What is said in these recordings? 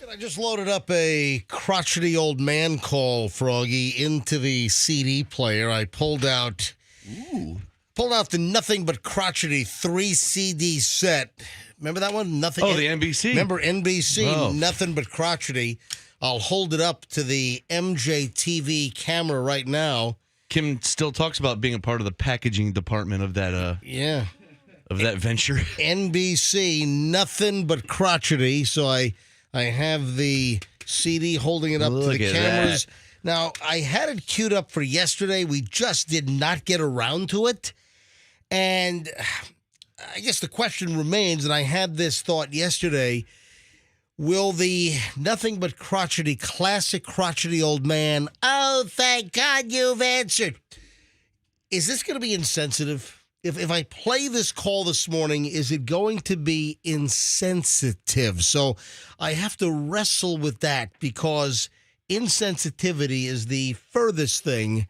I just loaded up a crotchety old man call, Froggy, into the CD player. I pulled out the Nothing But Crotchety 3 CD set. Remember that one? The NBC. Remember NBC, Oh. Nothing But Crotchety. I'll hold it up to the MJTV camera right now. Kim still talks about being a part of the packaging department of that of that venture. NBC, Nothing But Crotchety. So I have the CD holding it up to the cameras. That. Now, I had it queued up for yesterday. We just did not get around to it. And I guess the question remains, and I had this thought yesterday, will the Nothing But Crotchety, classic crotchety old man, oh, thank God you've answered. Is this going to be insensitive? If I play this call this morning, is it going to be insensitive? So I have to wrestle with that because insensitivity is the furthest thing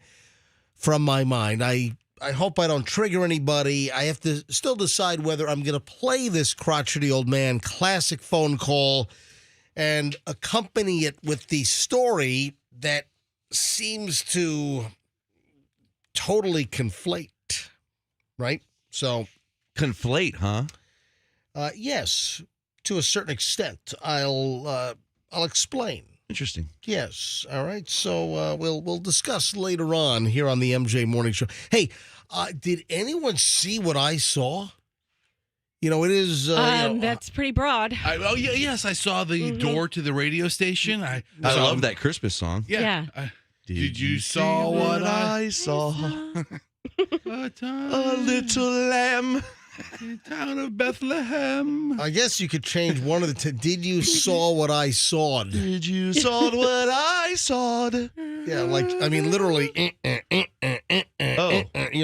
from my mind. I hope I don't trigger anybody. I have to still decide whether I'm going to play this crotchety old man classic phone call and accompany it with the story that seems to totally conflate. Right? So. Conflate, huh? Yes, to a certain extent. I'll explain. Interesting. Yes. All right. So we'll discuss later on here on the MJ Morning Show. Hey, did anyone see what I saw? You know, it is. That's pretty broad. Yes, I saw the door to the radio station. I love that Christmas song. Yeah. Did you saw what I saw? A little lamb. Town of Bethlehem. I guess you could change one of the. Did you saw what I sawed? Did you saw what I sawed? Yeah, literally.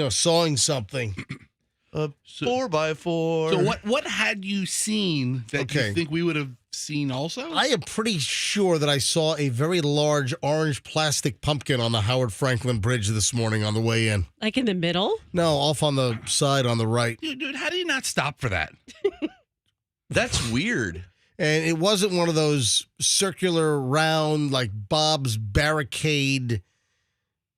Sawing something. A 4x4. So what had you seen that you think we would have seen also? I am pretty sure that I saw a very large orange plastic pumpkin on the Howard Franklin Bridge this morning on the way in. Like in the middle? No, off on the side on the right. Dude, how do you not stop for that? That's weird. And it wasn't one of those circular round, like Bob's barricade,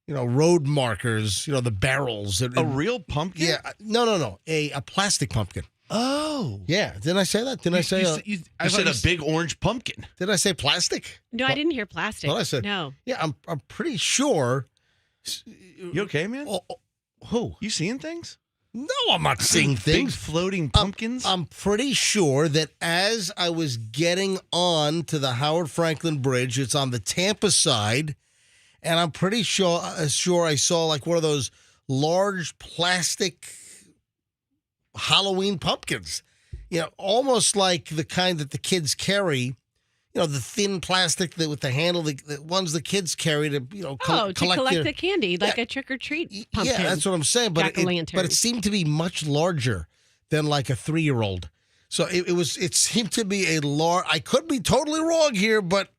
road markers, the barrels. A real pumpkin? Yeah. No. A plastic pumpkin. Oh. Yeah. Didn't I say that? Didn't I say I said a big orange pumpkin. Did I say plastic? No, I didn't hear plastic. Well, I said, no. Yeah, I'm pretty sure. You okay, man? Who? You seeing things? No, I'm not seeing Big things. floating pumpkins? I'm pretty sure that as I was getting on to the Howard Franklin Bridge, it's on the Tampa side, and I'm pretty sure I saw like one of those large plastic Halloween pumpkins, almost like the kind that the kids carry, the thin plastic with the handle, the ones the kids carry to, collect the candy, like a trick-or-treat pumpkin. Yeah, that's what I'm saying. But it seemed to be much larger than like a 3-year-old. So it seemed to be a large, I could be totally wrong here, but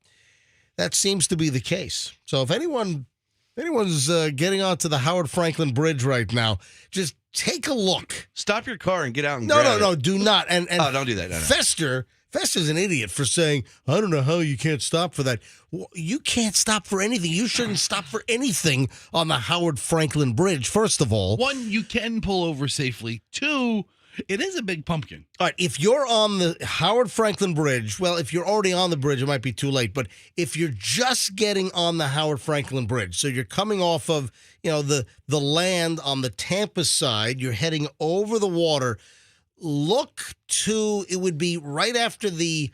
that seems to be the case. So if anyone's getting onto the Howard Franklin Bridge right now, just take a look. Stop your car and get out and grab it. No, do not. And don't do that. No. Fester's an idiot for saying, I don't know how you can't stop for that. Well, you can't stop for anything. You shouldn't stop for anything on the Howard Franklin Bridge, first of all. 1, you can pull over safely. 2, it is a big pumpkin. All right, if you're on the Howard Franklin Bridge, well, if you're already on the bridge, it might be too late. But if you're just getting on the Howard Franklin Bridge, so you're coming off of, the land on the Tampa side, you're heading over the water, it would be right after the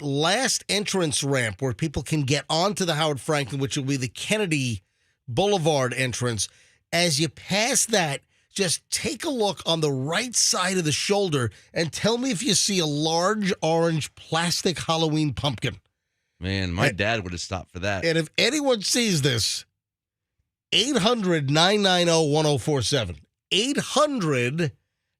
last entrance ramp where people can get onto the Howard Franklin, which will be the Kennedy Boulevard entrance. As you pass that, just take a look on the right side of the shoulder and tell me if you see a large orange plastic Halloween pumpkin. Man, my dad would have stopped for that. And if anyone sees this, 800-990-1047.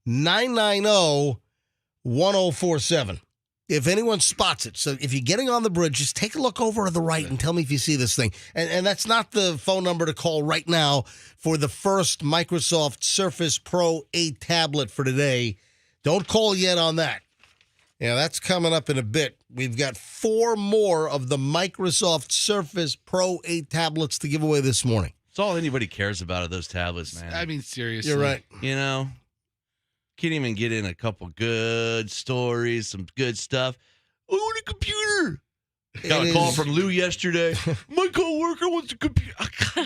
800-990-1047. If anyone spots it. So if you're getting on the bridge, just take a look over to the right and tell me if you see this thing. And that's not the phone number to call right now for the first Microsoft Surface Pro 8 tablet for today. Don't call yet on that. Yeah, that's coming up in a bit. We've got 4 more of the Microsoft Surface Pro 8 tablets to give away this morning. It's all anybody cares about are those tablets, man. I mean, seriously. You're right. You know, can't even get in a couple good stories, some good stuff. I want a computer. Got a call from Lou yesterday. My coworker wants a computer. How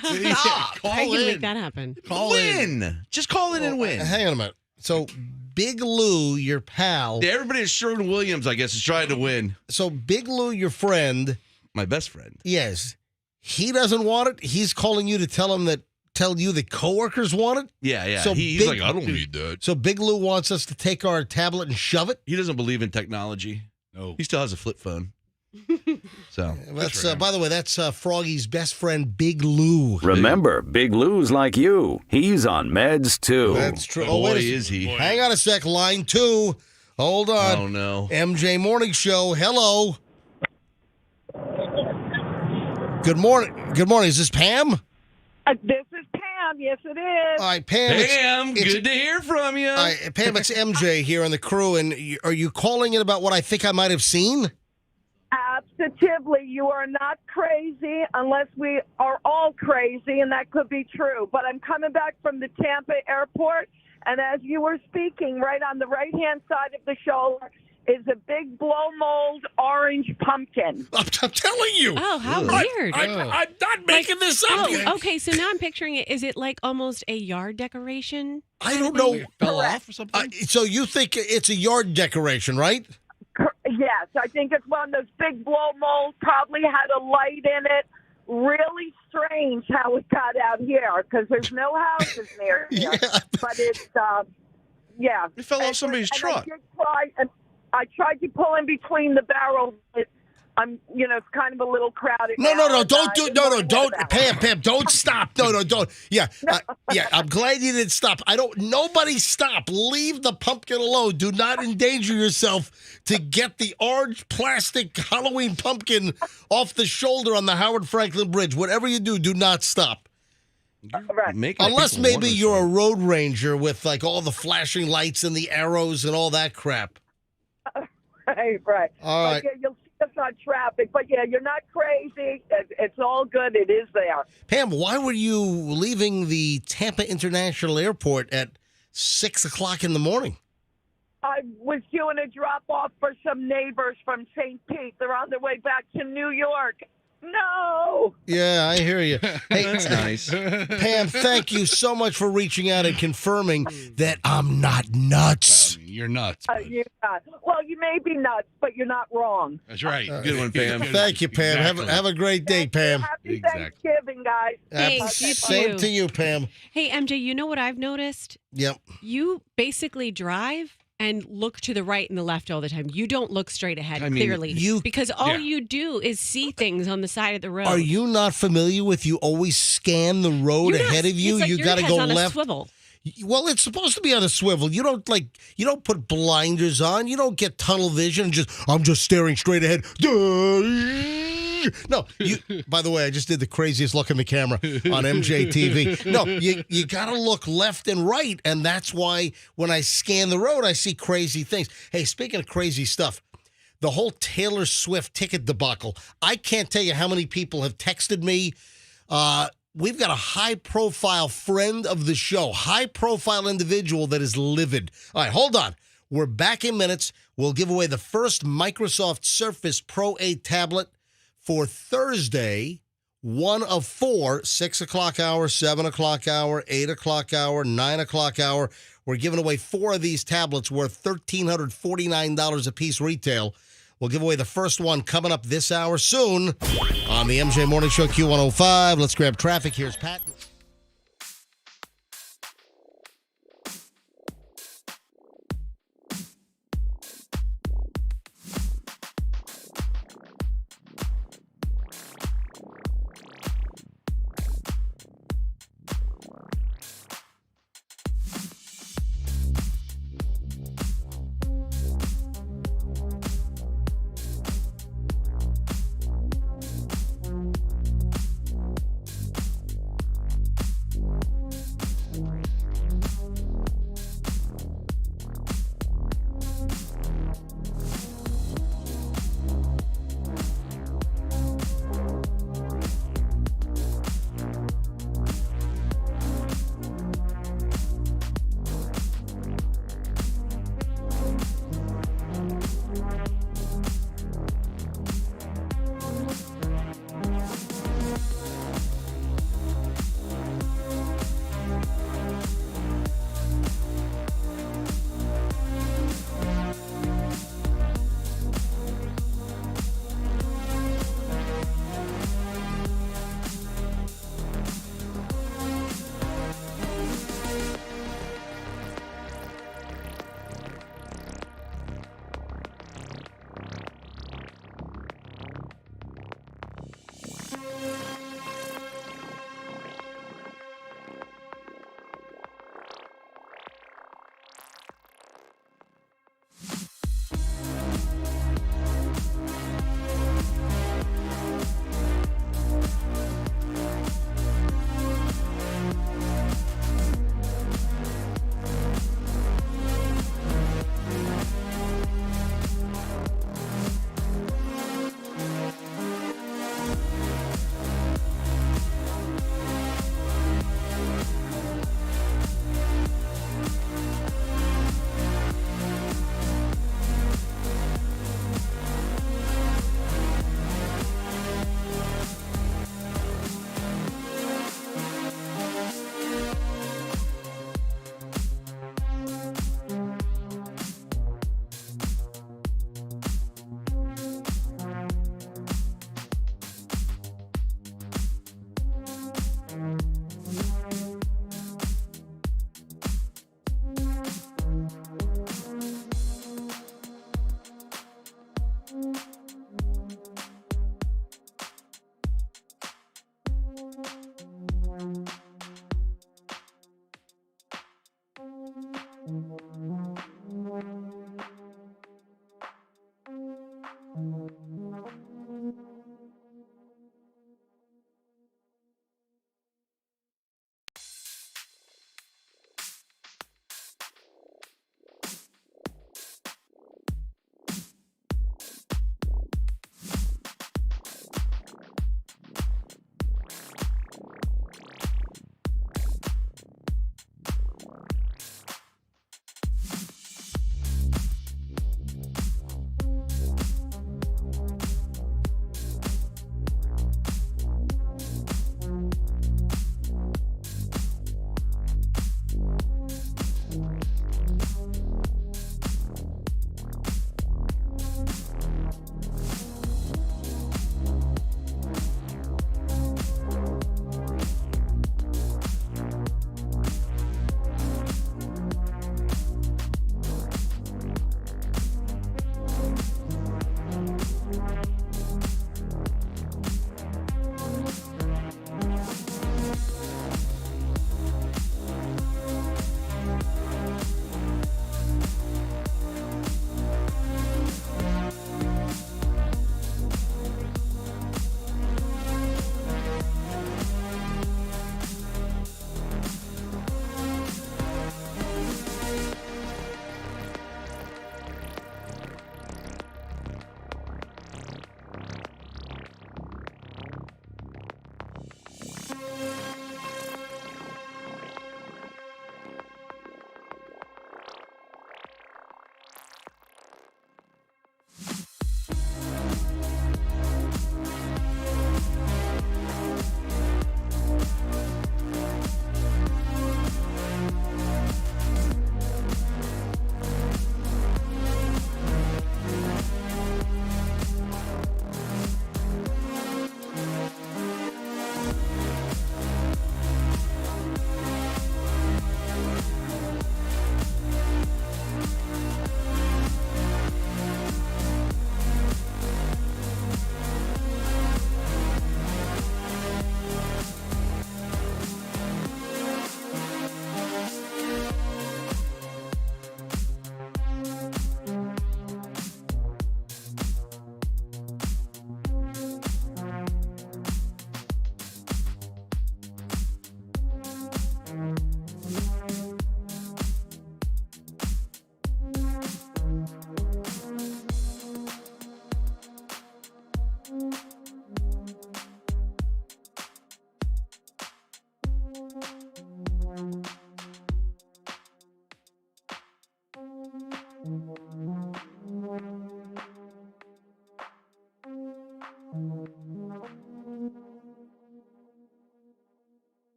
are you going to make that happen? Win. Just call in and win. Hang on a minute. So, Big Lou, your pal. Yeah, everybody at Sherwin-Williams, I guess, is trying to win. So, Big Lou, your friend. My best friend. Yes. He doesn't want it. He's calling you to tell you the coworkers want it. Yeah. So he's like, I don't need that. So Big Lou wants us to take our tablet and shove it. He doesn't believe in technology. No. He still has a flip phone. So that's by the way, that's Froggy's best friend, Big Lou. Remember, Big Lou's like you. He's on meds too. That's true. Boy, is he. Hang on a sec. Line 2. Hold on. Oh no. MJ Morning Show. Hello. Good morning. Good morning. Is this Pam? This is Pam. Yes, it is. All right, Pam. Pam, good to hear from you. All right, Pam, it's MJ here on the crew, and are you calling in about what I think I might have seen? Absolutely. You are not crazy unless we are all crazy, and that could be true. But I'm coming back from the Tampa airport, and as you were speaking, right on the right-hand side of the shoulder is a big blow mold orange pumpkin. I'm telling you. Oh, how weird. I'm not making this up. Okay, so now I'm picturing it. Is it like almost a yard decoration? I don't know. It fell off or something? So you think it's a yard decoration, right? Yes, I think it's one of those big blow molds, probably had a light in it. Really strange how it got out here because there's no houses near here. Yeah. But it's, yeah. It fell off somebody's truck. I tried to pull in between the barrels. I'm, it's kind of a little crowded. No, don't Pam, Pam, don't stop. No, don't. Yeah, I'm glad you didn't stop. Nobody stop. Leave the pumpkin alone. Do not endanger yourself to get the orange plastic Halloween pumpkin off the shoulder on the Howard Franklin Bridge. Whatever you do not stop. Right. Unless maybe you're a road ranger with like all the flashing lights and the arrows and all that crap. Right. All right. Yeah, you'll see us on traffic, but yeah, you're not crazy. It's all good. It is there. Pam, why were you leaving the Tampa International Airport at 6 o'clock in the morning? I was doing a drop-off for some neighbors from St. Pete. They're on their way back to New York. No. Yeah, I hear you. Hey, That's nice. Pam, thank you so much for reaching out and confirming that I'm not nuts. I mean, you're nuts. You're not. Well, you may be nuts, but you're not wrong. That's right. Good one, Pam. Thank you, Pam. Exactly. Have a great day, Pam. Happy Exactly. Thanksgiving, guys. Thanks, you Same too. to you, Pam. Hey, MJ, you know what I've noticed? Yep. You basically drive and look to the right and the left all the time. You don't look straight ahead, I mean, clearly. Because all you do is see things on the side of the road. Are you not familiar with you always scan the road You're not- ahead of you? It's like You your got to head's go on a left. swivel. Well, it's supposed to be on a swivel. You don't put blinders on. You don't get tunnel vision. I'm just staring straight ahead. No, by the way, I just did the craziest look in the camera on MJ TV. No, you got to look left and right, and that's why when I scan the road, I see crazy things. Hey, speaking of crazy stuff, the whole Taylor Swift ticket debacle. I can't tell you how many people have texted me. We've got a high-profile friend of the show, high-profile individual that is livid. All right, hold on. We're back in minutes. We'll give away the first Microsoft Surface Pro 8 tablet for Thursday, 1 of 4, 6 o'clock hour, 7 o'clock hour, 8 o'clock hour, 9 o'clock hour. We're giving away 4 of these tablets worth $1,349 a piece retail. We'll give away the first one coming up this hour soon on the MJ Morning Show Q105. Let's grab traffic. Here's Pat.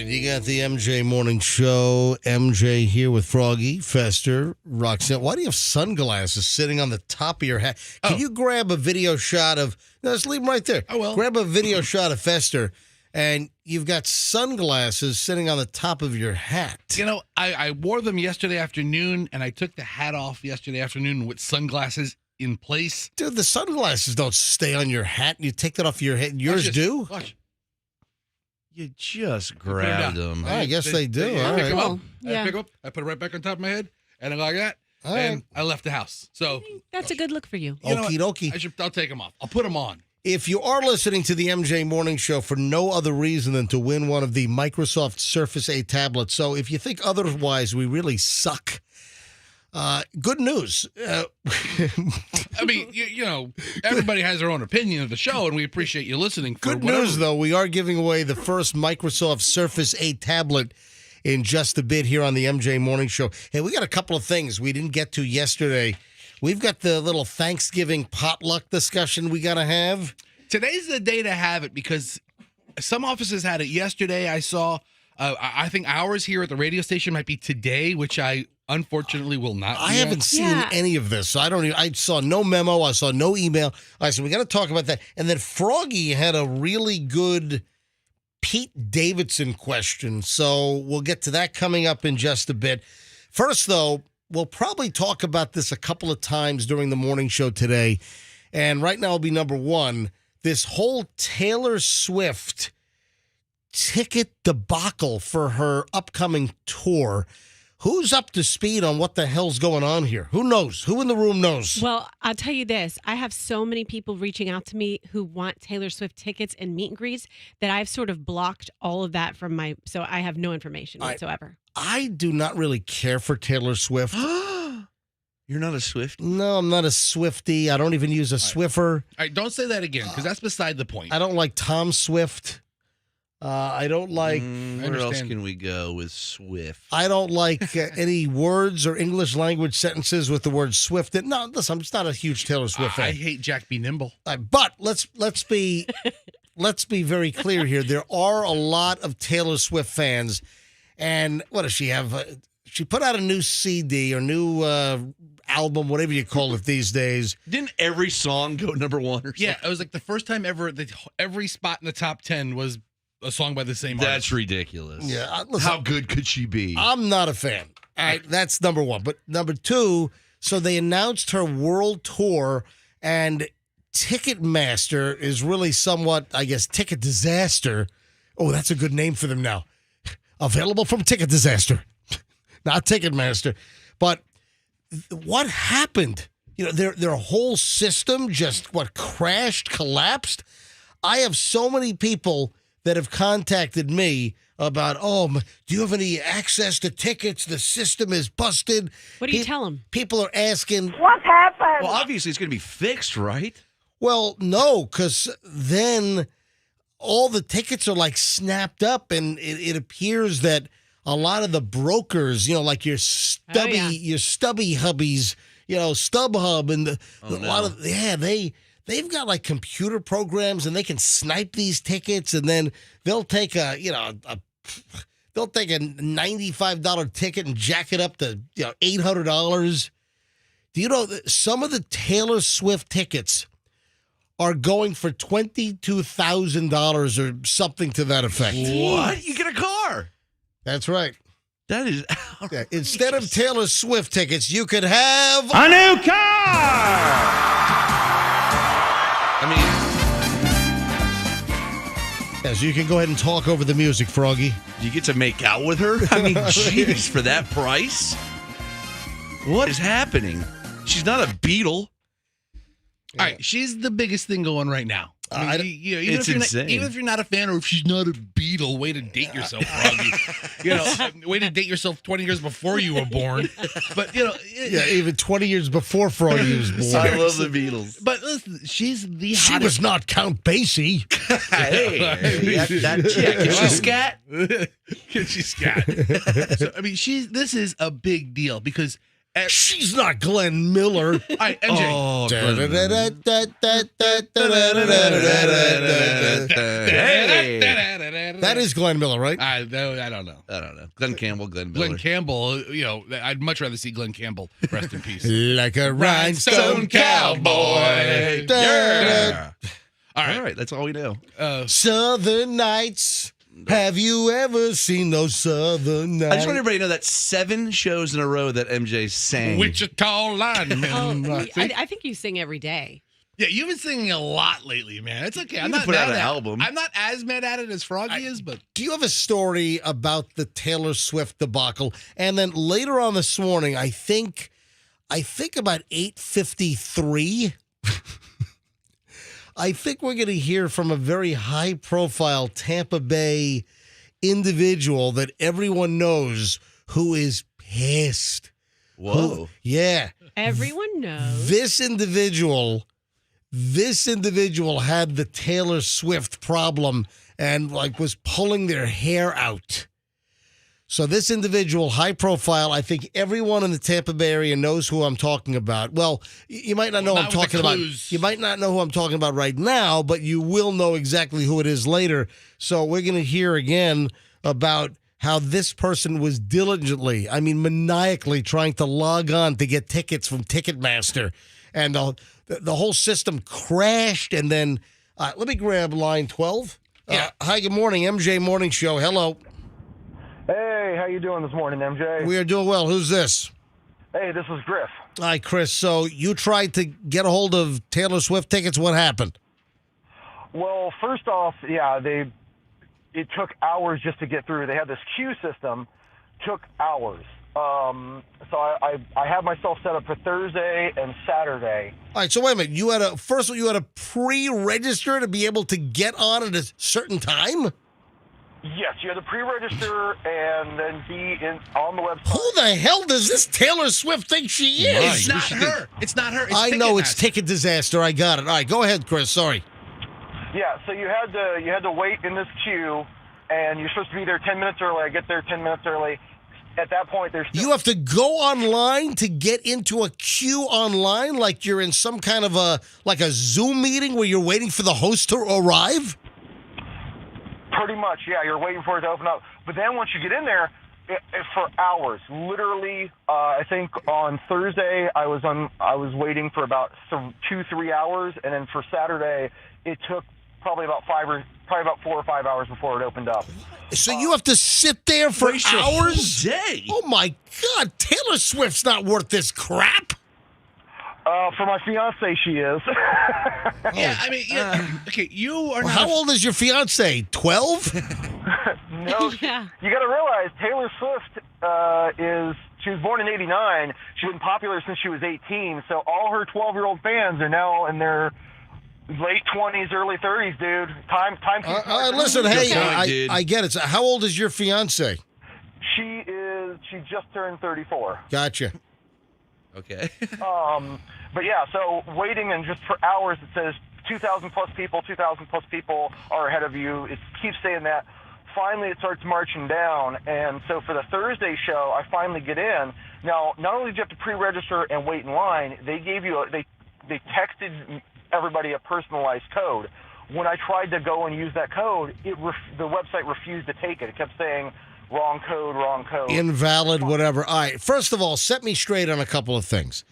You got the MJ Morning Show. MJ here with Froggy, Fester, Roxanne. Why do you have sunglasses sitting on the top of your hat? Can you grab a video shot of... No, just leave them right there. Oh, well. Grab a video shot of Fester, and you've got sunglasses sitting on the top of your hat. You know, I wore them yesterday afternoon, and I took the hat off yesterday afternoon with sunglasses in place. Dude, the sunglasses don't stay on your hat. You take that off your head. Yours do? Watch. You just grabbed them. I guess they do. I All pick right. them up. Yeah. I pick them up. I put it right back on top of my head, and I go like that. All And right. I left the house. So That's a good look for you. you know Okie what? dokie. I'll take them off. I'll put them on. If you are listening to the MJ Morning Show for no other reason than to win one of the Microsoft Surface 8 tablets, so if you think otherwise, we really suck. Good news. I mean, you know, everybody has their own opinion of the show, and we appreciate you listening. For Good whatever. news, though. We are giving away the first Microsoft Surface 8 tablet in just a bit here on the MJ Morning Show. Hey, we got a couple of things we didn't get to yesterday. We've got the little Thanksgiving potluck discussion we got to have. Today's the day to have it because some offices had it yesterday. I saw. I think ours here at the radio station might be today, which I unfortunately will not. I be haven't at. seen Yeah. any of this, so I don't even, I saw no memo. I saw no email. All right, so we got to talk about that. And then Froggy had a really good Pete Davidson question, so we'll get to that coming up in just a bit. First, though, we'll probably talk about this a couple of times during the morning show today, and right now will be number one, this whole Taylor Swift ticket debacle for her upcoming tour. Who's up to speed on what the hell's going on here? Who knows? Who in the room knows? Well, I'll tell you this. I have so many people reaching out to me who want Taylor Swift tickets and meet and greets that I've sort of blocked all of that from my, so I have no information whatsoever. I do not really care for Taylor Swift. You're not a Swift? No, I'm not a Swiftie. I don't even use a Swiffer. All right, don't say that again because that's beside the point. I don't like Tom Swift. I don't like. Where else understand. can we go with Swift? I don't like any words or English language sentences with the word Swift. No, listen, I'm just not a huge Taylor Swift I fan. hate Jack B. Nimble. But let's be very clear here. There are a lot of Taylor Swift fans, and what does she have? She put out a new CD or new album, whatever you call it these days. Didn't every song go number one or something? Yeah, it was like the first time ever that every spot in the top 10 was a song by the same artist. That's ridiculous. Yeah, listen, How good could she be? I'm not a fan. All right, that's number one. But number two, so they announced her world tour, and Ticketmaster is really somewhat, I guess, Ticket Disaster. Oh, that's a good name for them now. Available from Ticket Disaster, not Ticketmaster. But what happened? You know, their whole system just crashed, collapsed. I have so many people that have contacted me about, do you have any access to tickets? The system is busted. What do you tell them? People are asking, What happened? Well, obviously it's going to be fixed, right? well, no, because then all the tickets are like snapped up, and it appears that a lot of the brokers, like your stubby hubbies, StubHub, and lot of they've got like computer programs, and they can snipe these tickets, and then they'll take they'll take a $95 ticket and jack it up to $800. Do you know that some of the Taylor Swift tickets are going for $22,000 or something to that effect? What? You get a car. That's right. That is Yeah, instead of Taylor Swift tickets, you could have A new car! I mean, Yes, you can go ahead and talk over the music, Froggy. you get to make out with her? I mean, jeez, for that price? What is happening? She's not a Beatle. All right, she's the biggest thing going right now. I mean, even it's if you're insane. Not, even if you're not a fan, or if she's not a Beatle, way to date yourself, Froggy. Way to date yourself 20 years before you were born. But Yeah, even 20 years before Froggy was born. I love the Beatles. But listen, she's the She hottest. was not Count Basie. Hey, that chick. Can she scat? Can she scat? So, I mean, this is a big deal because. She's not Glenn Miller. All right, MJ. Oh, That is Glenn Miller, right? I don't know. I don't know. Glenn Campbell, Glenn Miller. Glenn Campbell, I'd much rather see Glenn Campbell. Rest in peace. Like a rhinestone cowboy. Yeah. All All right, that's all we know. Southern Nights. Have you ever seen those Southern Nights? I just want everybody to know that 7 shows in a row that MJ sang. Wichita lineman. I think you sing every day. Yeah, you've been singing a lot lately, man. It's okay. I'm You not can put mad out an at album. I'm not as mad at it as Froggy is, but Do you have a story about the Taylor Swift debacle? And then later on this morning, I think about 8:53, I think we're going to hear from a very high-profile Tampa Bay individual that everyone knows who is pissed. Whoa. Yeah. Everyone knows. This individual had the Taylor Swift problem and was pulling their hair out. So this individual, high profile, I think everyone in the Tampa Bay area knows who I'm talking about. Well, you might not know who I'm talking about. You might not know who I'm talking about right now, but you will know exactly who it is later. So we're going to hear again about how this person was maniacally trying to log on to get tickets from Ticketmaster. And the whole system crashed. And then let me grab line 12. Hi, good morning, MJ Morning Show. Hello. Hey, how you doing this morning, MJ? We are doing well. Who's this? Hey, this is Griff. Hi, Chris. So you tried to get a hold of Taylor Swift tickets. What happened? Well, first off, it took hours just to get through. They had this queue system, took hours. So I have myself set up for Thursday and Saturday. All right, so wait a minute. You had a pre-register to be able to get on at a certain time? Yes, you had to pre-register and then be on the website. Who the hell does this Taylor Swift think she is? it's not her. It's not her. It's I know it's Ticketmaster. Ticket Disaster. I got it. All right, go ahead, Chris. Sorry. Yeah, so you had to wait in this queue, and you're supposed to be there 10 minutes early. I get there 10 minutes early. At that point, there's still... You have to go online to get into a queue online, like you're in some kind of a Zoom meeting where you're waiting for the host to arrive? Pretty much, yeah. You're waiting for it to open up. But then once you get in there, for hours, literally, I think on Thursday I was waiting for about 2-3 hours, and then for Saturday it took probably about 4 or 5 hours before it opened up. So you have to sit there for hours? Day. Oh my God, Taylor Swift's not worth this crap. For my fiance, she is. Yeah, I mean, okay, you are not. How old is your fiance? 12? No, Yeah. you got to realize Taylor Swift she was born in '89. She's been popular since she was 18. So all her 12-year-old fans are now in their late 20s, early 30s, dude. Time. Listen, hey, dude. I get it. So how old is your fiance? She just turned 34. Gotcha. Okay. But yeah, so waiting and just for hours, it says 2,000 plus people are ahead of you. It keeps saying that. Finally, it starts marching down, and so for the Thursday show, I finally get in. Now, not only did you have to pre-register and wait in line, they gave you they texted everybody a personalized code. When I tried to go and use that code, the website refused to take it. It kept saying, wrong code. Invalid, whatever. All right. First of all, set me straight on a couple of things.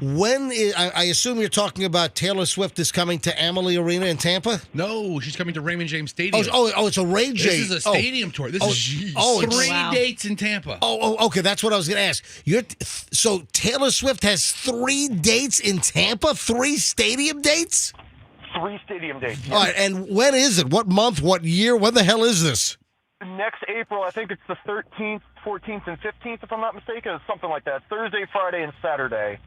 I assume you're talking about Taylor Swift is coming to Amalie Arena in Tampa? No, she's coming to Raymond James Stadium. Oh, it's a Ray J. This is a stadium tour. This is three Wow. dates in Tampa. Oh, okay. That's what I was going to ask. So Taylor Swift has 3 dates in Tampa? 3 stadium dates? 3 stadium dates. All right. And when is it? What month? What year? When the hell is this? Next April, I think it's the 13th, 14th, and 15th, if I'm not mistaken. It's something like that. Thursday, Friday, and Saturday.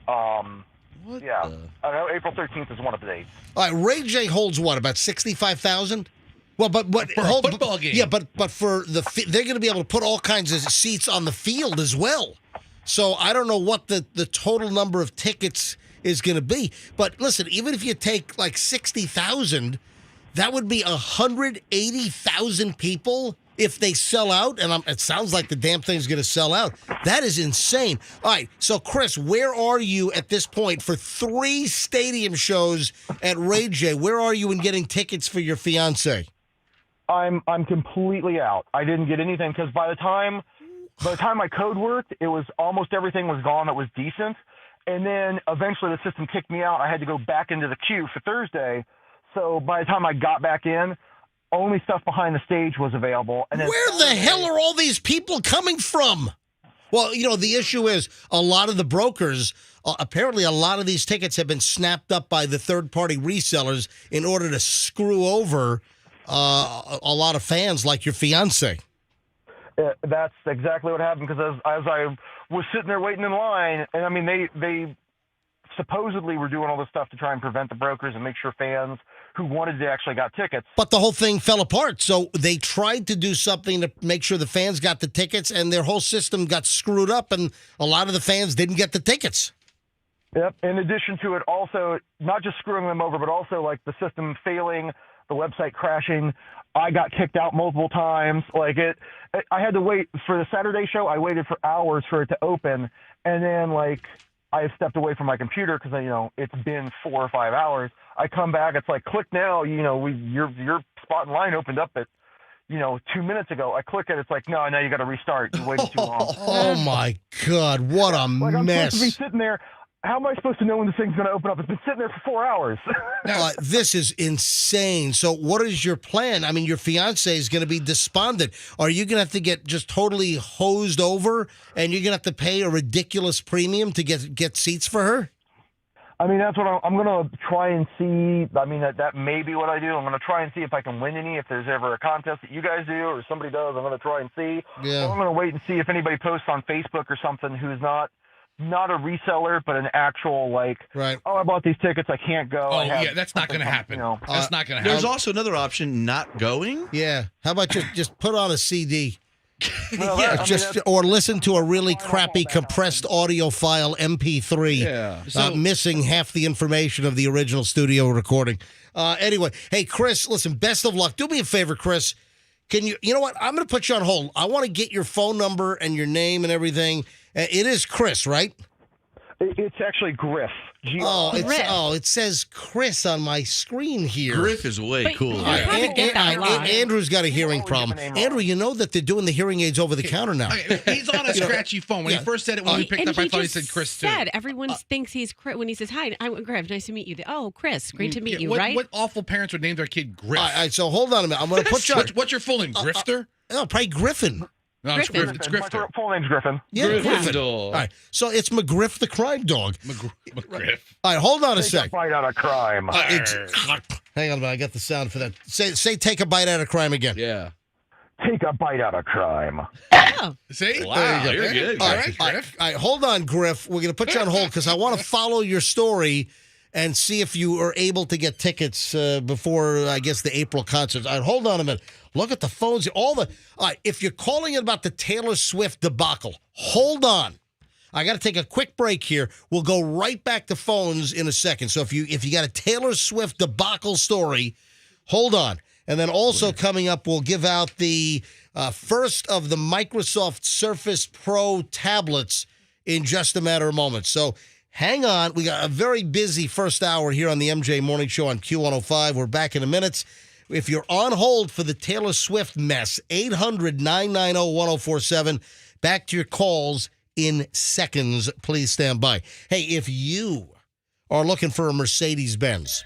Yeah. I know April 13th is one of the dates. All right. Ray J holds what? About 65,000? Well, but For a football game. Yeah, but for they're going to be able to put all kinds of seats on the field as well. So I don't know what the total number of tickets is going to be. But listen, even if you take like 60,000, that would be 180,000 people if they sell out. And it sounds like the damn thing's going to sell out. That is insane. All right. So, Chris, where are you at this point for 3 stadium shows at Ray J? Where are you in getting tickets for your fiance? I'm completely out. I didn't get anything because by the time my code worked, it was almost everything was gone that was decent. And then eventually the system kicked me out. I had to go back into the queue for Thursday. So by the time I got back in, only stuff behind the stage was available. And then Where the hell are all these people coming from? Well, the issue is a lot of the brokers, apparently a lot of these tickets have been snapped up by the third-party resellers in order to screw over a lot of fans like your fiance. That's exactly what happened because as I was sitting there waiting in line, and I mean, they supposedly were doing all this stuff to try and prevent the brokers and make sure fans who wanted to actually got tickets. But the whole thing fell apart. So they tried to do something to make sure the fans got the tickets, and their whole system got screwed up, and a lot of the fans didn't get the tickets. Yep. In addition to it, also not just screwing them over, but also like the system failing, the website crashing. I got kicked out multiple times. I had to wait for the Saturday show. I waited for hours for it to open, and then I stepped away from my computer because it's been 4 or 5 hours. I come back, it's like click now. Your spot in line opened up at 2 minutes ago. I click it, it's like no, now you got to restart. You waited too long. Oh my God, what a I'm mess! supposed to be sitting there. How am I supposed to know when this thing's going to open up? It's been sitting there for 4 hours. This is insane. So what is your plan? I mean, your fiance is going to be despondent. Are you going to have to get just totally hosed over, and you're going to have to pay a ridiculous premium to get seats for her? I mean, that's what I'm going to try and see. I mean, that may be what I do. I'm going to try and see if I can win any. If there's ever a contest that you guys do or somebody does, I'm going to try and see. Yeah. Or I'm going to wait and see if anybody posts on Facebook or something who's not a reseller, but an actual right. Oh, I bought these tickets. I can't go. Oh, yeah, that's not going to happen. That's not going to happen. There's also another option, not going. Yeah. How about just put on a CD? Well, Or listen to a really crappy compressed audio file MP3. Yeah. Missing half the information of the original studio recording. Anyway, hey, Chris, listen, best of luck. Do me a favor, Chris. Can you know what? I'm going to put you on hold. I want to get your phone number and your name and everything. It is Chris, right? It's actually Griff. It says Chris on my screen here. Griff is way cooler. Andrew's got a hearing problem. Andrew, you know that they're doing the hearing aids over the counter now. He's on a scratchy phone. When he first said it, when we picked up, I thought he said Chris too. Everyone thinks he's Chris when he says, hi, I'm Griff. Nice to meet you. Oh, Chris. Great to meet you, right? What awful parents would name their kid Griff? All right, so hold on a minute. I'm going to put you on. What's your full name? Grifter? No, probably Griffin. No, it's Grifter. My full name's Griffin. Yeah, Griffin. All right, so it's McGriff the crime dog. McGriff. All right, hold on a Take sec. a bite out of crime. Hang on a minute, I got the sound for that. Say take a bite out of crime again. Yeah. Take a bite out of crime. Oh. See? Wow, you're good. All right, Griff. All right, hold on, Griff. We're going to put you on hold because I want to follow your story and see if you are able to get tickets before, I guess, the April concerts. All right, hold on a minute. Look at the phones. All right, if you're calling it about the Taylor Swift debacle, hold on. I got to take a quick break here. We'll go right back to phones in a second. So if you got a Taylor Swift debacle story, hold on. And then also coming up, we'll give out the first of the Microsoft Surface Pro tablets in just a matter of moments. So hang on. We got a very busy first hour here on the MJ Morning Show on Q105. We're back in a minute. If you're on hold for the Taylor Swift mess, 800-990-1047. Back to your calls in seconds. Please stand by. Hey, if you are looking for a Mercedes-Benz,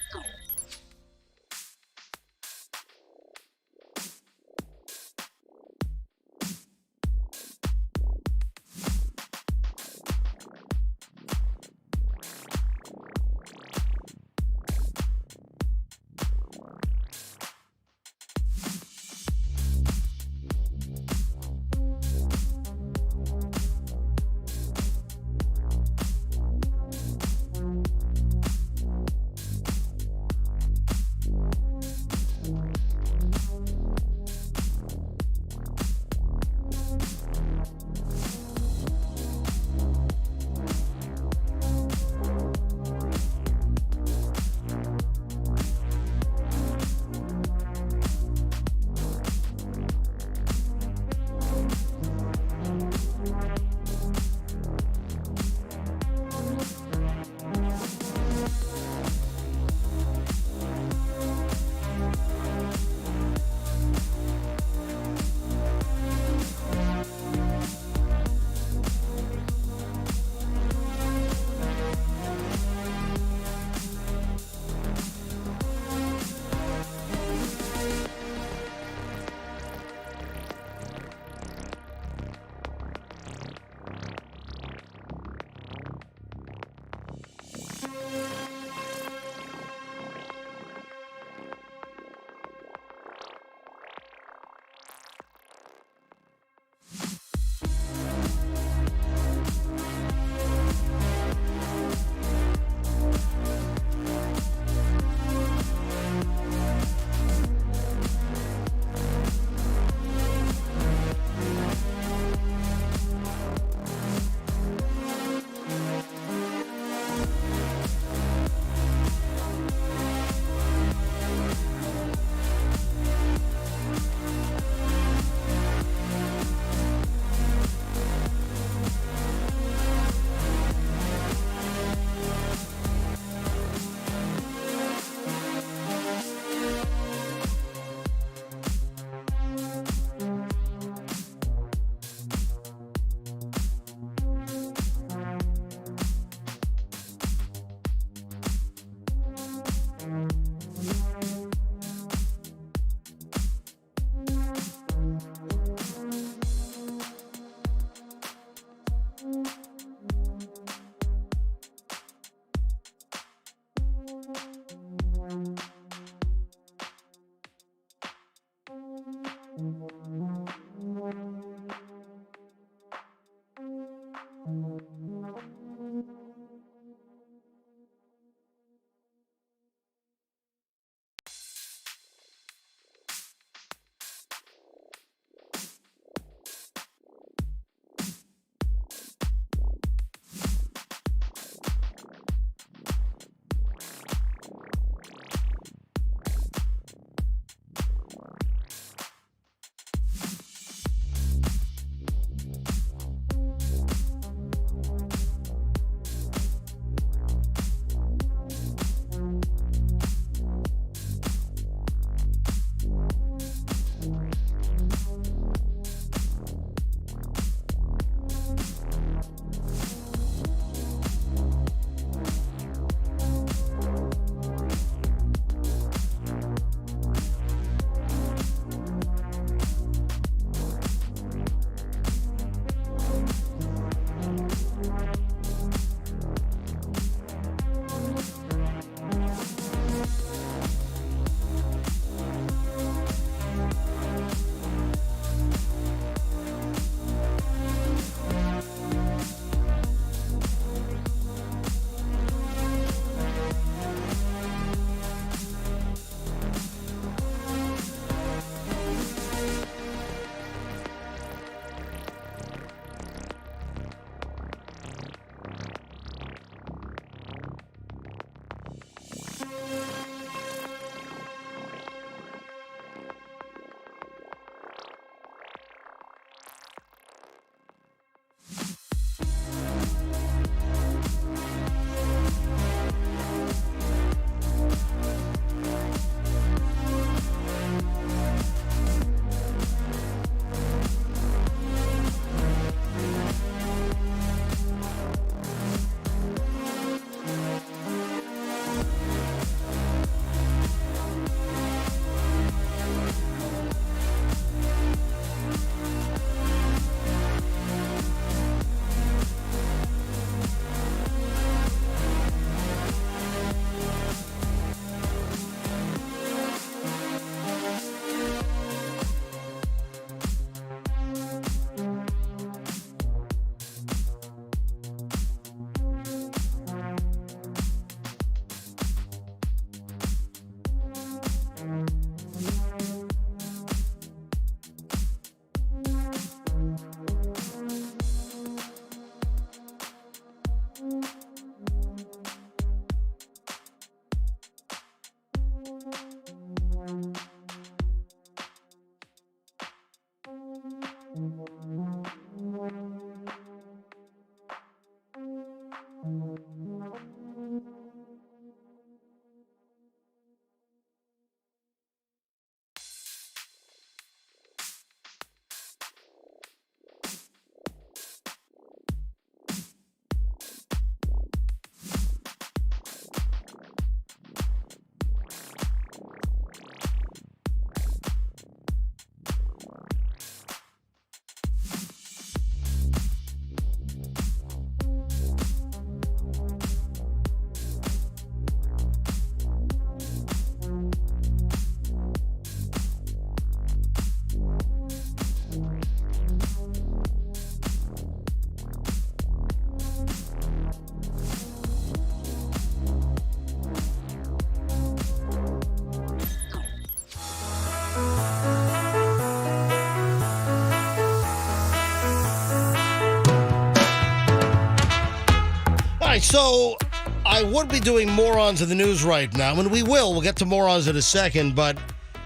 right, so I would be doing Morons in the News right now, and we will. We'll get to Morons in a second, but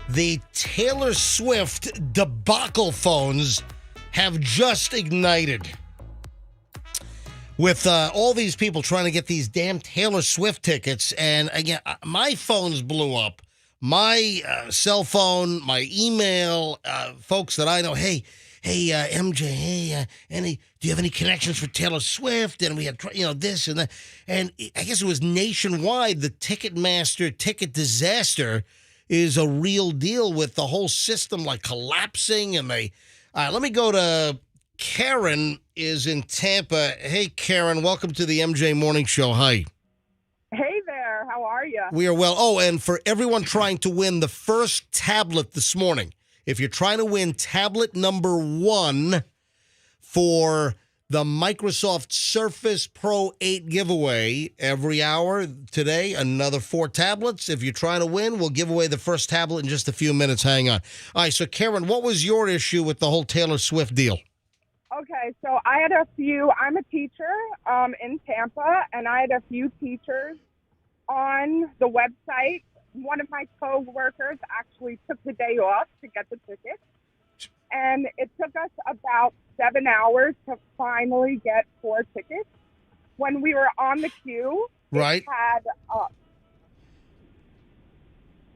the Taylor Swift debacle phones have just ignited. With all these people trying to get these damn Taylor Swift tickets, and again, my phones blew up. My cell phone, my email, folks that I know, hey, MJ, do you have any connections for Taylor Swift? And we had, this and that. And I guess it was nationwide. The Ticketmaster ticket disaster is a real deal with the whole system like collapsing. And let me go to Karen is in Tampa. Hey, Karen, welcome to the MJ Morning Show. Hi. Hey there. How are you? We are well. Oh, and for everyone trying to win the first tablet this morning, if you're trying to win tablet number 1 for the Microsoft Surface Pro 8 giveaway, every hour today, another 4 tablets. If you're trying to win, we'll give away the first tablet in just a few minutes. Hang on. All right, so Karen, what was your issue with the whole Taylor Swift deal? Okay, so I had a few. I'm a teacher in Tampa, and I had a few teachers on the website. One of my co-workers actually took the day off to get the tickets, and it took us about 7 hours to finally get 4 tickets. When we were on the queue, Right. it had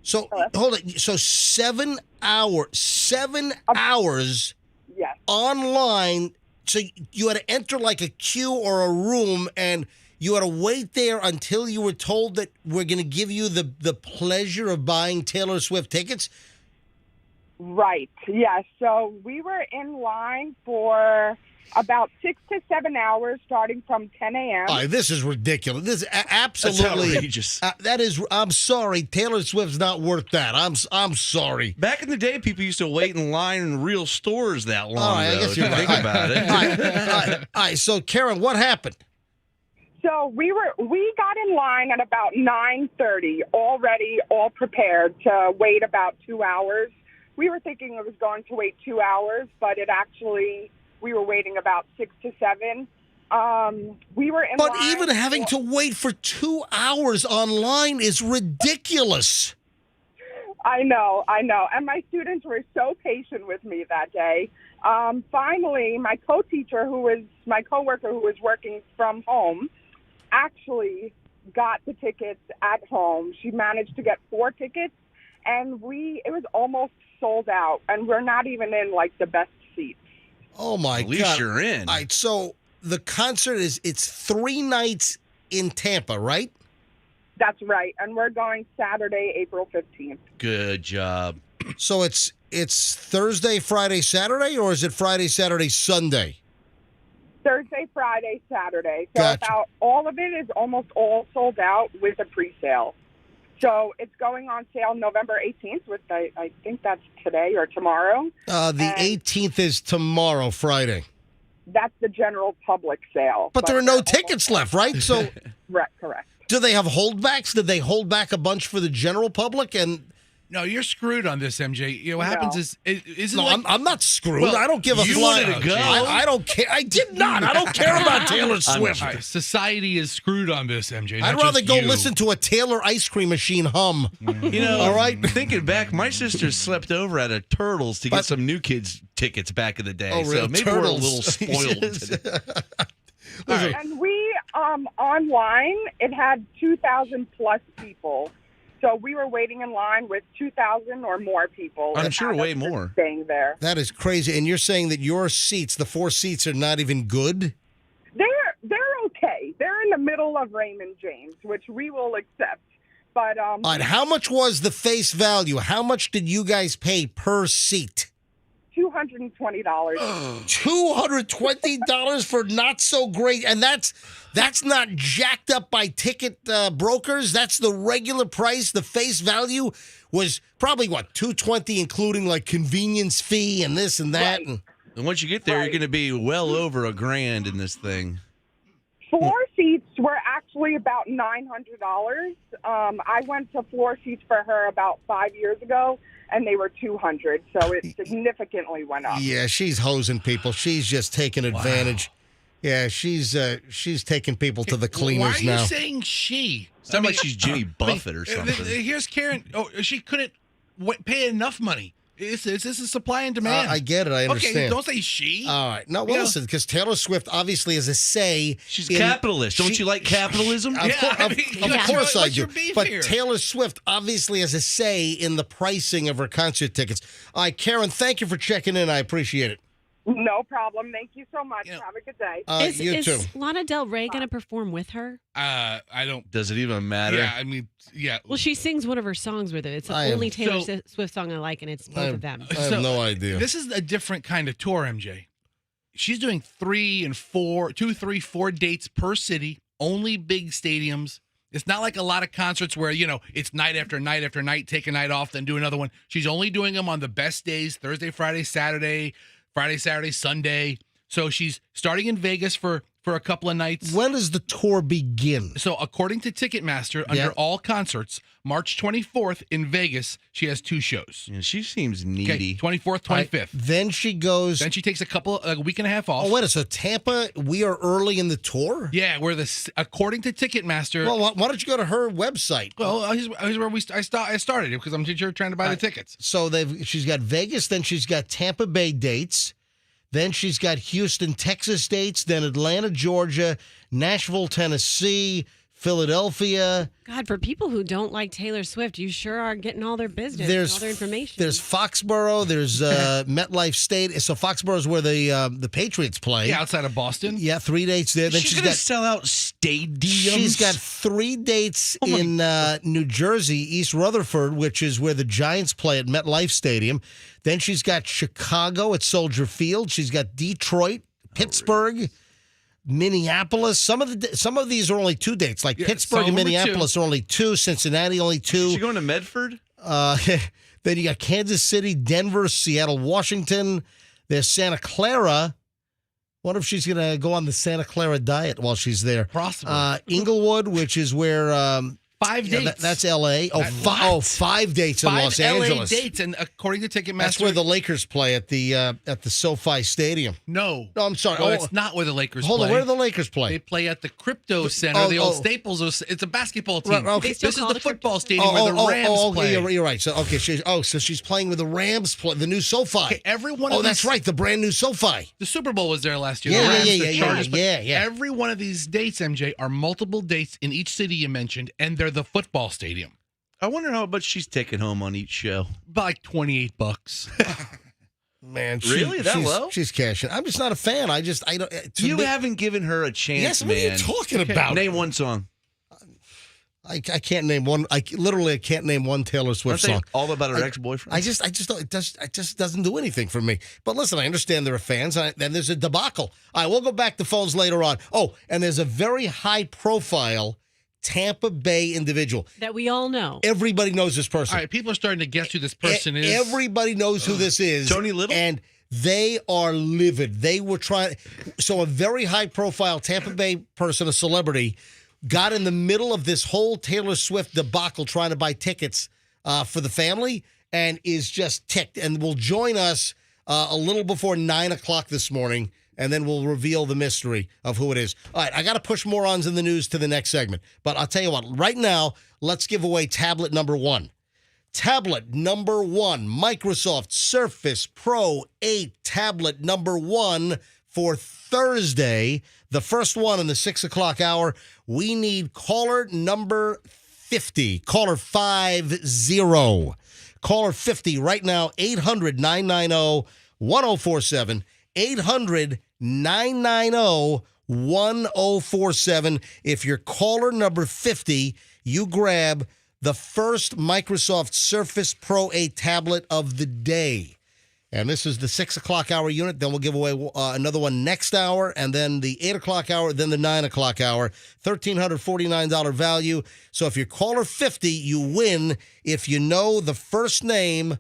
So hold it. So 7 hours yes. online. So you had to enter like a queue or a room, and you had to wait there until you were told that we're going to give you the pleasure of buying Taylor Swift tickets. Right. Yes. So we were in line for about 6 to 7 hours, starting from 10 a.m. All right, this is ridiculous. This is absolutely That's outrageous. That is. I'm sorry, Taylor Swift's not worth that. I'm sorry. Back in the day, people used to wait in line in real stores that long. All right, I guess if you're you right. think about it. All right. So Karen, what happened? So we got in line at about 9:30, all ready, all prepared to wait about 2 hours. We were thinking it was going to wait 2 hours, but we were waiting about 6 to 7. We were in But line even having to wait for 2 hours online is ridiculous. I know. And my students were so patient with me that day. Finally, my co-worker who was working from home actually got the tickets at home. She managed to get 4 tickets, and it was almost sold out, and we're not even in like the best seats. Oh my At God! least you're in. All right, so the concert it's 3 nights in Tampa, right? That's right, and we're going Saturday, April 15th. Good job. So it's Thursday, Friday, Saturday, or is it Friday, Saturday, Sunday? Thursday, Friday, Saturday. So Gotcha. about all of it is almost all sold out with a pre-sale. So it's going on sale November 18th, with I think that's today or tomorrow. The 18th is tomorrow, Friday. That's the general public sale. But there are no they're tickets left, right? So Right, correct. do they have holdbacks? Did they hold back a bunch for the general public? And No, you're screwed on this, MJ. You know what happens is it no, like, I'm not screwed. Well, I don't give a you flying. wanted to go. I don't care. I did not. I don't care about Taylor Swift. all right, society is screwed on this, MJ. I'd not rather just go you. listen to a Taylor ice cream machine hum. You know, All right. Thinking back, my sister slept over at a Turtles to get some New Kids tickets back in the day. Oh, So really? maybe Turtles. we're a little spoiled today. All right. And we, online, it had 2,000 plus people. So we were waiting in line with 2,000 or more people. I'm that sure had way us more. Staying there. That is crazy. And you're saying that your seats, the 4 seats, are not even good? They're okay. They're in the middle of Raymond James, which we will accept. But All right, how much was the face value? How much did you guys pay per seat? $220. $220 for not so great, and that's not jacked up by ticket brokers. That's the regular price. The face value was probably $220, including like convenience fee and this and that. Right. And once you get there, you're going to be well over $1,000 in this thing. 4 seats were actually about $900. I went to 4 seats for her about 5 years ago, and they were $200. So it significantly went up. Yeah, she's hosing people. She's just taking advantage. Yeah, she's taking people to the Why cleaners are you now. saying she? Sounds like she's Jimmy Buffett or something. Here's Karen. Oh, she couldn't pay enough money. This is supply and demand. I get it. I understand. Okay, don't say she. All right. No, well, Yeah. listen, because Taylor Swift obviously has a say. She's in- capitalist. Don't you like capitalism? Of, Yeah, cour- I of- mean, of yeah. course I What's do. your beef But here? Taylor Swift obviously has a say in the pricing of her concert tickets. All right, Karen, thank you for checking in. I appreciate it. No problem. Thank you so much. You know- Have a good day. You too. Is Lana Del Rey going to perform with her? I don't. Does it even matter? Yeah, I mean, yeah. Well, she sings one of her songs with it. It's the I am- only Taylor So- Swift song I like, and it's both of them. I have no idea. This is a different kind of tour, MJ. She's doing 2, 3, 4 dates per city, only big stadiums. It's not like a lot of concerts where, it's night after night after night, take a night off, then do another one. She's only doing them on the best days, Thursday, Friday, Saturday, Friday, Saturday, Sunday. So she's starting in Vegas for a couple of nights. When does the tour begin? So according to Ticketmaster, Yeah. under all concerts, March 24th in Vegas, she has 2 shows. Yeah, she seems Okay, needy. 24th, All right, 25th. then she goes. Then she takes a week and a half off. Oh, wait. So Tampa, we are early in the tour? Yeah, according to Ticketmaster. Well, why don't you go to her website? Here's where I started it because I'm sure trying to buy the tickets. So she's got Vegas, then she's got Tampa Bay dates, then she's got Houston, Texas dates, then Atlanta, Georgia, Nashville, Tennessee, Philadelphia. God, for people who don't like Taylor Swift, you sure are getting all their business, and all their information. There's Foxborough, there's MetLife Stadium. So Foxborough is where the Patriots play. Yeah, outside of Boston. Yeah, 3 dates there. Then She's she's going to got sell out stadiums. She's got 3 dates in New Jersey, East Rutherford, which is where the Giants play at MetLife Stadium. Then she's got Chicago at Soldier Field. She's got Detroit, Pittsburgh, Minneapolis. Some of these are only 2 dates. Like Yeah, Pittsburgh some and of them are Minneapolis are only 2. Cincinnati only 2. Is she going to Medford? Then you got Kansas City, Denver, Seattle, Washington. There's Santa Clara. Wonder if she's going to go on the Santa Clara diet while she's there. Possibly. Inglewood, which is where 5 dates. that's L.A. Oh, What? 5 dates in 5 Los LA Angeles. dates, and according to Ticketmaster, That's where the Lakers play at the SoFi Stadium. no, I'm sorry. no, Oh, it's not where the Lakers hold play. on. Where do the Lakers They play? play at the Crypto Center, Oh, the old oh. Staples. It's a basketball team. Right, okay. They still This is call the it football stadium where the Rams play. You're right. So she's playing with the Rams, the new SoFi. Okay, every one Oh, of that's these- right, the brand new SoFi. The Super Bowl was there last year. Yeah, the Rams, yeah, the yeah, Chargers, but yeah. Every one of these dates, MJ, are multiple dates in each city you mentioned, and they're the football stadium. I wonder how much she's taking home on each show. About like $28. Man, Really? That she's, low? She's cashing. I'm just not a fan. I don't. to You me- haven't given her a chance, Yes, what man. are you talking about? Name one song. I can't name one. I can't name one Taylor Swift Aren't they song. all about her I- ex-boyfriend? I just don't. It just doesn't do anything for me. But listen, I understand there are fans, and then there's a debacle. All right, we'll go back to phones later on. Oh, and there's a very high-profile Tampa Bay individual. that we all know. Everybody knows this person. All right, people are starting to guess who this person is. Everybody knows who this is. Tony Little? And they are livid. They were trying. So a very high-profile Tampa Bay person, a celebrity, got in the middle of this whole Taylor Swift debacle trying to buy tickets for the family and is just ticked and will join us a little before 9 o'clock this morning, and then we'll reveal the mystery of who it is. All right, I got to push Morons in the news to the next segment. But I'll tell you what, right now, let's give away tablet number 1. Tablet number 1, Microsoft Surface Pro 8 tablet number 1 for Thursday, the first one in the 6 o'clock hour. We need caller number 50, caller 50. Caller 50 right now, 800-990-1047, 800-990-1047. If you're caller number 50, you grab the first Microsoft Surface Pro 8 tablet of the day. And this is the 6 o'clock hour unit. Then we'll give away another one next hour, and then the 8 o'clock hour, then the 9 o'clock hour. $1,349 value. So if you're caller 50, you win if you know the first name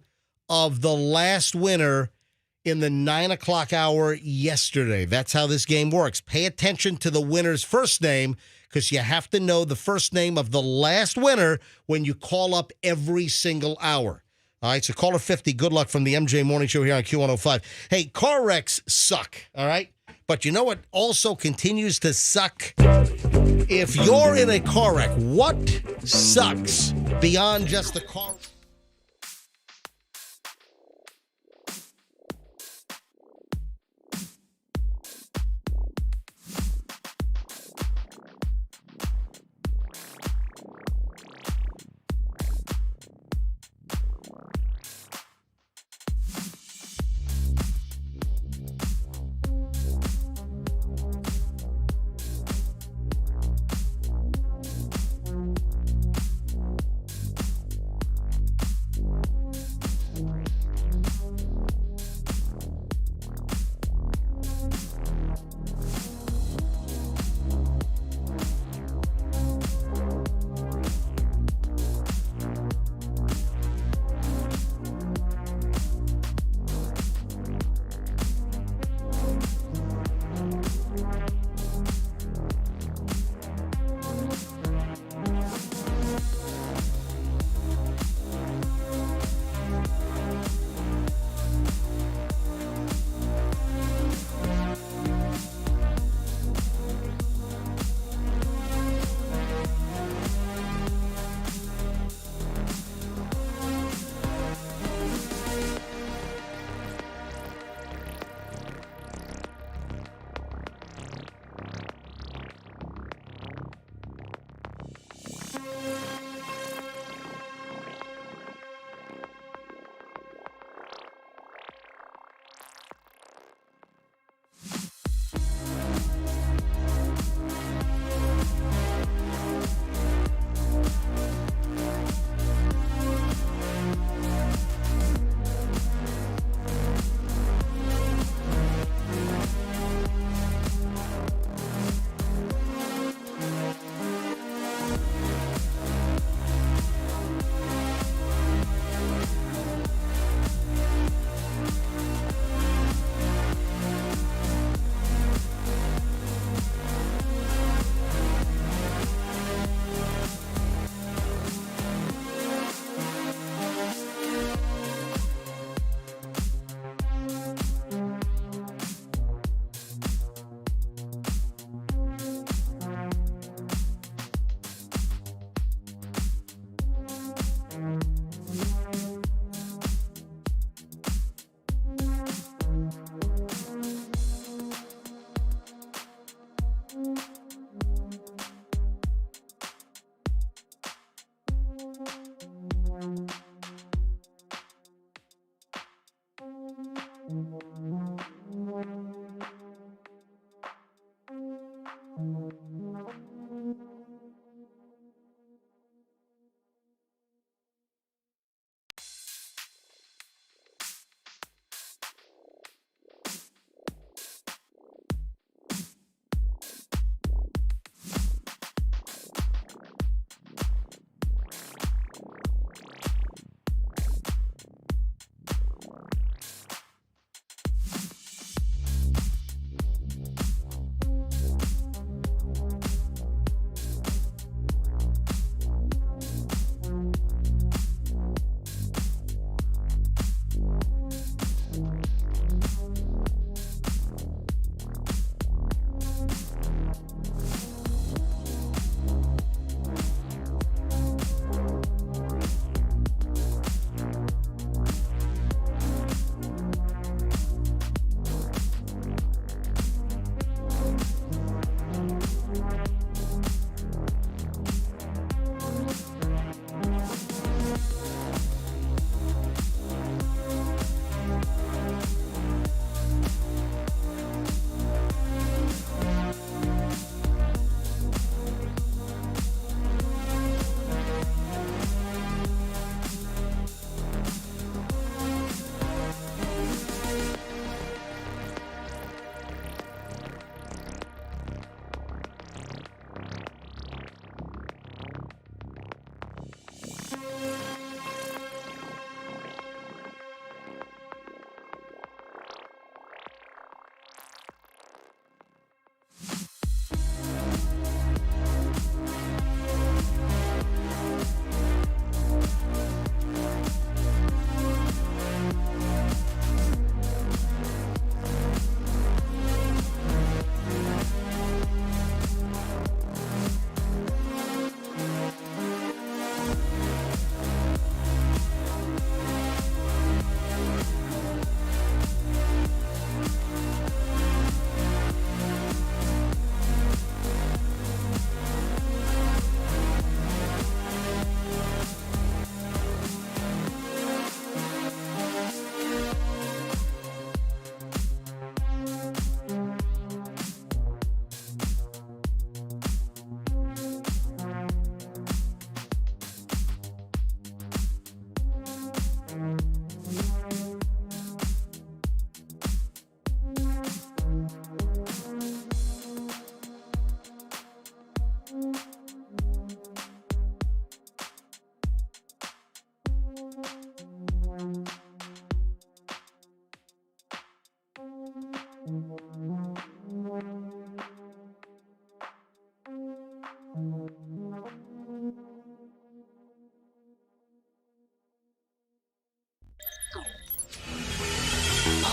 of the last winner in the 9 o'clock hour yesterday. That's how this game works. Pay attention to the winner's first name, because you have to know the first name of the last winner when you call up every single hour. All right, so caller 50, good luck from the MJ Morning Show here on Q105. Hey, car wrecks suck, all right? But you know what also continues to suck? If you're in a car wreck, what sucks beyond just the car?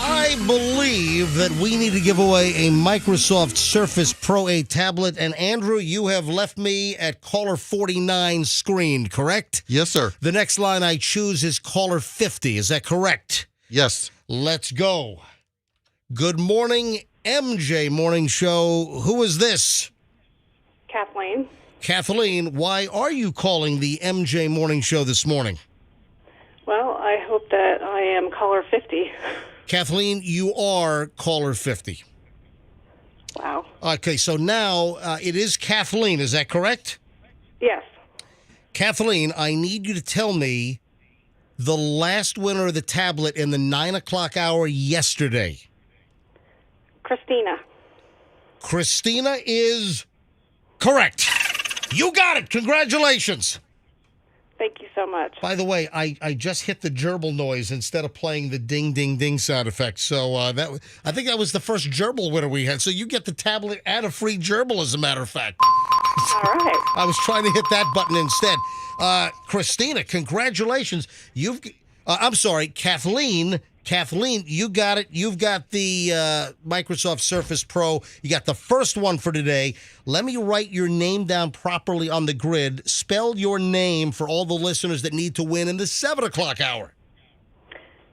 I believe that we need to give away a Microsoft Surface Pro 8 tablet. And Andrew, you have left me at caller 49 screened, correct? Yes, sir. The next line I choose is caller 50. Is that correct? Yes. Let's go. Good morning, MJ Morning Show. Who is this? Kathleen. Kathleen, why are you calling the MJ Morning Show this morning? Well, I hope that I am caller 50. Kathleen, you are caller 50. Wow. Okay, so now it is Kathleen. Is that correct? Yes. Kathleen, I need you to tell me the last winner of the tablet in the 9 o'clock hour yesterday. Christina. Christina is correct. You got it. Congratulations. Thank you so much. By the way, I just hit the gerbil noise instead of playing the ding, ding, ding sound effect. So I think that was the first gerbil winner we had. So you get the tablet and a free gerbil, as a matter of fact. All right. I was trying to hit that button instead. Christina, congratulations. I'm sorry, Kathleen. Kathleen, you got it. You've got the Microsoft Surface Pro. You got the first one for today. Let me write your name down properly on the grid. Spell your name for all the listeners that need to win in the 7 o'clock hour.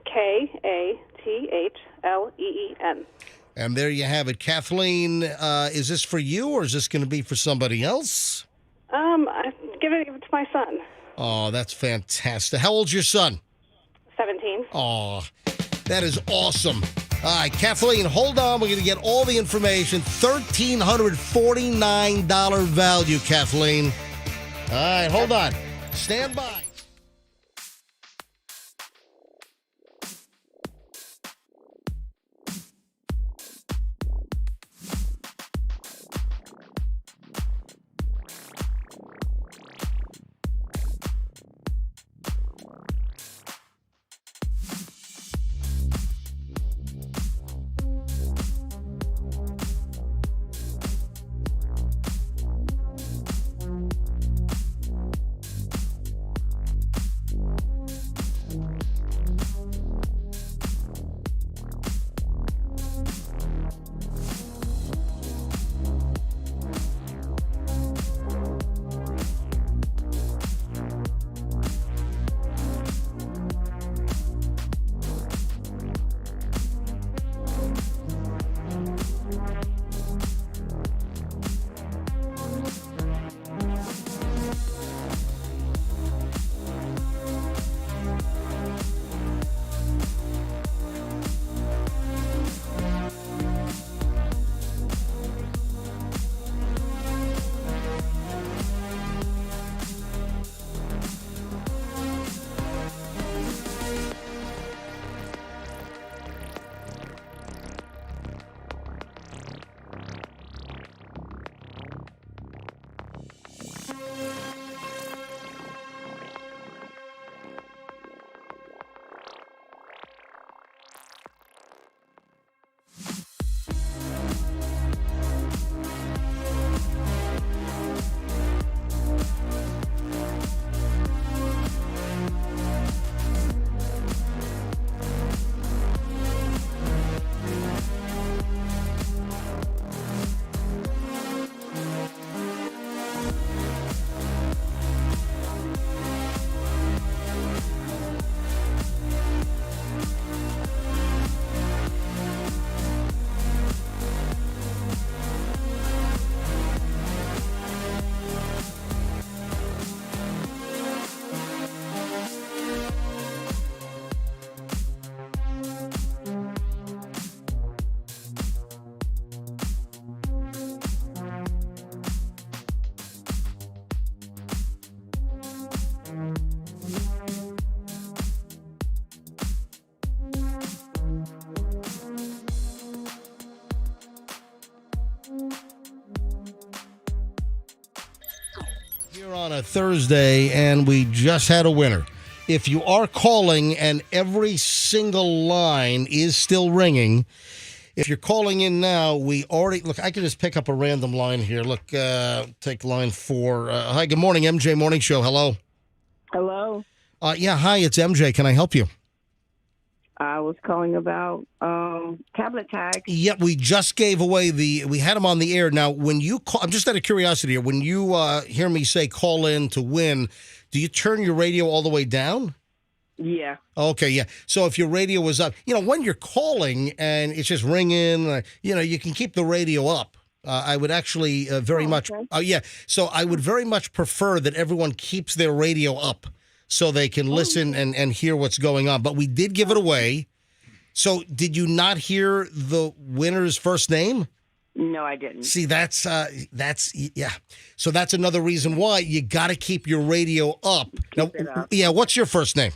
Kathleen. And there you have it. Kathleen, is this for you or is this going to be for somebody else? I'm giving it to my son. Oh, that's fantastic. How old's your son? 17. Oh, that is awesome. All right, Kathleen, hold on. We're going to get all the information. $1,349 value, Kathleen. All right, hold on. Stand by. Here on a Thursday, and we just had a winner. if you are calling and every single line is still ringing, if you're calling in now, we already look. I can just pick up a random line here. Look, take line 4. Hi, good morning, MJ Morning Show. Hello. Hello. Yeah, hi, it's MJ. Can I help you? I was calling about tablet tag. Yeah, we just gave away we had them on the air. Now, when you call, I'm just out of curiosity here. When you hear me say call in to win, do you turn your radio all the way down? Yeah. Okay, yeah. So if your radio was up, when you're calling and it's just ringing, you can keep the radio up. I would actually very much, yeah. So I would very much prefer that everyone keeps their radio up so they can listen and hear what's going on. But we did give it away. So did you not hear the winner's first name? No, I didn't. See, that's yeah. So that's another reason why you got to keep your radio up. Now, yeah, what's your first name?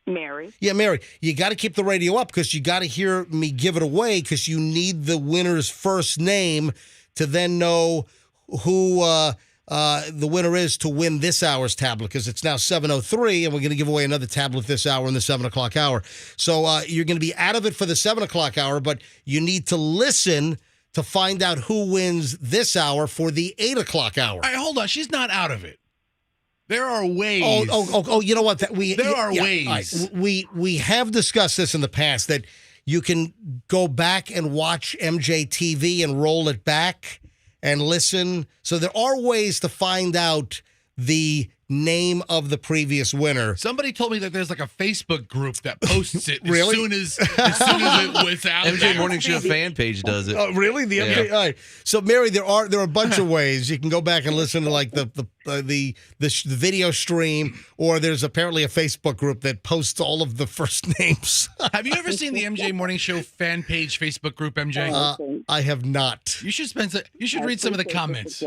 Mary. Yeah, Mary. You got to keep the radio up because you got to hear me give it away because you need the winner's first name to then know who the winner is to win this hour's tablet because it's now 7:03 and we're going to give away another tablet this hour in the 7 o'clock hour. So you're going to be out of it for the 7 o'clock hour, but you need to listen to find out who wins this hour for the 8 o'clock hour. All right, hold on. She's not out of it. There are ways. Oh! You know what? There are ways. Right. We have discussed this in the past that you can go back and watch MJTV and roll it back and listen. So there are ways to find out the name of the previous winner. Somebody told me that there's like a Facebook group that posts it Really? as soon as it was out. MJ Morning Show fan page does it. Oh, really? The MJ. All right. So, Mary, there are a bunch of ways you can go back and listen to like the video stream, or there's apparently a Facebook group that posts all of the first names. Have you ever seen the MJ Morning Show fan page Facebook group, MJ? I have not. You should read some of the comments.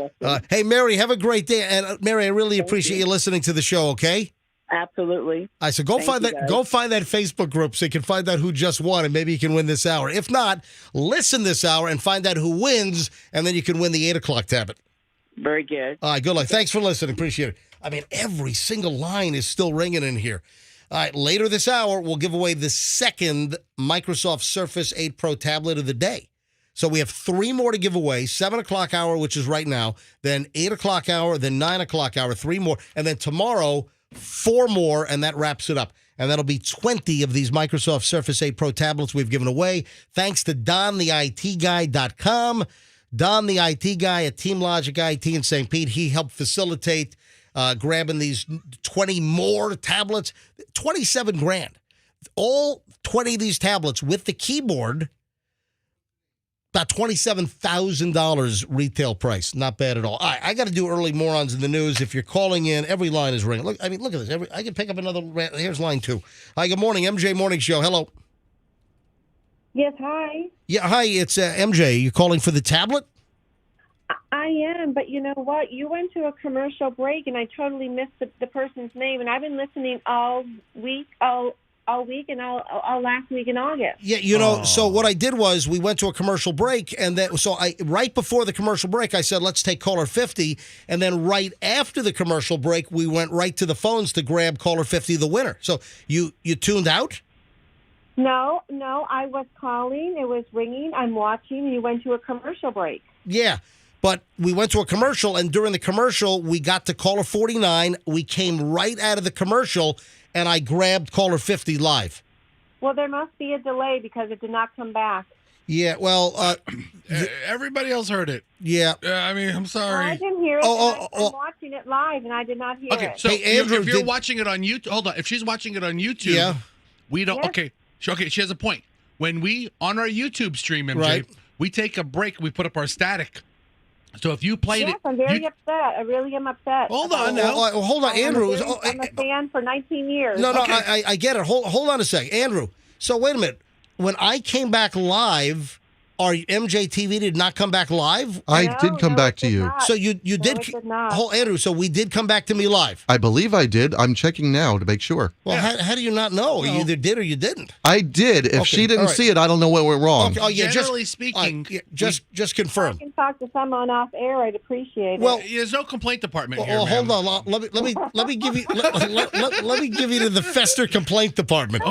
Hey, Mary, have a great day, and Mary, I really appreciate you listening to the show. Okay. Absolutely. I said, go find that Facebook group so you can find out who just won, and maybe you can win this hour. If not, listen this hour and find out who wins, and then you can win the 8 o'clock tablet. Very good. All right, good luck. Thanks for listening. Appreciate it. I mean, every single line is still ringing in here. All right, later this hour, we'll give away the second Microsoft Surface 8 Pro tablet of the day. So we have 3 more to give away, 7 o'clock hour, which is right now, then 8 o'clock hour, then 9 o'clock hour, 3 more, and then tomorrow, 4 more, and that wraps it up. And that'll be 20 of these Microsoft Surface 8 Pro tablets we've given away. Thanks to DonTheITGuy.com. Don, the IT guy at Team Logic IT in St. Pete, he helped facilitate grabbing these 20 more tablets, 27 grand. All 20 of these tablets with the keyboard, about $27,000 retail price. Not bad at all. All right, I got to do early morons in the news. If you're calling in, every line is ringing. Look at this. I can pick up another. Here's line 2. Hi, good morning, MJ Morning Show. Hello. Yes, hi. Yeah, hi, it's MJ. You calling for the tablet? I am, but you know what? You went to a commercial break, and I totally missed the person's name, and I've been listening all week, all week, and all last week in August. Yeah, so what I did was we went to a commercial break, and then right before the commercial break, I said, let's take caller 50, and then right after the commercial break, we went right to the phones to grab caller 50, the winner. So you tuned out? No, I was calling. It was ringing. I'm watching. You went to a commercial break. Yeah, but we went to a commercial, and during the commercial, we got to caller 49. We came right out of the commercial, and I grabbed caller 50 live. Well, there must be a delay because it did not come back. Yeah, well... everybody else heard it. Yeah. I mean, I'm sorry. I didn't hear it. I'm watching it live, and I did not hear it. So hey, Andrew, if you're watching it on YouTube... Hold on. If she's watching it on YouTube, we don't... Yes. Okay, she has a point. When we, on our YouTube stream, MJ, right, we take a break, we put up our static. So if you played it... Yes, I'm very upset. I really am upset. Hold on now. Hold on, Andrew. I'm a fan for 19 years. No, I get it. Hold on a sec. Andrew, so wait a minute. When I came back live, our MJTV did not come back live? I did come back to you. So you No, did. it did not. Oh, Andrew, so we did come back to me live. I believe I did. I'm checking now to make sure. Well, how do you not know? You either did or you didn't. I did. If Okay, she didn't all right. see it, I don't know what went wrong. Okay, oh, yeah, Generally just, speaking, just I confirm. can talk to someone off air. I'd appreciate Well, it. there's no complaint department here. Oh, hold ma'am. on. Let me give you let me give you to the Fester complaint department.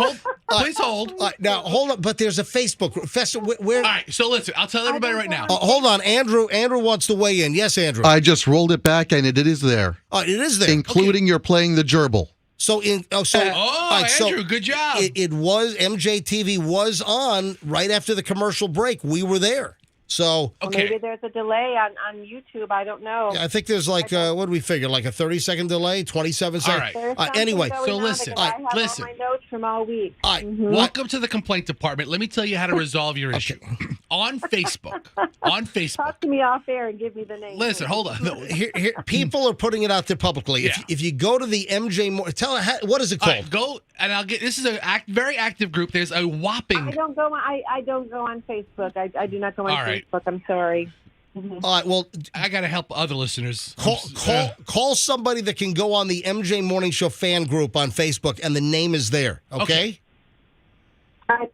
Please hold. All right, now hold on. But there's a Facebook group. Fester. Where? All right, so listen, I'll tell everybody right now. Hold on, Andrew. Andrew wants to weigh in. Yes, Andrew. I just rolled it back, and it is there, It is there, including you're playing the gerbil. So all right, Andrew, good job. It was MJTV was on right after the commercial break. We were there. So Well, maybe there's a delay on YouTube. I don't know. I think there's like what do we figure? Like a 30-second delay, 27 seconds. All right. There's something Anyway, going so on listen, because I have listen. all my notes from all week. All right. Welcome to the complaint department. Let me tell you how to resolve your issue. On Facebook. Talk to me off air and give me the name. Listen, hold on. No. Here, people are putting it out there publicly. If you go to the MJ, tell her what is it All called? right, go and I'll get. This is a very active group. There's a whopping. I don't go on Facebook. I do not go on All right. Facebook. I'm sorry. All right. Well, I got to help other listeners. call somebody that can go on the MJ Morning Show fan group on Facebook, and the name is there. Okay. I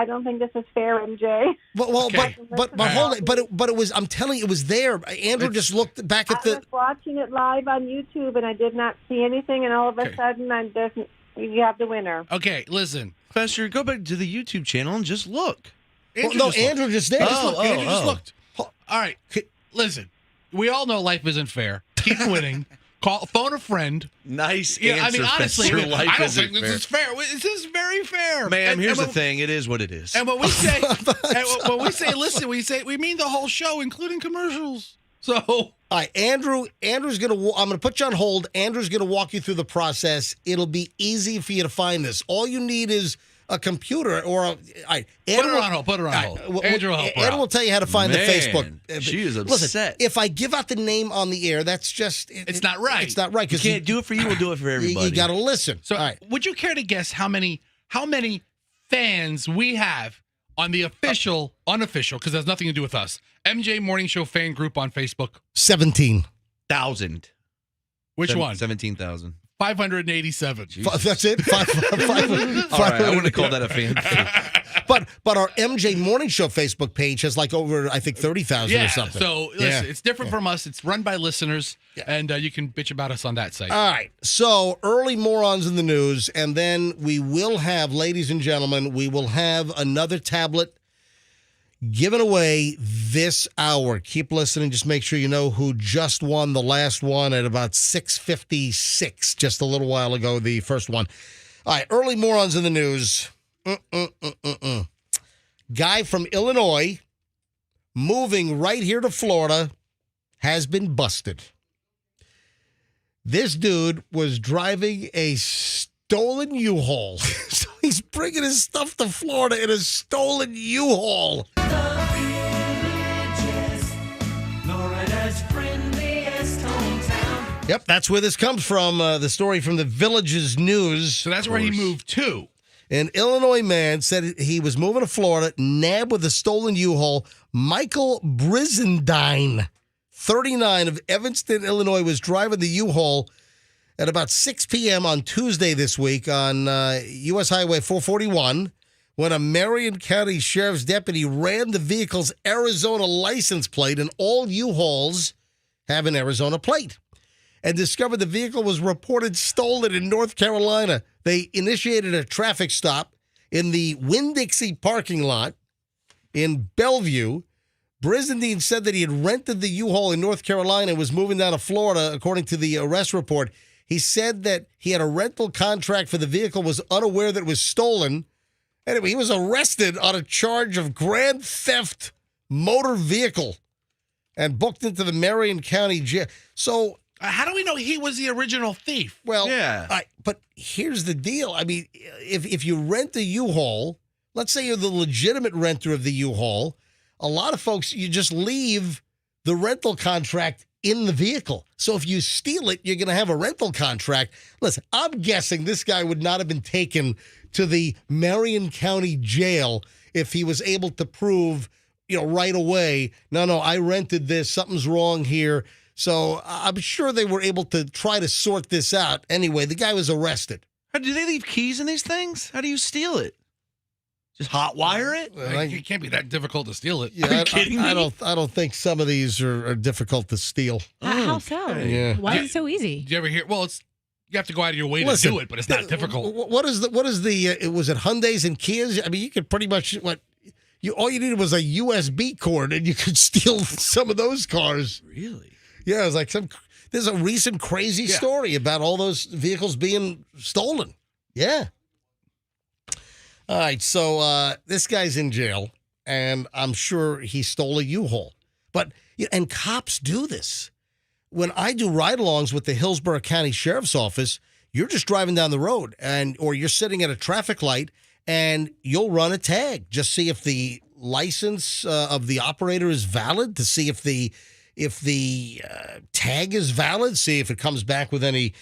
don't think this is fair, MJ. But hold it. But it was. I'm telling you, it was there. Andrew just looked back at I was watching it live on YouTube, and I did not see anything. And all of a sudden, you have the winner. Okay, listen. Fester, go back to the YouTube channel and just look. Andrew just did. Andrew just looked. All right, listen. We all know life isn't fair. Keep winning. Phone a friend. Nice Yeah, answer, I mean, honestly, Fester. I Life don't isn't think this is fair. This is very fair. Ma'am, here's the thing. It is what it is. And when we say, listen, we mean the whole show, including commercials. So, all right, Andrew's gonna. I'm gonna put you on hold. Andrew's gonna walk you through the process. It'll be easy for you to find this. All you need is a computer or a. All right, put her on hold. Andrew will help her Andrew will tell you how to find the Facebook. She is upset. Listen, if I give out the name on the air, that's just it's not right. It's not right You can't do it for you. We'll do it for everybody. You got to listen. So, all right. Would you care to guess how many fans we have on the unofficial, because it has nothing to do with us, MJ Morning Show fan group on Facebook? 17,000. Which one? 17,000. 587. That's it. All right, I wouldn't call that a fan page. But our MJ Morning Show Facebook page has like over, I think, 30,000 or something. So listen, it's different from us. It's run by listeners, and you can bitch about us on that site. All right. So early morons in the news, and then we will have, ladies and gentlemen, we will have another tablet given away this hour. Keep listening. Just make sure you know who just won the last one at about 6:56, just a little while ago, the first one. All right, early morons in the news. Guy from Illinois moving right here to Florida has been busted. This dude was driving a stolen U-Haul. So he's bringing his stuff to Florida in a stolen U-Haul. Yep, that's where this comes from. The story from the Villages News. So that's where he moved to. An Illinois man said he was moving to Florida, nabbed with a stolen U-Haul. Michael Brizendine, 39, of Evanston, Illinois, was driving the U-Haul at about 6 p.m. on Tuesday this week on U.S. Highway 441 when a Marion County Sheriff's deputy ran the vehicle's Arizona license plate, and all U-Hauls have an Arizona plate, and discovered the vehicle was reported stolen in North Carolina. They initiated a traffic stop in the Winn-Dixie parking lot in Bellevue. Brizendine said that he had rented the U-Haul in North Carolina and was moving down to Florida, according to the arrest report. He said that he had a rental contract for the vehicle, was unaware that it was stolen. Anyway, he was arrested on a charge of grand theft motor vehicle and booked into the Marion County jail. So, how do we know he was the original thief? well, Yeah. but here's the deal. I mean, if you rent a U-Haul, let's say you're the legitimate renter of the U-Haul, a lot of folks, you just leave the rental contract in the vehicle. So if you steal it, you're going to have a rental contract. Listen, I'm guessing this guy would not have been taken to the Marion County jail if he was able to prove right away, no, I rented this. Something's wrong here. So I'm sure they were able to try to sort this out. Anyway, the guy was arrested. Do they leave keys in these things? How do you steal it? Just hot wire it? It can't be that difficult to steal it. Yeah, Are you kidding me? I don't think some of these are difficult to steal. How so? Yeah. Why is it so easzy? Did you ever hear? Well, you have to go out of your way Listen, to do it, but it's not difficult. What is the was it Hyundais and Kias? I mean, you could pretty much all you needed was a USB cord and you could steal some of those cars. Really? Yeah, it was like there's a recent crazy story about all those vehicles being stolen. Yeah. All right, so this guy's in jail, and I'm sure he stole a U-Haul. And cops do this. When I do ride-alongs with the Hillsborough County Sheriff's Office, you're just driving down the road, or you're sitting at a traffic light, and you'll run a tag. Just see if the license of the operator is valid, to see if the tag is valid, see if it comes back with any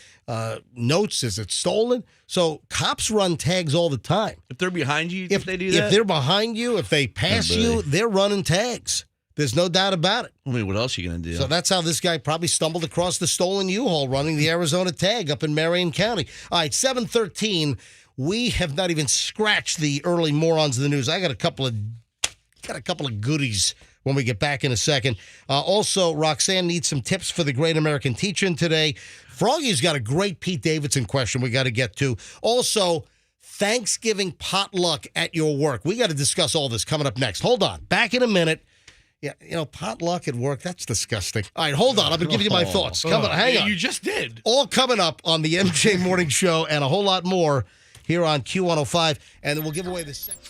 notes. Is it stolen? So cops run tags all the time. If they're behind you, if they do that? If they're behind you, if they pass you, they're running tags. There's no doubt about it. I mean, what else are you going to do? So that's how this guy probably stumbled across the stolen U-Haul running the Arizona tag up in Marion County. All right, 7:13. We have not even scratched the early morons of the news. I got a couple of goodies when we get back in a second. Also, Roxanne needs some tips for the Great American Teach-In today. Froggy's got a great Pete Davidson question we got to get to. Also, Thanksgiving potluck at your work. We got to discuss all this coming up next. Hold on. Back in a minute. Yeah, potluck at work, that's disgusting. All right, hold on. I'm going to give you my thoughts. Hang on. You just did. All coming up on the MJ Morning Show and a whole lot more here on Q105. And then we'll give away the second.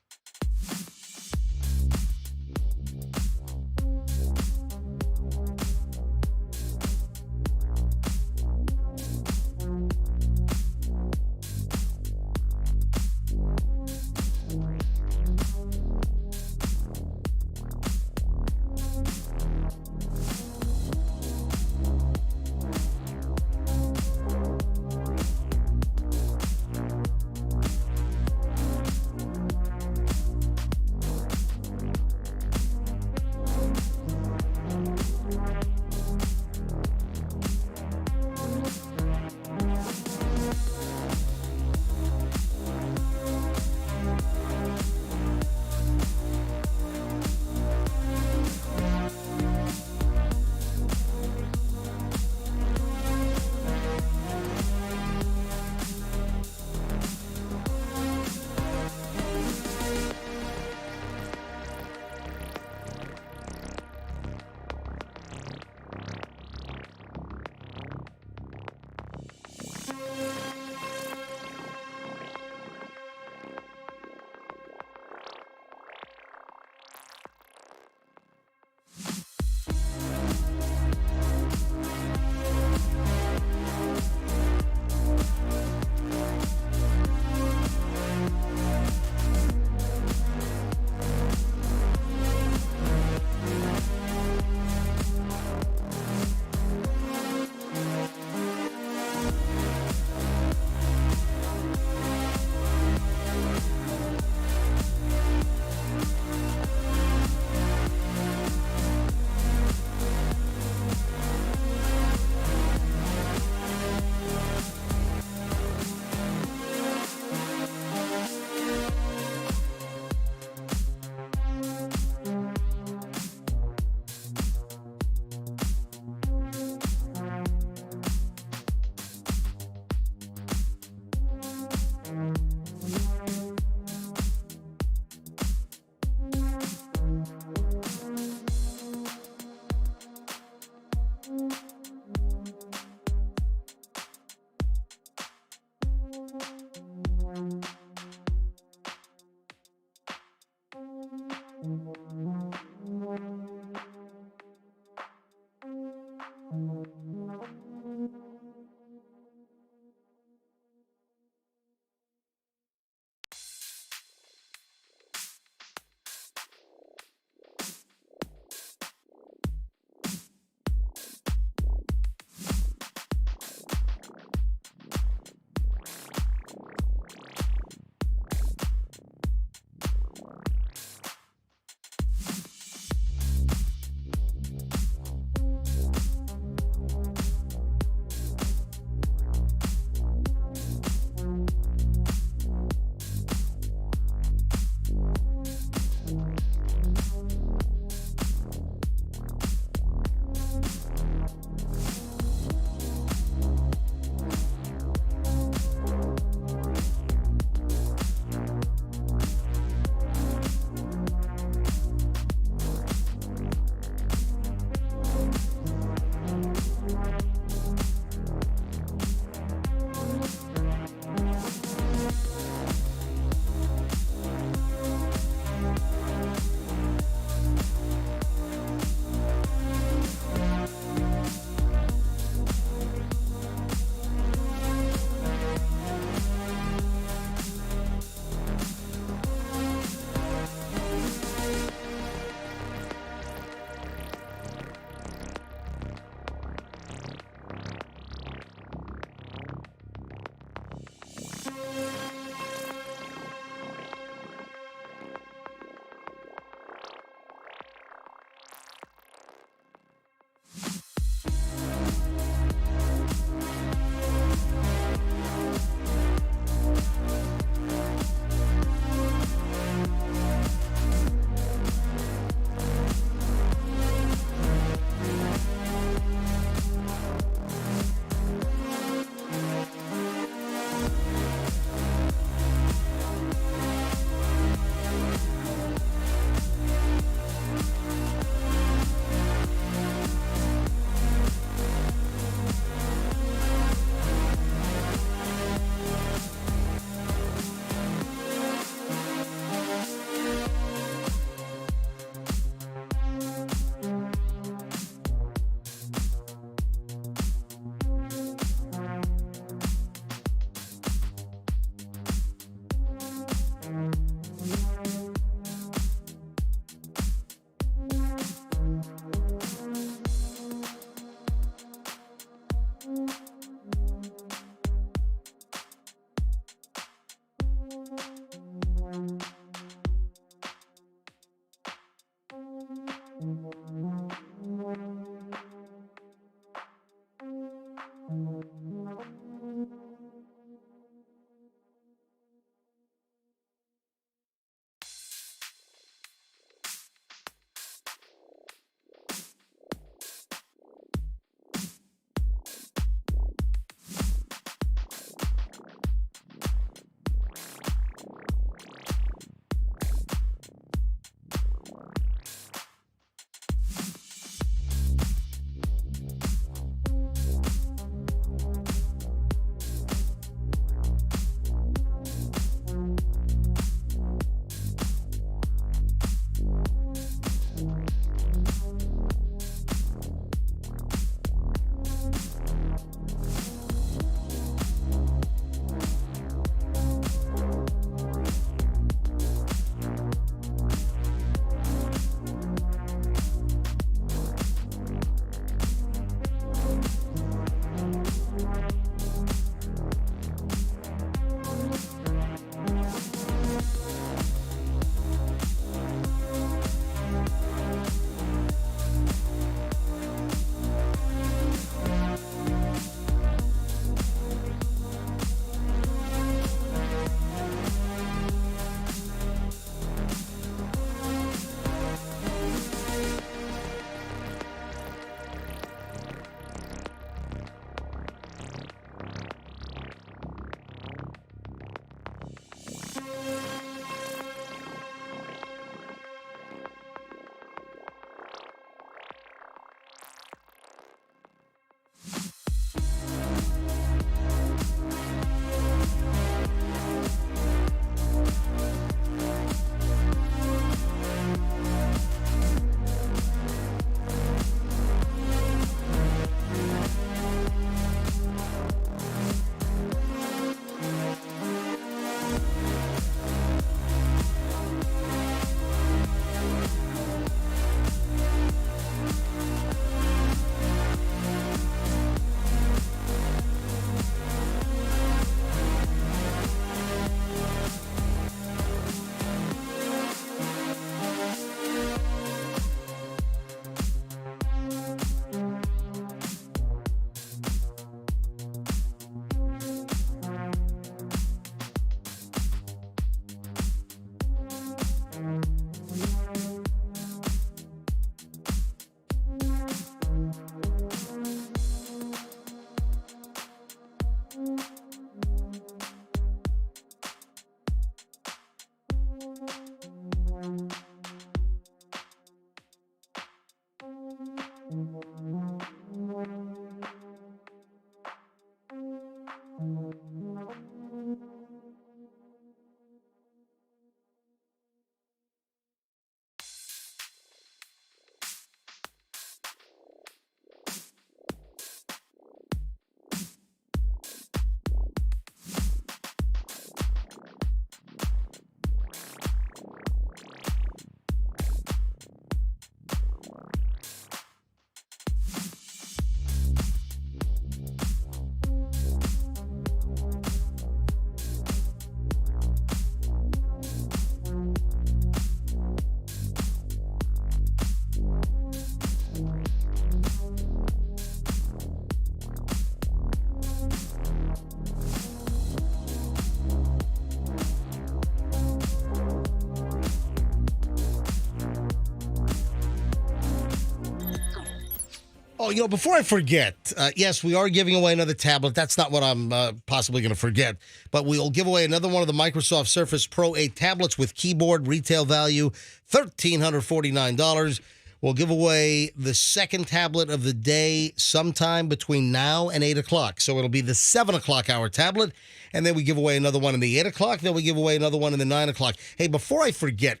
Oh, before I forget, yes, we are giving away another tablet. That's not what I'm possibly going to forget. But we'll give away another one of the Microsoft Surface Pro 8 tablets with keyboard, retail value $1,349. We'll give away the second tablet of the day sometime between now and 8 o'clock. So it'll be the 7 o'clock hour tablet. And then we give away another one in the 8 o'clock. Then we give away another one in the 9 o'clock. Hey, before I forget,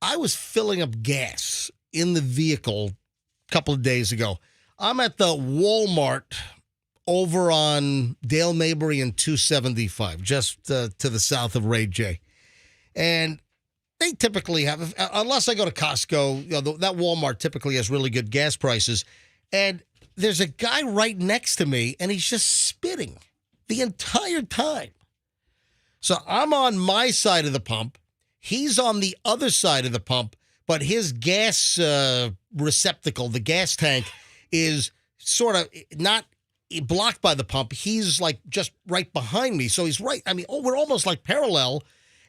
I was filling up gas in the vehicle a couple of days ago. I'm at the Walmart over on Dale Mabry and 275, just to the south of Ray J. And they typically have, unless I go to Costco, that Walmart typically has really good gas prices. And there's a guy right next to me, and he's just spitting the entire time. So I'm on my side of the pump. He's on the other side of the pump, but his gas receptacle, the gas tank, is sort of not blocked by the pump. He's like just right behind me. So he's right. I mean, we're almost like parallel.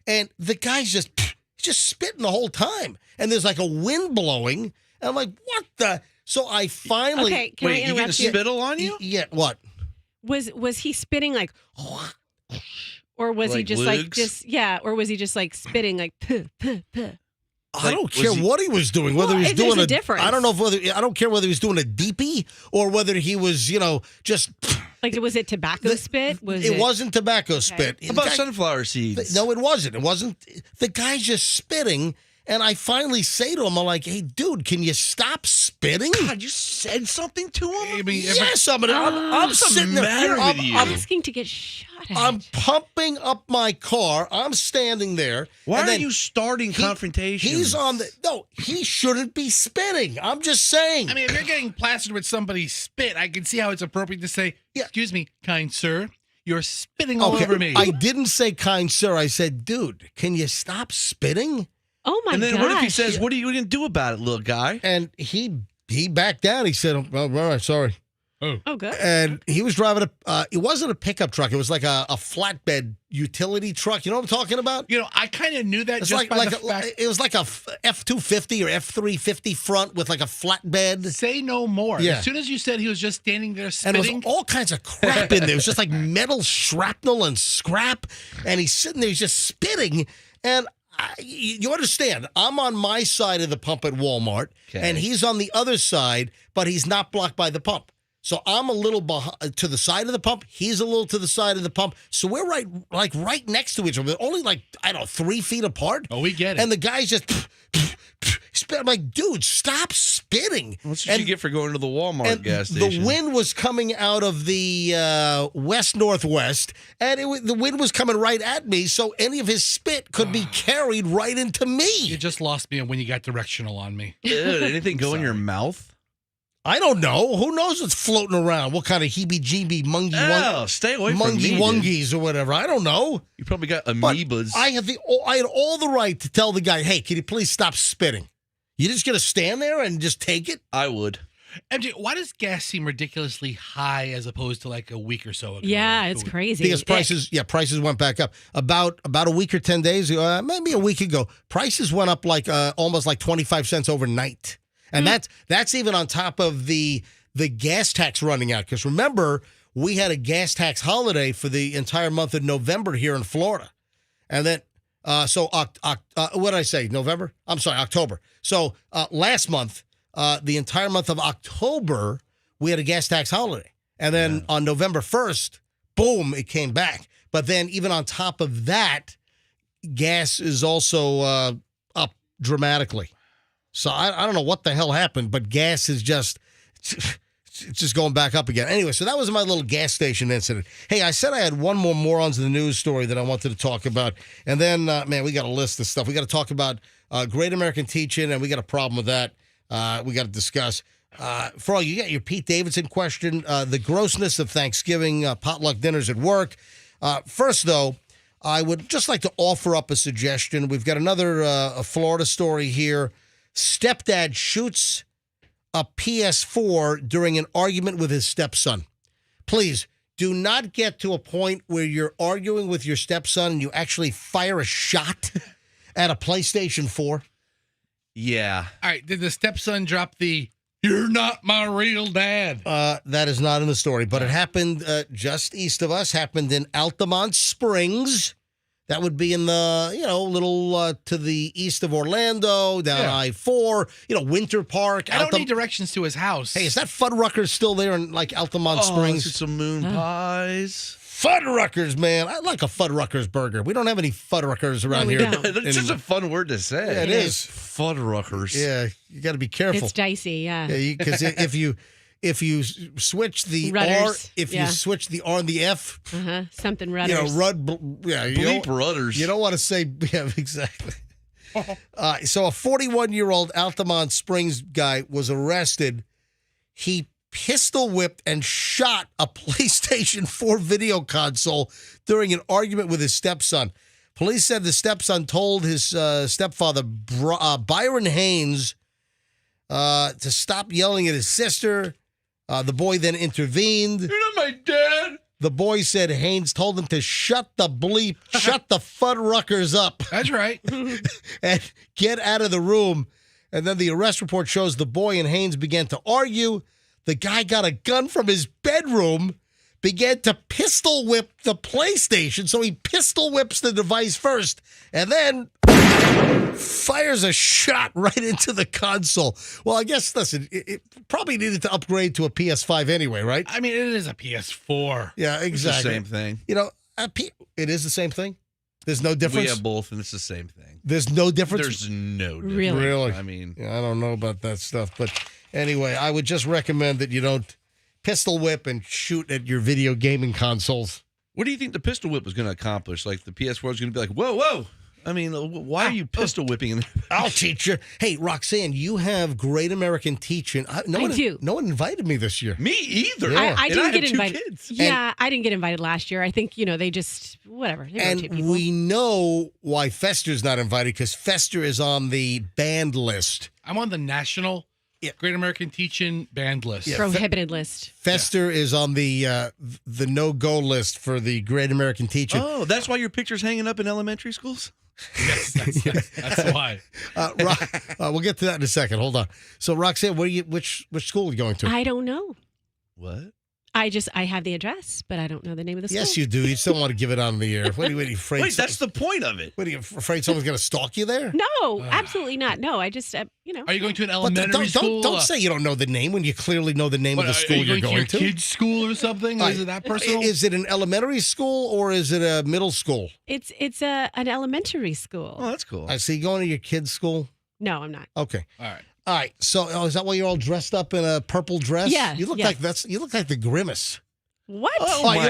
And the guy's just spitting the whole time. And there's like a wind blowing. And I'm like, what the? So I finally. Okay, can I Wait, you get a interrupt you? spittle on you? Yeah, what? Was he spitting like, or was he Like just Luke's? or was he just like spitting like, puh, puh, puh? I don't care what he was doing. Whether he was there's doing a difference. I don't know I don't care whether he was doing a deepie or whether he was, just. Like, was it tobacco spit? It wasn't tobacco spit. How about sunflower seeds? No, it wasn't. It wasn't. The guy's just spitting. And I finally say to him, I'm like, hey, dude, can you stop spitting? God, you said something to him? Yes, I'm sitting there. matter with you? I'm asking to get shot at. I'm pumping up my car. I'm standing there. Why and are then you starting confrontations? He's on the. No, he shouldn't be spitting. I'm just saying. I mean, if you're getting plastered with somebody's spit, I can see how it's appropriate to say, excuse me, kind sir, you're spitting all over me. I didn't say kind sir. I said, dude, can you stop spitting? Oh my god! And then what if he says, "What are you going to do about it, little guy?" And he backed down. He said, "Oh, all right, sorry." Oh, good. And he was driving it wasn't a pickup truck. It was like a flatbed utility truck. You know what I'm talking about? I kind of knew that It's just by the fact. it was like a F-250 or F-350 front with like a flatbed. Say no more. Yeah. As soon as you said he was just standing there And spitting. there was all kinds of crap in there. It was just like metal shrapnel and scrap. And he's sitting there, he's just spitting. And you understand, I'm on my side of the pump at Walmart, and he's on the other side, but he's not blocked by the pump. So I'm a little to the side of the pump. He's a little to the side of the pump. So we're right next to each other, only 3 feet apart. Oh, we get it. And the guy's just spit. I'm like, dude, stop spitting. What's what you get for going to the Walmart gas station? The wind was coming out of the west-northwest, and the wind was coming right at me, so any of his spit could be carried right into me. You just lost me when you got directional on me. Dude, anything go in your mouth? I don't know. Who knows what's floating around? What kind of heebie-jeebie Stay away from me, mungy-wungies or whatever. I don't know. You probably got But amoebas. I had all the right to tell the guy, hey, can you please stop spitting? You just going to stand there and just take it? I would. MJ, why does gas seem ridiculously high as opposed to like a week or so ago? Yeah, it's crazy. Because prices went back up. About a week or 10 days ago, maybe a week ago, prices went up almost like 25 cents overnight. And that's even on top of the gas tax running out. Because remember, we had a gas tax holiday for the entire month of November here in Florida. And then, what did I say? November? I'm sorry, October. So last month, the entire month of October, we had a gas tax holiday. And then on November 1st, boom, it came back. But then even on top of that, gas is also up dramatically. So I don't know what the hell happened, but gas is just going back up again. Anyway, so that was my little gas station incident. Hey, I said I had one more Morons in the News story that I wanted to talk about. And then, man, we got a list of stuff. We got to talk about Great American Teaching, and we got a problem with that. We got to discuss. Froggy, you got your Pete Davidson question, the grossness of Thanksgiving potluck dinners at work. First, though, I would just like to offer up a suggestion. We've got another a Florida story here. Stepdad shoots a PS4 during an argument with his stepson. Please, do not get to a point where you're arguing with your stepson and you actually fire a shot at a PlayStation 4. Yeah. All right. Did the stepson drop the You're not my real dad. That is not in the story, but it happened just east of us. Happened in Altamont Springs. That would be in the, little to the east of Orlando, down I-4, Winter Park. I don't need directions to his house. Hey, is that Fuddruckers still there in, Altamont Springs? Let's get some moon pies. Fuddruckers, man. I like a Fuddruckers burger. We don't have any Fuddruckers around here. That's just a fun word to say. Yeah, it is. Fuddruckers. Yeah, you got to be careful. It's dicey, yeah. Because if you switch the Rudders, R, you switch the R and the F, something rudders. Bleep rudders. You don't want to say, yeah, exactly. So a 41-year-old Altamont Springs guy was arrested. He pistol whipped and shot a PlayStation 4 video console during an argument with his stepson. Police said the stepson told his stepfather, Byron Haynes, to stop yelling at his sister. The boy then intervened. You're not my dad. The boy said Haynes told him to shut the Fuddruckers up. That's right. And get out of the room. And then the arrest report shows the boy and Haynes began to argue. The guy got a gun from his bedroom, began to pistol whip the PlayStation. So he pistol whips the device first and then fires a shot right into the console. Well, I guess, listen, it probably needed to upgrade to a PS5 anyway, right? I mean, it is a PS4. Yeah, exactly. It's the same thing. It is the same thing? There's no difference? We have both, and it's the same thing. There's no difference? There's no difference. Really? I mean, yeah, I don't know about that stuff. But anyway, I would just recommend that you don't pistol whip and shoot at your video gaming consoles. what do you think the pistol whip was going to accomplish? Like the PS4 is going to be like, whoa, whoa. I mean, why are you pistol whipping? I'll teach you. Hey, Roxanne, you have Great American Teaching. I do. No one invited me this year. Me either. Yeah. I didn't get have invited. 2 kids. Yeah, I didn't get invited last year. I think, they just, whatever. They rotate And people. we know why Fester's not invited, because Fester is on the banned list. I'm on the national Great American Teaching banned list. Yeah. Prohibited list. Fester is on the no-go list for the Great American Teaching. Oh, that's why your picture's hanging up in elementary schools? Yes, that's why. We'll get to that in a second. Hold on. So, Roxanne, which school are you going to? I don't know. What? I have the address, but I don't know the name of the school. Yes, you do. You still want to give it on the air. What are you afraid? Wait, that's the point of it. What are you afraid someone's going to stalk you there? No, absolutely not. No, I just, Are you going to an elementary don't, school? Don't say you don't know the name when you clearly know the name of the school you're going to. Your kid's school or something? Is it that personal? Is it an elementary school or is it a middle school? It's an elementary school. Oh, that's cool. I see. You going to your kid's school? No, I'm not. Okay. All right. So, is that why you're all dressed up in a purple dress? Yeah. You look like the Grimace. What? Oh, hold on.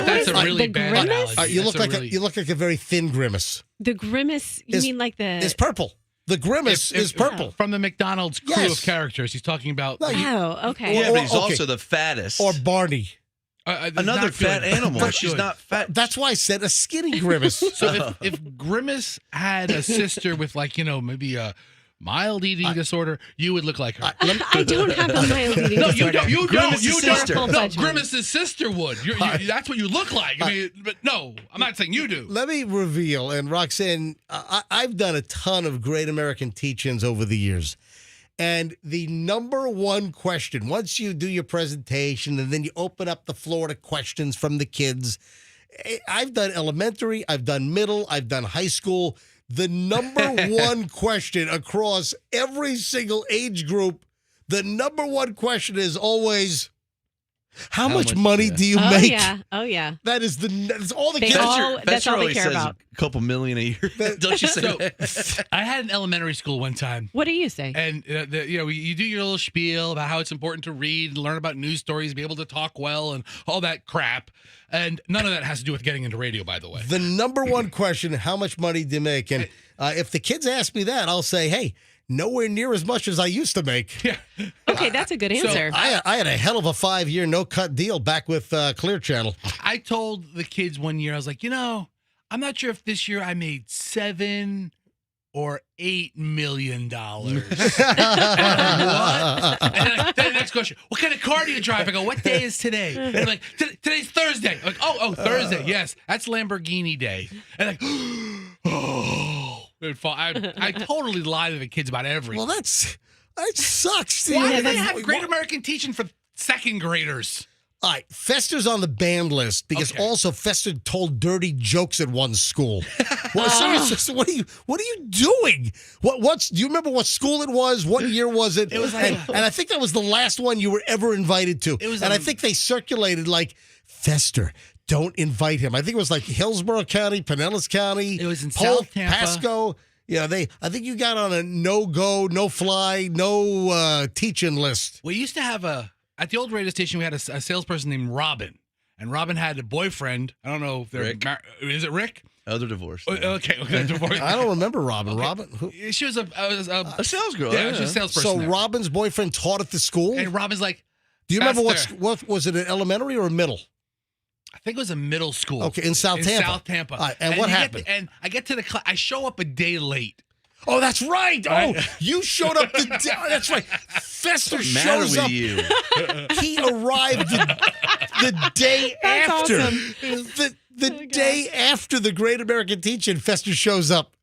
That's a really bad Grimace? analogy. You look like a very thin Grimace. The Grimace? You mean like the? It's purple. The Grimace is purple. From the McDonald's crew of characters, he's talking about. Oh, okay. Yeah, but he's also the fattest. Or Barney. Another fat animal. She's not fat. That's why I said a skinny Grimace. So if Grimace had a sister with maybe a mild eating disorder, you would look like her. I don't have a mild eating disorder. You don't. You sister. don't. No, Grimace's sister would. That's what you look like. I mean, but no, I'm not saying you do. Let me reveal, and Roxanne, I've done a ton of Great American Teach-Ins over the years. And the number one question, once you do your presentation and then you open up the floor to questions from the kids, I've done elementary, I've done middle, I've done high school. The number one question across every single age group, the number one question is always, how much money do you make? Oh, yeah. That's all the kids. That's all they care about. A couple million a year. Don't you say that? I had an elementary school one time. What do you say? And, you do your little spiel about how it's important to read and learn about news stories, be able to talk well and all that crap. And none of that has to do with getting into radio, by the way. The number one question, how much money do you make? And if the kids ask me that, I'll say, hey, nowhere near as much as I used to make. Yeah. Okay, that's a good answer. So I had a hell of a 5-year no-cut deal back with Clear Channel. I told the kids one year, I was like, I'm not sure if this year I made $7 or $8 million. What? And then the next question, what kind of car do you drive? I go, what day is today? And they're like, today's Thursday. I'm like, oh, Thursday. Yes, that's Lamborghini day. And like, oh. I totally lie to the kids about everything. Well, that's It sucks. Why do they have Great American Teaching for second graders? All right, Fester's on the banned list because also Fester told dirty jokes at one school. Well, seriously, what are you doing? Do you remember what school it was? What year was it? It was like, and I think that was the last one you were ever invited to. It was, and I think they circulated like Fester. Don't invite him. I think it was like Hillsborough County, Pinellas County. It was in Polk, South Tampa. Pasco. Yeah, I think you got on a no-go, no-fly, no teaching list. We used to have at the old radio station, we had a salesperson named Robin. And Robin had a boyfriend. I don't know if they're Rick. Is it Rick? Oh, they're divorced. Okay, divorced. I don't remember Robin. Okay. Robin? Who? She was a sales girl. Yeah, she was a salesperson. So there. Robin's boyfriend taught at the school? And Robin's like, do you remember Fester. what was it, an elementary or a middle? I think it was a middle school. Okay, in South Tampa. South Tampa. All right, and what happened? And I get to the class. I show up a day late. Oh, that's right. Oh, you showed up the day. That's right. Fester What's the matter shows with up. you? He arrived the day That's after. awesome. The day after the Great American Teaching, Fester shows up.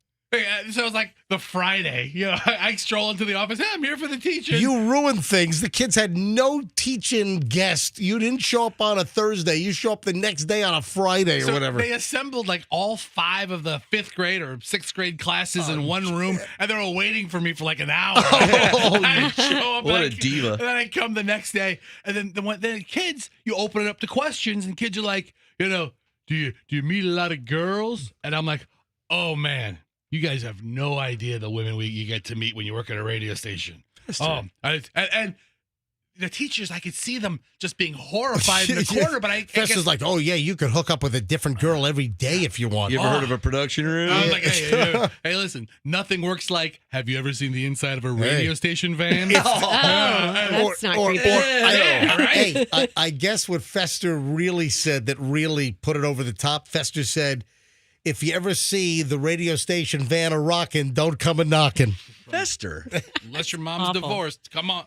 So it was like the Friday. You know, I stroll into the office. Hey, I'm here for the teaching. You ruined things. The kids had no teaching guest. You didn't show up on a Thursday. You show up the next day on a Friday or whatever. They assembled like all 5 of the 5th grade or 6th grade classes in one room, and they were waiting for me for like an hour. I show up. What a diva. And then I come the next day, and then the kids, you open it up to questions, and kids are like, do you meet a lot of girls? And I'm like, oh man. You guys have no idea the women you get to meet when you work at a radio station. And the teachers, I could see them just being horrified in the corner, but I Fester's guess, like, oh, yeah, you could hook up with a different girl every day if you want. You ever heard of a production room? I was like, hey, listen, nothing works like, have you ever seen the inside of a radio station van? That's not creepy. I guess what Fester really said that really put it over the top, Fester said, if you ever see the radio station van a-rockin', don't come a-knockin'. Fester. Unless your mom's Awful. divorced. Come on.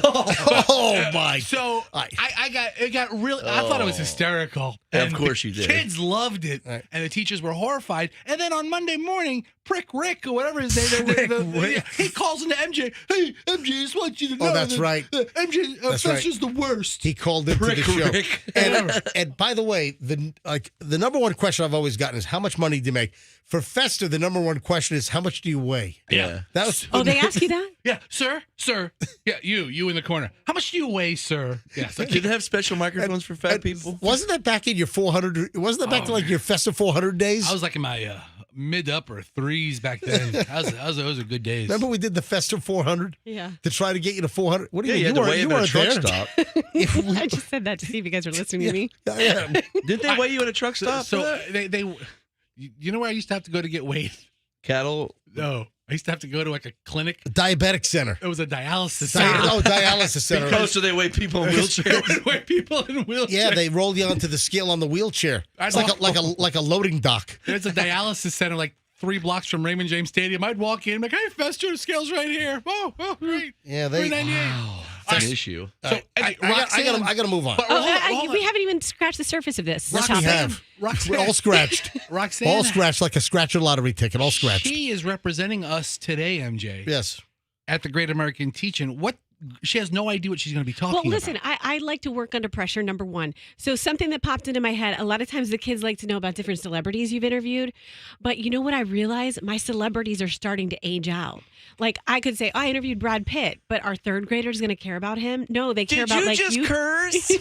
Oh, my. So I got really, I thought it was hysterical. Of course you did. Kids loved it. Right. And the teachers were horrified. And then on Monday morning, Prick Rick or whatever his name is, he calls into MJ. Hey, MJ, I just want you to know. Oh, that's right. MJ, That's Fester's the worst. He called into the show. Rick. And by the way, the number one question I've always gotten is how much money do you make? For Fester, the number one question is how much do you weigh? Yeah. That was Oh, they ask you that? Yeah, sir. Yeah, you in the corner. How much do you weigh, sir? Yes. Did they have special microphones for fat people? Wasn't that back in your 400? Wasn't that back to like your Fester 400 days? I was like in my mid upper 3s back then. Those are good days. Remember we did the Fester 400 Yeah. to try to get you to 400. What do you mean? You had to weigh him at a truck there. stop. I just said that to see if you guys are listening to me. Yeah. Didn't they weigh you at a truck stop? So they you know where I used to have to go to get weighed? Cattle. No, I used to have to go to like a clinic. Diabetic center. It was a dialysis center. Dialysis center. Because so they weigh people in wheelchairs. Where people in wheelchairs. Yeah, they roll you onto the scale on the wheelchair. It's like a loading dock. There's a dialysis center like 3 blocks from Raymond James Stadium. I'd walk in, I'm like, hey, Fester, the scale's right here. Oh, great. Yeah, they. 398. That's an issue. So I Roxanne, gotta move on. But hold on. We haven't even scratched the surface of this. We topic. have. Roxanne. We're all scratched. Roxanne, All scratched like a scratcher lottery ticket. All scratched. She is representing us today, MJ. Yes. At the Great American Teaching. She has no idea what she's going to be talking Well, about. listen, I like to work under pressure, number one. So something that popped into my head, a lot of times the kids like to know about different celebrities you've interviewed. But you know what I realize? My celebrities are starting to age out. Like I could say, I interviewed Brad Pitt, but are third graders going to care about him? No, they care about like you. curse?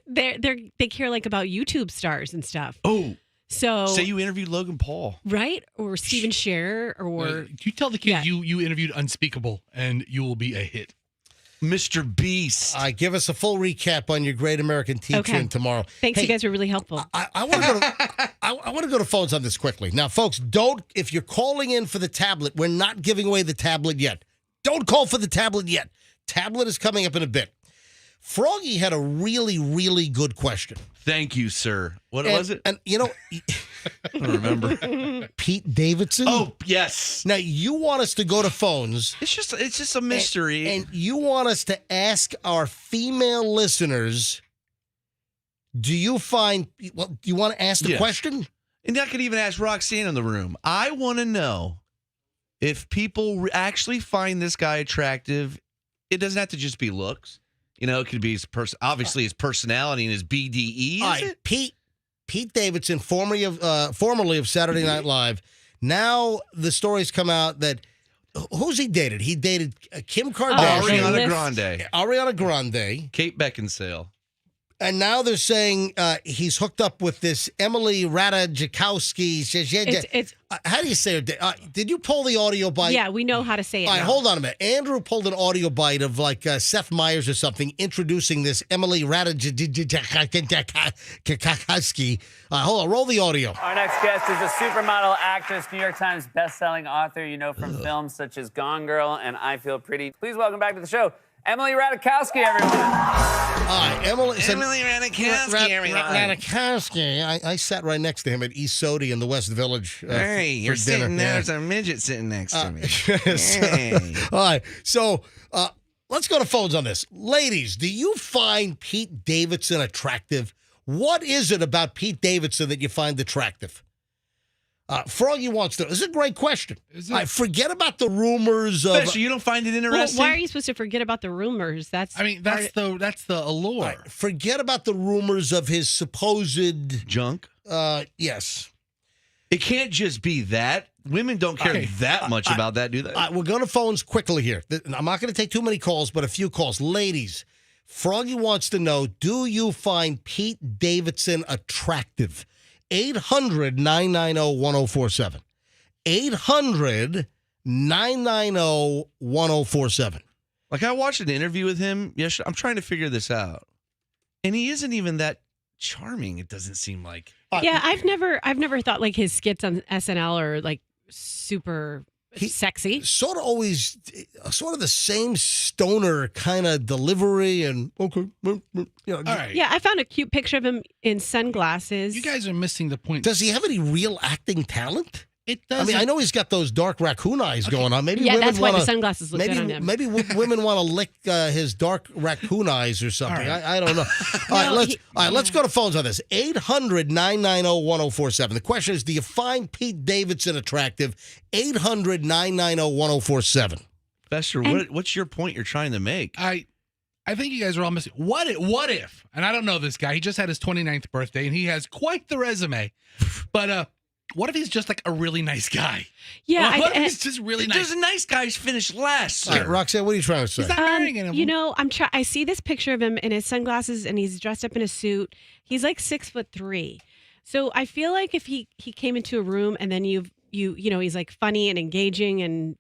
They care like about YouTube stars and stuff. Oh. So Say you interviewed Logan Paul. right? Or Steven Scherer or you tell the kids Yeah. you interviewed Unspeakable and you will be a hit. Mr. Beast. Give us a full recap on your Great American Teaching Okay. tomorrow. thanks, Hey, you guys were really helpful. I want to go to I want to go to phones on this quickly. Now, folks, if you're calling in for the tablet, we're not giving away the tablet yet. Don't call for the tablet yet. Tablet is coming up in a bit. Froggy had a really, really good question. Thank you, sir. What was it? And you know, I don't remember. Pete Davidson. Oh, yes. Now you want us to go to phones. It's just a mystery. And you want us to ask our female listeners, do you want to ask the Yes. question? And I could even ask Roxanne in the room. I want to know if people actually find this guy attractive, it doesn't have to just be looks. You know, it could be obviously his personality and his BDE. Is it? Pete Davidson, formerly of Saturday Night Live. Now the stories come out that who's he dated? He dated Kim Kardashian, Ariana Grande, Kate Beckinsale. And now they're saying he's hooked up with this Emily Ratajkowski. How do you say her? Did you pull the audio bite? Yeah, we know how to say it. All right, now. hold on a minute. Andrew pulled an audio bite of like Seth Meyers or something introducing this Emily Ratajkowski. Hold on, roll the audio. Our next guest is a supermodel actress, New York Times bestselling author you know from films such as Gone Girl and I Feel Pretty. Please welcome back to the show, Emily Ratajkowski, everyone. All right, Emily Ratajkowski, everyone. Ratajkowski. I sat right next to him at East Sodi in the West Village. Hey, you're sitting there. There's a midget sitting next to me. Hey. All right, so let's go to phones on this. Ladies, do you find Pete Davidson attractive? What is it about Pete Davidson that you find attractive? Froggy wants to. This is a great question. Forget about the rumors of. So you don't find it interesting? Well, why are you supposed to forget about the rumors? That's the allure. Right, forget about the rumors of his supposed junk. Yes. It can't just be that. Women don't care that much about that, do they? We're going to phones quickly here. I'm not going to take too many calls, but a few calls. Ladies, Froggy wants to know, do you find Pete Davidson attractive? 800-990-1047. 800-990-1047. Like, I watched an interview with him yesterday. I'm trying to figure this out. And he isn't even that charming, it doesn't seem like. Yeah, I've never thought like his skits on SNL are like super sexy. Sort of the same stoner kind of delivery and okay. All right. Yeah, I found a cute picture of him in sunglasses. You guys are missing the point. Does he have any real acting talent? It does. I mean, I know he's got those dark raccoon eyes going on. Maybe that's why the sunglasses look good on him. Maybe women want to lick his dark raccoon eyes or something. Right. I don't know. All right, let's go to phones on this. 800-990-1047. The question is, do you find Pete Davidson attractive? 800-990-1047. Fester, what's your point you're trying to make? I think you guys are all missing. What if? And I don't know this guy. He just had his 29th birthday, and he has quite the resume. But what if he's just like a really nice guy? Yeah, what if he's just really nice? There's nice guys finish last, sir. All right, Roxanne, what are you trying to say? He's not marrying anyone. You know, I see this picture of him in his sunglasses, and he's dressed up in a suit. He's like 6'3". So I feel like if he came into a room and then you know he's like funny and engaging and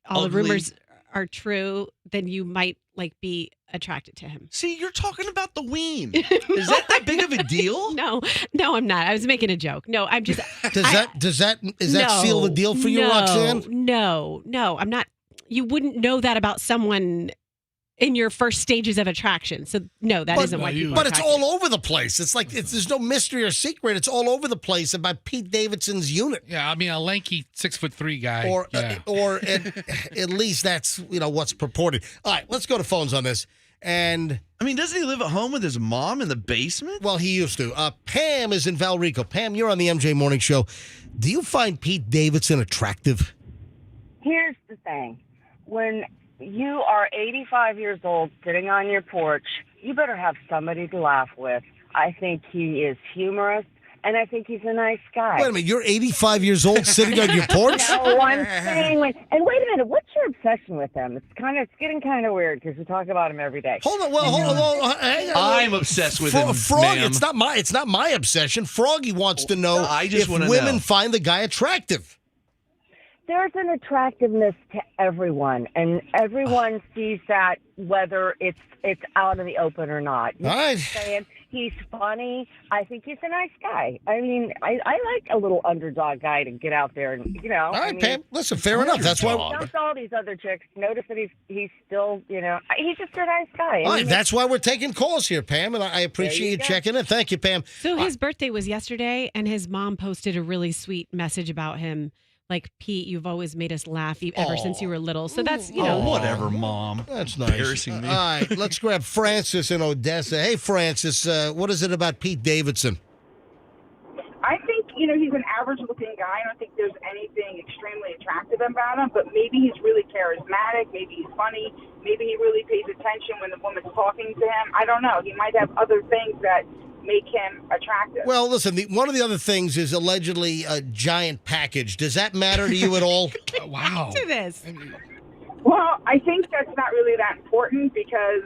all the rumors are true, then you might like be attracted to him. See, you're talking about the ween. Is that big of a deal? No, I'm not. I was making a joke. No, I'm just. Does that seal the deal for you, Roxanne? No, I'm not. You wouldn't know that about someone in your first stages of attraction. So no, that isn't why people. But it's all over the place. It's like there's no mystery or secret. It's all over the place about Pete Davidson's unit. Yeah, I mean a lanky 6'3" guy. Or at least that's what's purported. All right, let's go to phones on this. And I mean, doesn't he live at home with his mom in the basement? Well, he used to. Pam is in Valrico. Pam, you're on the MJ Morning Show. Do you find Pete Davidson attractive? Here's the thing. When you are 85 years old sitting on your porch, you better have somebody to laugh with. I think he is humorous, and I think he's a nice guy. Wait a minute, you're 85 years old sitting on your porch? No, I'm saying, and wait a minute, what's your obsession with him? It's getting kind of weird because we talk about him every day. Hold on, hang on. I'm obsessed with him, Froggy, ma'am. It's not my obsession. Froggy wants to know if wanna women know. find the guy attractive. There's an attractiveness to everyone, and everyone sees that whether it's out in the open or not. All right. Saying he's funny. I think he's a nice guy. I mean, I like a little underdog guy to get out there and All right, Pam. Listen, fair enough. That's why. Notice all these other chicks. Notice that he's still, he's just a nice guy. All right, that's why we're taking calls here, Pam, and I appreciate you checking in. Thank you, Pam. So his birthday was yesterday, and his mom posted a really sweet message about him. Like, Pete, you've always made us laugh ever since you were little. So that's, whatever, Mom. That's nice. Embarrassing me. All right, let's grab Francis in Odessa. Hey, Francis, what is it about Pete Davidson? I think, he's an average-looking guy. I don't think there's anything extremely attractive negative about him, but maybe he's really charismatic, maybe he's funny, maybe he really pays attention when the woman's talking to him. I don't know. He might have other things that make him attractive. Well, listen, one of the other things is allegedly a giant package. Does that matter to you at all? Wow. To this. Well, I think that's not really that important because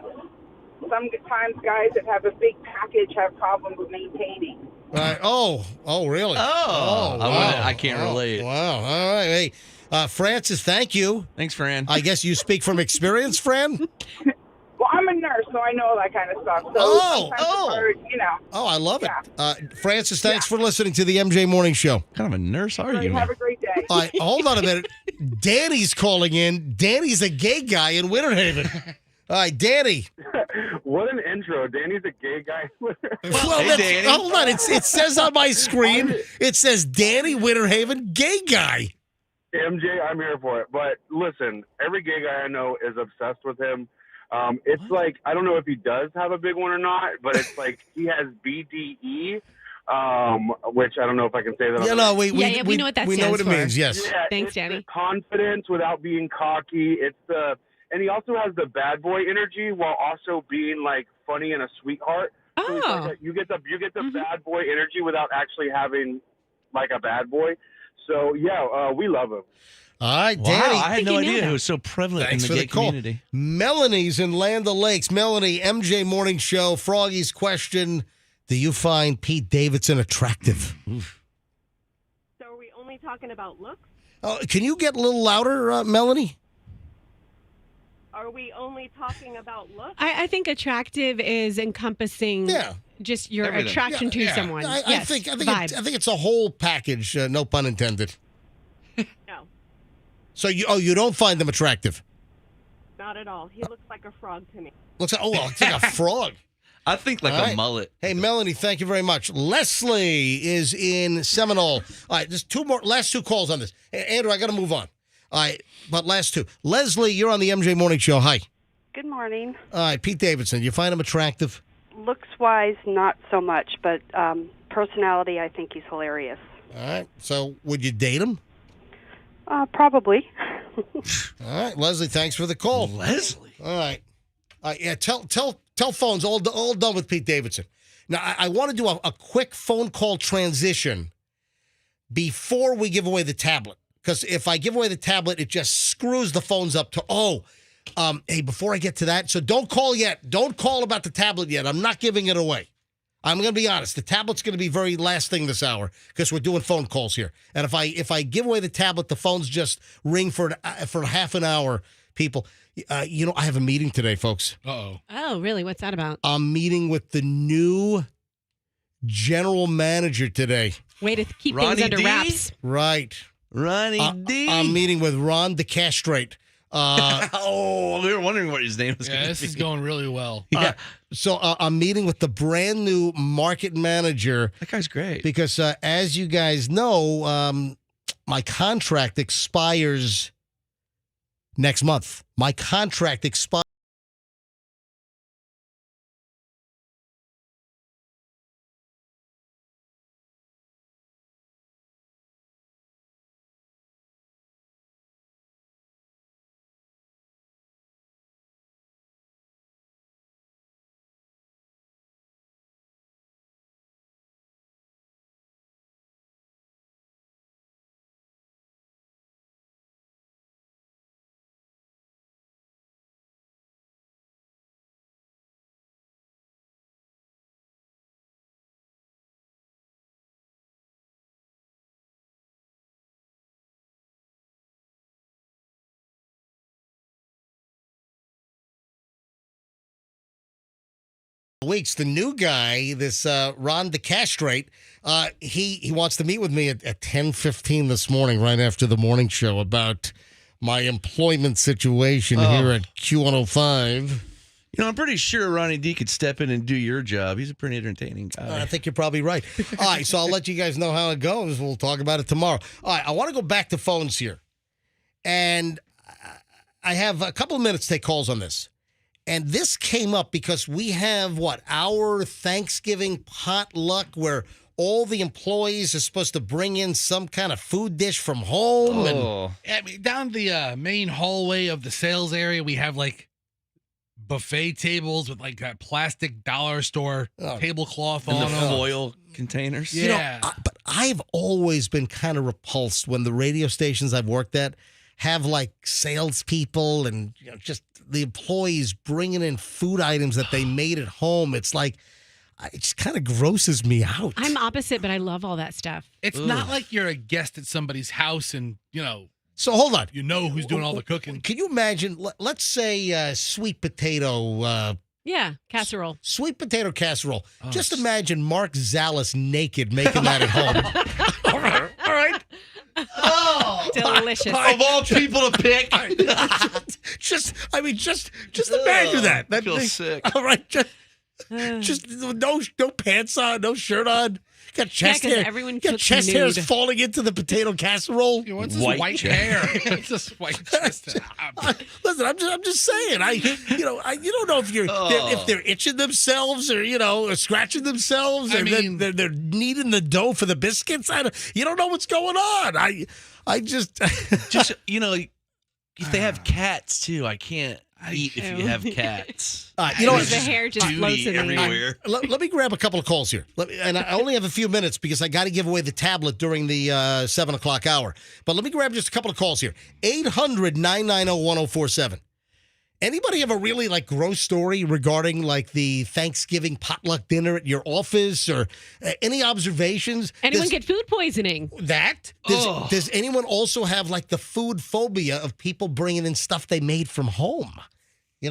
sometimes guys that have a big package have problems with maintaining. Right. Oh, really? Oh, wow. I can't relate. Wow. All right. Hey, Francis, thank you. Thanks, Fran. I guess you speak from experience, Fran? Well, I'm a nurse, so I know all that kind of stuff. So Oh. Oh, I love it. Francis, thanks for listening to the MJ Morning Show. What kind of a nurse are you? Have a great day. All right, hold on a minute. Danny's calling in. Danny's a gay guy in Winter Haven. All right, Danny. What an intro. Danny's a gay guy. Well, Hey, Danny. hold on. It says on my screen, it says Danny Winter Haven, gay guy. MJ, I'm here for it. But listen, every gay guy I know is obsessed with him. It's like, I don't know if he does have a big one or not, but it's like he has BDE, which I don't know if I can say that. Yeah, no, we know what that we know what it stands for. means, yes. Yeah, Thanks, it's Danny. the confidence without being cocky. And he also has the bad boy energy while also being like funny and a sweetheart. So it's like you get the bad boy energy without actually having like a bad boy. So yeah, we love him. All right, Wow, Danny. I had no idea it was so prevalent Thanks in for the the gay call. community. Melanie's in Land O'Lakes. Melanie, MJ Morning Show. Froggy's question: do you find Pete Davidson attractive? So are we only talking about looks? Oh, can you get a little louder, Melanie? Are we only talking about looks? I think attractive is encompassing just your Everything. attraction to someone. I Yes, think vibe. I think it's a whole package. No pun intended. No, So you don't find them attractive? not at all. He looks like a frog to me. Looks like it's like a frog. I think like All a right. mullet. Hey, Melanie, thank you very much. Leslie is in Seminole. All right, there's last two calls on this. Hey, Andrew, I got to move on. All right, but last two. Leslie, you're on the MJ Morning Show. Hi. Good morning. All right, Pete Davidson, you find him attractive? Looks-wise, not so much, but personality, I think he's hilarious. All right, so would you date him? Probably. All right, Leslie, thanks for the call. Leslie. All right. Yeah, tell phones all done with Pete Davidson. Now, I want to do a quick phone call transition before we give away the tablet. Because if I give away the tablet, it just screws the phones up to, hey, before I get to that, so don't call yet. Don't call about the tablet yet. I'm not giving it away. I'm going to be honest. The tablet's going to be very last thing this hour because we're doing phone calls here. And if I give away the tablet, the phones just ring for half an hour, people. I have a meeting today, folks. Uh-oh. Oh, really? What's that about? I'm meeting with the new general manager today. Way to keep Ronnie things under D? wraps. Right. Ronnie D. I'm meeting with Ron DeCastrate. We were wondering what his name was going to be. This is going really well. Yeah. So I'm meeting with the brand new market manager. That guy's great. Because as you guys know, my contract expires next month. My contract expires. Weeks. The new guy, this Ron DeCastrate, he wants to meet with me at 10:15 this morning, right after the morning show, about my employment situation here at Q105. I'm pretty sure Ronnie D could step in and do your job. He's a pretty entertaining guy. I think you're probably right. All right, so I'll let you guys know how it goes. We'll talk about it tomorrow. All right, I want to go back to phones here. And I have a couple of minutes to take calls on this. And this came up because we have, our Thanksgiving potluck where all the employees are supposed to bring in some kind of food dish from home. Oh. I mean, down the main hallway of the sales area, we have like buffet tables with like that plastic dollar store tablecloth And on the them. foil containers. Yeah. But I've always been kind of repulsed when the radio stations I've worked at have like salespeople and just the employees bringing in food items that they made at home. It's like, it just kind of grosses me out. I'm opposite, but I love all that stuff. It's not like you're a guest at somebody's house and, So hold on. you know who's doing all the cooking. Can you imagine, let's say sweet potato Yeah, casserole. sweet potato casserole. Just imagine Mark Zallis naked making that at home. All right. Oh, Delicious. Of all people to pick. just imagine that. I feel sick. All right, just no pants on, no shirt on. Got chest 'cause hair. everyone Got cooks chest hairs nude. falling into the potato casserole. What's this white hair? What's this white chest? Listen, I'm just saying. You don't know if they're itching themselves or or scratching themselves. I Or mean- they're kneading the dough for the biscuits. You don't know what's going on. I just If they have cats too, I can't eat if you have cats. you know what? The hair just floats in the air. everywhere. Let me grab a couple of calls here. And I only have a few minutes because I got to give away the tablet during the 7 o'clock hour. But let me grab just a couple of calls here. 800-990-1047. Anybody have a really gross story regarding the Thanksgiving potluck dinner at your office or any observations? Anyone get food poisoning? Does anyone also have the food phobia of people bringing in stuff they made from home?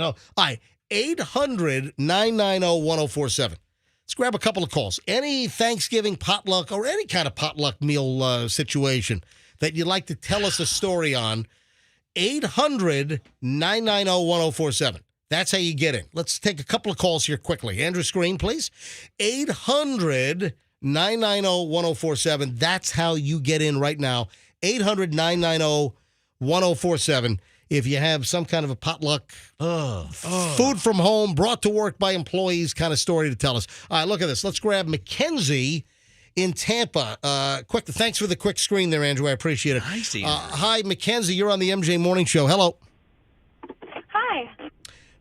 All right, 800-990-1047. Let's grab a couple of calls. Any Thanksgiving potluck or any kind of potluck meal situation that you'd like to tell us a story on, 800-990-1047. That's how you get in. Let's take a couple of calls here quickly. Andrew Screen, please. 800-990-1047. That's how you get in right now. 800-990-1047. If you have some kind of a potluck, food from home, brought to work by employees kind of story to tell us. All right, look at this. Let's grab Mackenzie in Tampa. Thanks for the quick screen there, Andrew. I appreciate it. I see. Hi, Mackenzie. You're on the MJ Morning Show. Hello. Hi.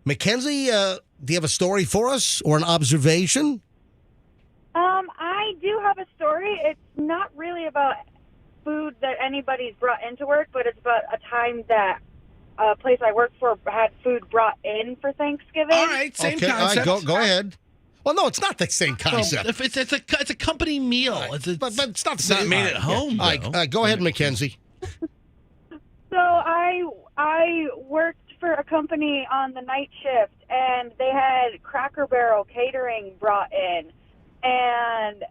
Mackenzie, do you have a story for us or an observation? I do have a story. It's not really about food that anybody's brought into work, but it's about a time that a place I worked for had food brought in for Thanksgiving. All right, same concept. All right, go ahead. Well, no, it's not the same concept. Well, if it's a company meal. But it's not the It's same. not made at home, All right, go ahead, Mackenzie. So I worked for a company on the night shift, and they had Cracker Barrel catering brought in, and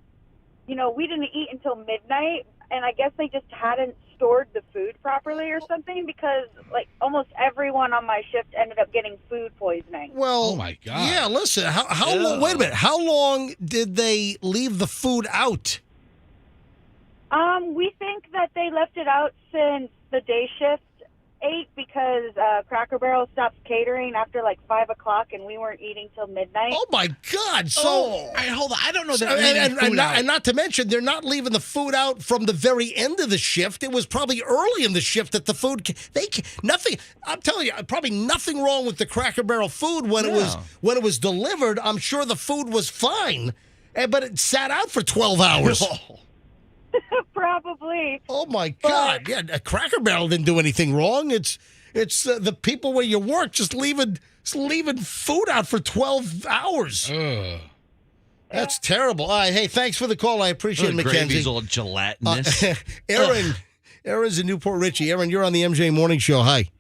we didn't eat until midnight, and I guess they just hadn't stored the food properly or something because almost everyone on my shift ended up getting food poisoning. Well, oh my God. Yeah, listen. How long? Wait a minute. How long did they leave the food out? We think that they left it out since the day shift ate because Cracker Barrel stopped catering after 5 o'clock, and we weren't eating till midnight. Oh my God! So, all right, hold on. I don't know that. and not to mention, they're not leaving the food out from the very end of the shift. It was probably early in the shift that the food. Nothing. I'm telling you, probably nothing wrong with the Cracker Barrel food when it was delivered. I'm sure the food was fine, but it sat out for 12 hours. Probably. Oh my God! Yeah, Cracker Barrel didn't do anything wrong. It's the people where you work just leaving food out for 12 hours. That's terrible. All right, hey, thanks for the call. I appreciate it, Mackenzie. Gravy's all gelatinous. Aaron's in Newport Richie. Aaron, you're on the MJ Morning Show. Hi.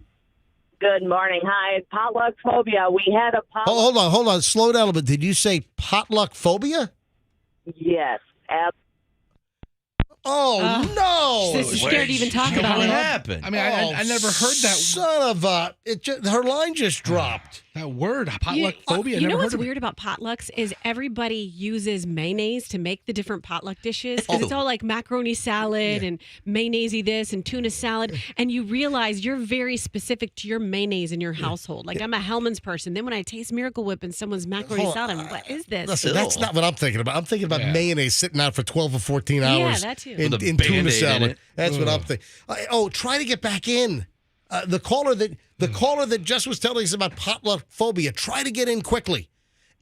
Good morning. Hi. Potluck phobia. We had a potluck. Hold on. Slow down a bit. Did you say potluck phobia? Yes. Oh, no. She's scared to even talk about it. What happened? I mean, I never heard that. Son of a... her line just dropped. That word, potluck phobia. You know never what's heard of it. weird about potlucks is everybody uses mayonnaise to make the different potluck dishes. 'Cause it's all like macaroni salad and mayonnaise this and tuna salad. And you realize you're very specific to your mayonnaise in your household. Like I'm a Hellman's person. Then when I taste Miracle Whip in someone's macaroni Hold salad, on. I'm like, what is this? Listen, that's not what I'm thinking about. I'm thinking about mayonnaise sitting out for 12 or 14 hours that too. in With a tuna Band-Aid salad. in it. That's what I'm thinking. Try to get back in. The caller that just was telling us about potluck phobia, try to get in quickly.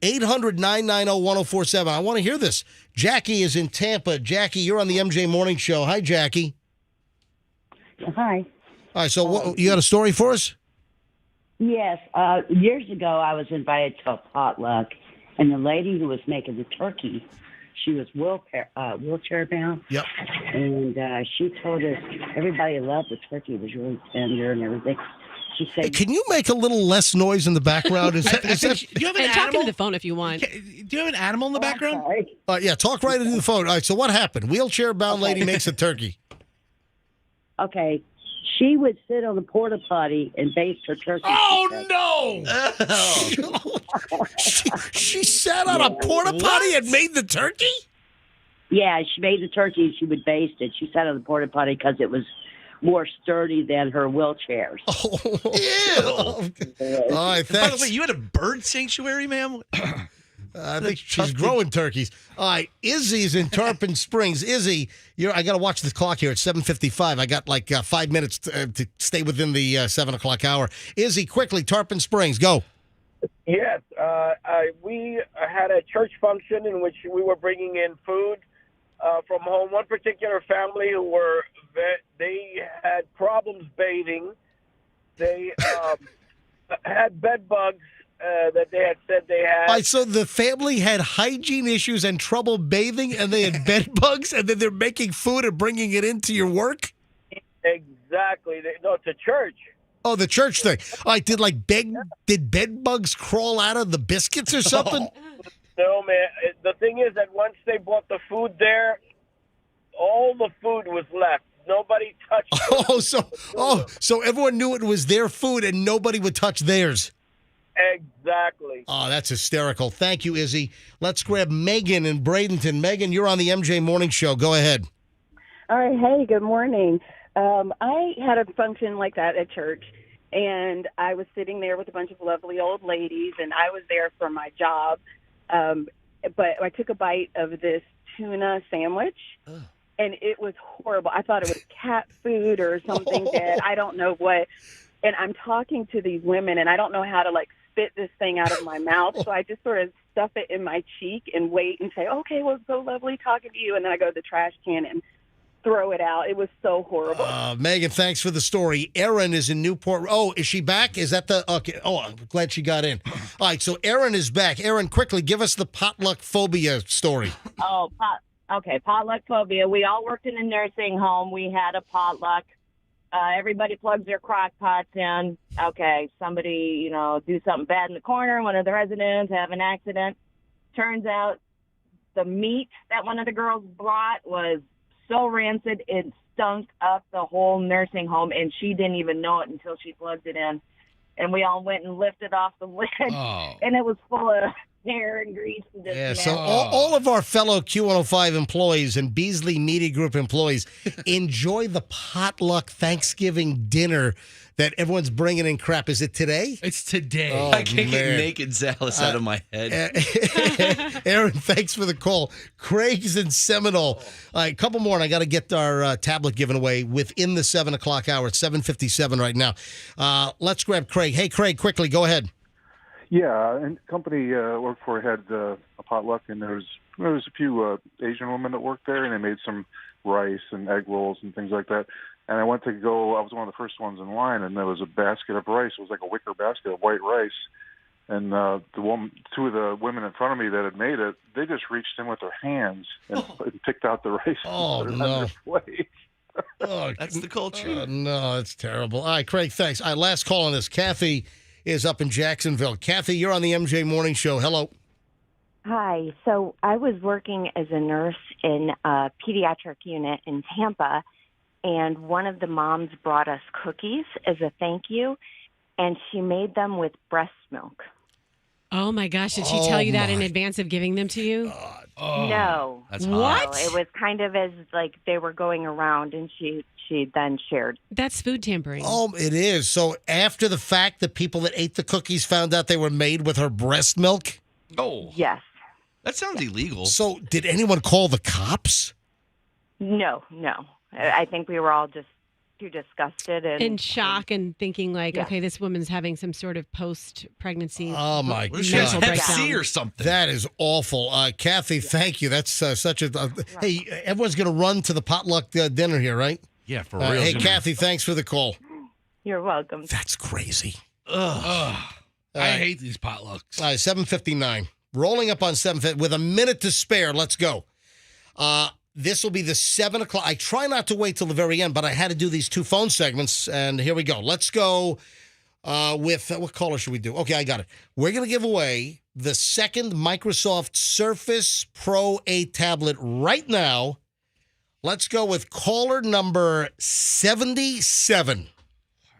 800-990-1047. I want to hear this. Jackie is in Tampa. Jackie, you're on the MJ Morning Show. Hi, Jackie. Hi. All right, so you got a story for us? Yes. Years ago, I was invited to a potluck, and the lady who was making the turkey, she was wheelchair bound. Yep. And she told us everybody loved the turkey. It was really tender and everything. She said, Hey, can you make a little less noise in the background? Is that, Do you have an And talk animal? into the phone if you want. Do you have an animal in the background? yeah, talk right into the phone. All right, so what happened? Wheelchair-bound lady makes a turkey. okay, she would sit on the porta potty and baste her turkey. Oh, no! She sat on a porta potty and made the turkey? Yeah, she made the turkey and she would baste it. She sat on the porta potty because it was more sturdy than her wheelchairs. Ew. All right, By the thanks. way, you had a bird sanctuary, ma'am? I think she's growing turkeys. All right, Izzy's in Tarpon Springs. Izzy, I got to watch the clock here. It's 7:55. I got like 5 minutes to stay within the 7 o'clock hour. Izzy, quickly, Tarpon Springs, go. Yes, we had a church function in which we were bringing in food from home. One particular family they had problems bathing. They had bed bugs that they had said they had. All right, so the family had hygiene issues and trouble bathing, and they had bed bugs, and then they're making food and bringing it into your work? Exactly. No, it's a church. Oh, the church thing. All right, did bed bugs crawl out of the biscuits or something? No, man. The thing is that once they brought the food there, all the food was left. Nobody touched it. So everyone knew it was their food and nobody would touch theirs. Exactly. Oh, that's hysterical. Thank you, Izzy. Let's grab Megan in Bradenton. Megan, you're on the MJ Morning Show. Go ahead. All right. Hey, good morning. I had a function like that at church, and I was sitting there with a bunch of lovely old ladies, and I was there for my job. But I took a bite of this tuna sandwich, and it was horrible. I thought it was cat food or something dead. I don't know what. And I'm talking to these women, and I don't know how to, spit this thing out of my mouth. So I just sort of stuff it in my cheek and wait and say, okay, well, it's so lovely talking to you. And then I go to the trash can and throw it out. It was so horrible. Megan, thanks for the story. Erin is in Newport. Oh, is she back? Is that the... Okay. Oh, I'm glad she got in. All right, so Erin is back. Erin, quickly, give us the potluck phobia story. Oh, potluck phobia. We all worked in a nursing home. We had a potluck. Everybody plugs their crock pots in. Okay, somebody, do something bad in the corner. One of the residents have an accident. Turns out the meat that one of the girls brought was so rancid it stunk up the whole nursing home, and she didn't even know it until she plugged it in. And we all went and lifted off the lid, and it was full of hair and grease. And just Yeah, so all of our fellow Q105 employees and Beasley Media Group employees enjoy the potluck Thanksgiving dinner that everyone's bringing in crap. Is it today? It's today. Oh, I can't get man. naked Zalis out of my head. Aaron, thanks for the call. Craig's in Seminole. All right, a couple more, and I got to get our tablet given away within the 7 o'clock hour. It's 7:57 right now. Let's grab Craig. Hey, Craig, quickly, go ahead. Yeah, and the company I worked for had a potluck, and there was a few Asian women that worked there, and they made some rice and egg rolls and things like that. And I went to go. I was one of the first ones in line, and there was a basket of rice. It was like a wicker basket of white rice. And two of the women in front of me that had made it, they just reached in with their hands and picked out the rice. Oh, and put it no. on their plate. Oh, That's the culture. no, it's terrible. All right, Craig, thanks. All right, last call on this. Kathy is up in Jacksonville. Kathy, you're on the MJ Morning Show. Hello. Hi. So I was working as a nurse in a pediatric unit in Tampa, and one of the moms brought us cookies as a thank you. and she made them with breast milk. Oh my gosh! Did she tell you that in advance of giving them to you? No. That's What? No, it was kind of as like they were going around, and she then shared. That's food tampering. Oh, it is. So after the fact, the people that ate the cookies found out they were made with her breast milk? Oh. Yes. That sounds illegal. So did anyone call the cops? No. I think we were all just too disgusted and in shock and thinking like, Yeah. okay, this woman's having some sort of post-pregnancy Oh, my mental God. She has Hep breakdown. C or something. That is awful. Kathy, thank you. That's such a... hey, everyone's going to run to the potluck dinner here, right? Yeah, for real. Hey, Kathy, thanks for the call. You're welcome. That's crazy. I hate these potlucks. 7:59. Rolling up on 7:50 with a minute to spare. Let's go. This will be the 7 o'clock. I try not to wait till the very end, but I had to do these two phone segments, and here we go. Let's go with what caller should we do? Okay, I got it. We're going to give away the second Microsoft Surface Pro 8 tablet right now. Let's go with caller number 77.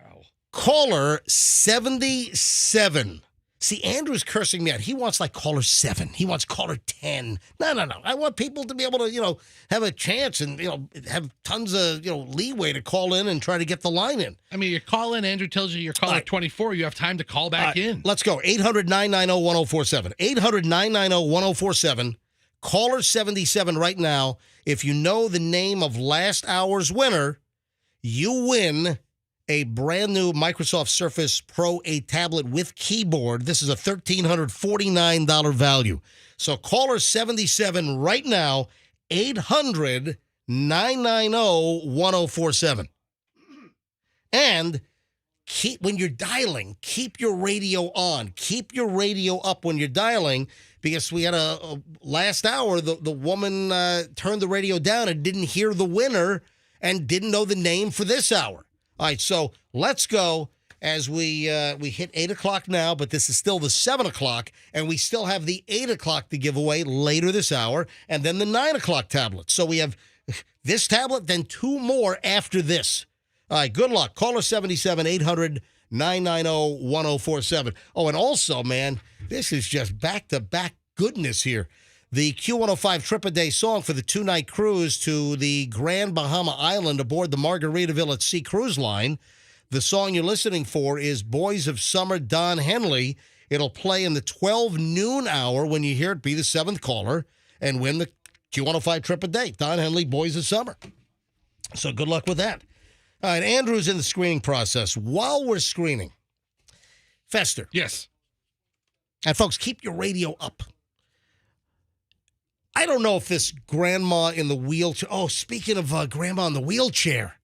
Wow. Caller 77. See, Andrew's cursing me out. He wants like caller 7. He wants caller 10. No. I want people to be able to, have a chance and, have tons of, leeway to call in and try to get the line in. I mean, you call in, Andrew tells you you're caller 24. You have time to call back in. Let's go. 800-990-1047. 800-990-1047. Caller 77 right now. If you know the name of last hour's winner, you win a brand new Microsoft Surface Pro 8 tablet with keyboard. This is a $1,349 value. So caller 77 right now, 800-990-1047. And when you're dialing, keep your radio on. Keep your radio up when you're dialing, because we had a last hour, the woman turned the radio down and didn't hear the winner and didn't know the name for this hour. All right, so let's go as we hit 8 o'clock now, but this is still the 7 o'clock, and we still have the 8 o'clock to give away later this hour, and then the 9 o'clock tablet. So we have this tablet, then two more after this. All right, good luck. Caller 77, 800-990-1047. Oh, and also, man, this is just back-to-back goodness here. The Q105 trip-a-day song for the two-night cruise to the Grand Bahama Island aboard the Margaritaville at Sea Cruise Line. The song you're listening for is Boys of Summer, Don Henley. It'll play in the 12 noon hour when you hear it. Be the seventh caller and win the Q105 trip-a-day. Don Henley, Boys of Summer. So good luck with that. All right, Andrew's in the screening process. While we're screening, Fester. Yes. And folks, keep your radio up. I don't know if this grandma in the wheelchair. Oh, speaking of grandma in the wheelchair,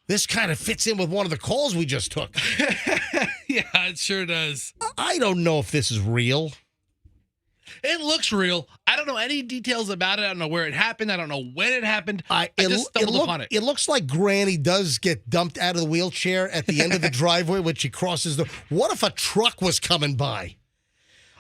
this kind of fits in with one of the calls we just took. Yeah, it sure does. I don't know if this is real. It looks real. I don't know any details about it. I don't know where it happened. I don't know when it happened. I just stumbled upon it. It looks like Granny does get dumped out of the wheelchair at the end of the driveway when she crosses the... What if a truck was coming by?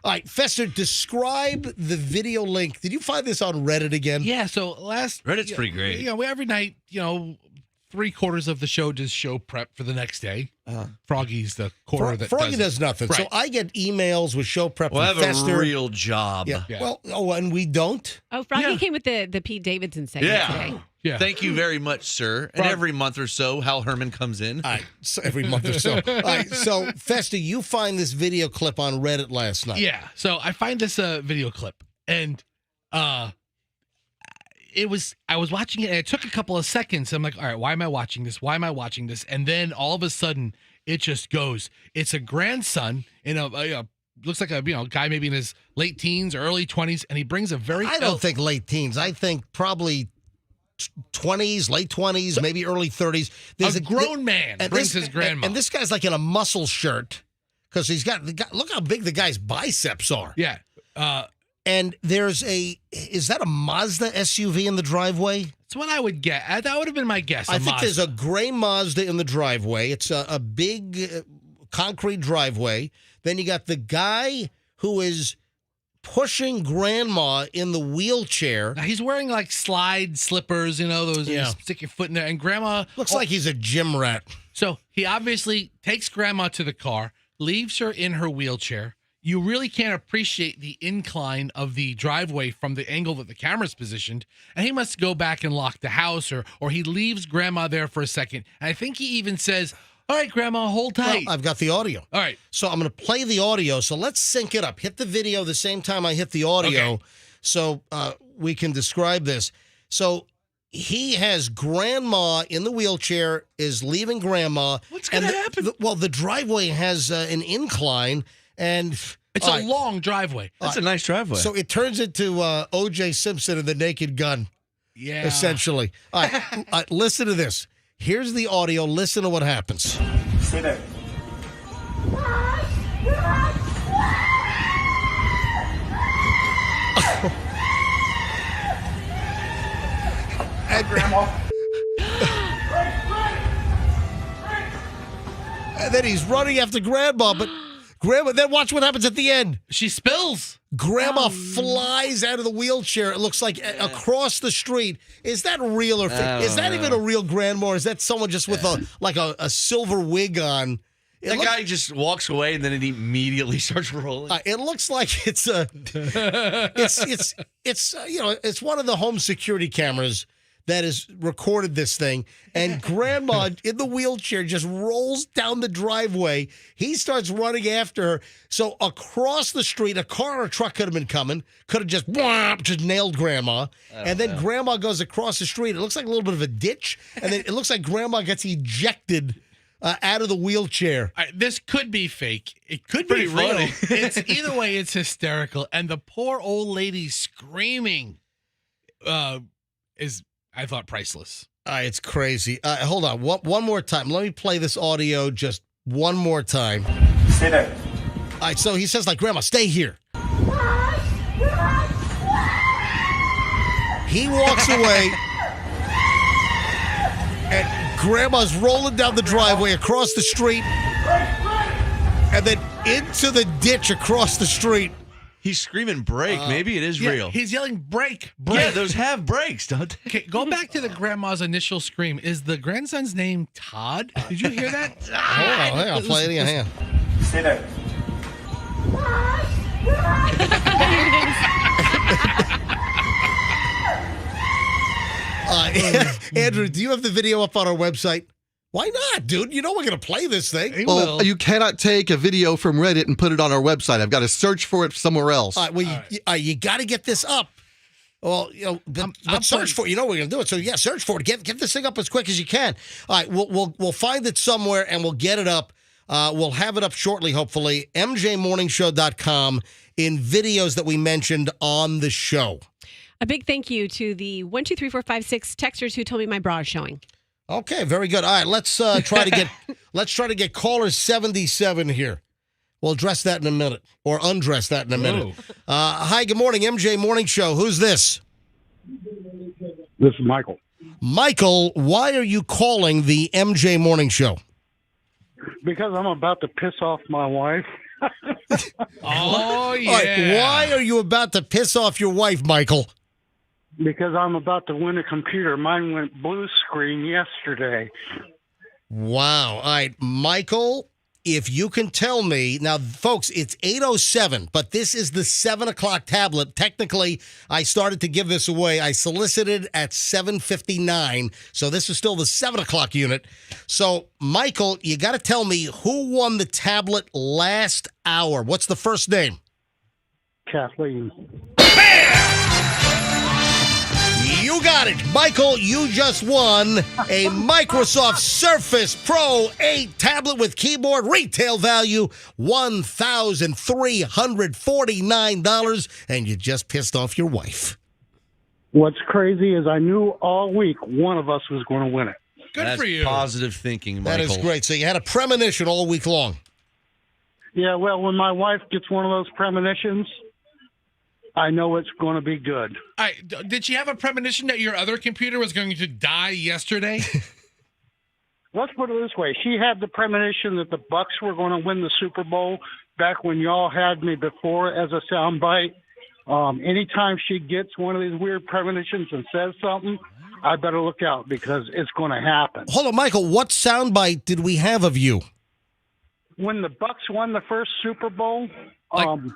All right, Fester, describe the video link. Did you find this on Reddit again? Yeah, so Reddit's pretty great. Every night, 3/4 of the show does show prep for the next day. Froggy's the quarter that Froggy does nothing. Right. So I get emails with show prep Well, I from have Fester. a real job. Yeah. Well, and we don't. Oh, Froggy came with the Pete Davidson segment today. Yeah. Thank you very much, sir. And every month or so, Hal Herman comes in. All right, so every month or so. All right, so Fester, you find this video clip on Reddit last night. Yeah. So I find this video clip, and I was watching it, and it took a couple of seconds. I'm like, all right, why am I watching this? Why am I watching this? And then all of a sudden, it just goes. It's a grandson in a looks like a guy maybe in his late teens or early 20s, and he brings a very. I don't think late teens. I think probably 20s, late 20s, maybe early 30s. There's a grown man brings his grandma. And this guy's like in a muscle shirt because he's got look how big the guy's biceps are. Yeah. And is that a Mazda SUV in the driveway? That's what I would get. That would have been my guess. I think there's a gray Mazda in the driveway. It's a big concrete driveway. Then you got the guy who is pushing grandma in the wheelchair. Now he's wearing like slide slippers, those you stick your foot in there. And grandma looks like he's a gym rat. So he obviously takes grandma to the car, leaves her in her wheelchair. You really can't appreciate the incline of the driveway from the angle that the camera's positioned. And he must go back and lock the house, or he leaves Grandma there for a second. And I think he even says, all right, Grandma, hold tight. Well, I've got the audio. All right. So I'm going to play the audio. So let's sync it up. Hit the video the same time I hit the audio so we can describe this. So he has Grandma in the wheelchair, is leaving Grandma. What's going to happen? The driveway has an incline, and it's a long driveway. That's a nice driveway. So it turns into O.J. Simpson and the Naked Gun. Yeah. Essentially. All right, listen to this. Here's the audio. Listen to what happens. Stay there. And Grandma. And then he's running after Grandma, but then watch what happens at the end. She spills. Grandma flies out of the wheelchair. It looks like across the street. Is that real or fake? Is that even a real grandma, or is that someone just with a silver wig on? The guy just walks away and then it immediately starts rolling. It looks like it's it's one of the home security cameras that has recorded this thing, and Grandma in the wheelchair just rolls down the driveway. He starts running after her. So across the street, a car or a truck could have been coming, could have just nailed Grandma. And then Grandma goes across the street. It looks like a little bit of a ditch, and then it looks like Grandma gets ejected out of the wheelchair. This could be fake. It could Pretty be real. funny. It's either way, it's hysterical. And the poor old lady screaming is, I thought, priceless. It's crazy. Hold on. One more time. Let me play this audio just one more time. Stay there. All right, so he says, Grandma, stay here. He walks away, and Grandma's rolling down the driveway across the street, and then into the ditch across the street. He's screaming break. Maybe it is real. He's yelling break. Yeah, those have brakes, don't they? Okay, go back to the grandma's initial scream. Is the grandson's name Todd? Did you hear that? Hold on, hang on. I'll play it in your hand. Stay there. Andrew, do you have the video up on our website? Why not, dude? You know we're going to play this thing. Well, you cannot take a video from Reddit and put it on our website. I've got to search for it somewhere else. You got to get this up. Well, but search for it. You know we're going to do it. So, yeah, search for it. Get this thing up as quick as you can. All right, we'll find it somewhere, and we'll get it up. We'll have it up shortly, hopefully. MJMorningshow.com in videos that we mentioned on the show. A big thank you to the 123456 texters who told me my bra is showing. Okay, very good. All right, let's try to get caller 77 here. We'll address that in a minute, or undress that in a minute. Hi, good morning, MJ Morning Show. Who's this? This is Michael. Michael, why are you calling the MJ Morning Show? Because I'm about to piss off my wife. Oh, yeah. All right, why are you about to piss off your wife, Michael? Because I'm about to win a computer. Mine went blue screen yesterday. Wow. All right, Michael, if you can tell me. Now, folks, it's 8:07, but this is the 7 o'clock tablet. Technically, I started to give this away. I solicited at 7:59, so this is still the 7 o'clock unit. So, Michael, you got to tell me who won the tablet last hour. What's the first name? Kathleen. You got it. Michael, you just won a Microsoft Surface Pro 8 tablet with keyboard, retail value $1,349, and you just pissed off your wife. What's crazy is I knew all week one of us was going to win it. Good for you. Positive thinking, Michael. That is great. So you had a premonition all week long. Yeah, well, when my wife gets one of those premonitions, I know it's going to be good. Did she have a premonition that your other computer was going to die yesterday? Let's put it this way. She had the premonition that the Bucks were going to win the Super Bowl back when y'all had me before as a soundbite. Anytime she gets one of these weird premonitions and says something, I better look out because it's going to happen. Hold on, Michael. What soundbite did we have of you? when the Bucks won the first Super Bowl,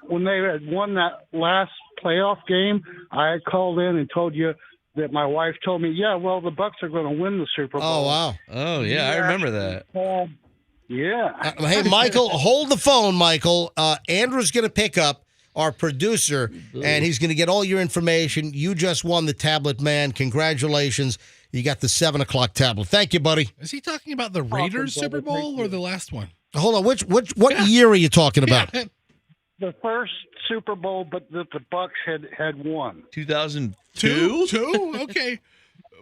when they had won that last playoff game, I had called in and told you that my wife told me, yeah, well, the Bucks are going to win the Super Bowl. Oh, wow. Oh, yeah, I remember that. Yeah. Hey, Michael, hold the phone, Michael. Andrew's going to pick up, our producer, and he's going to get all your information. You just won the tablet, man. Congratulations. You got the 7 o'clock tablet. Thank you, buddy. Is he talking about the Raiders Super Bowl or the last one? Hold on. What year are you talking about? The first Super Bowl, but the Bucks had won. 2002? Two? Okay.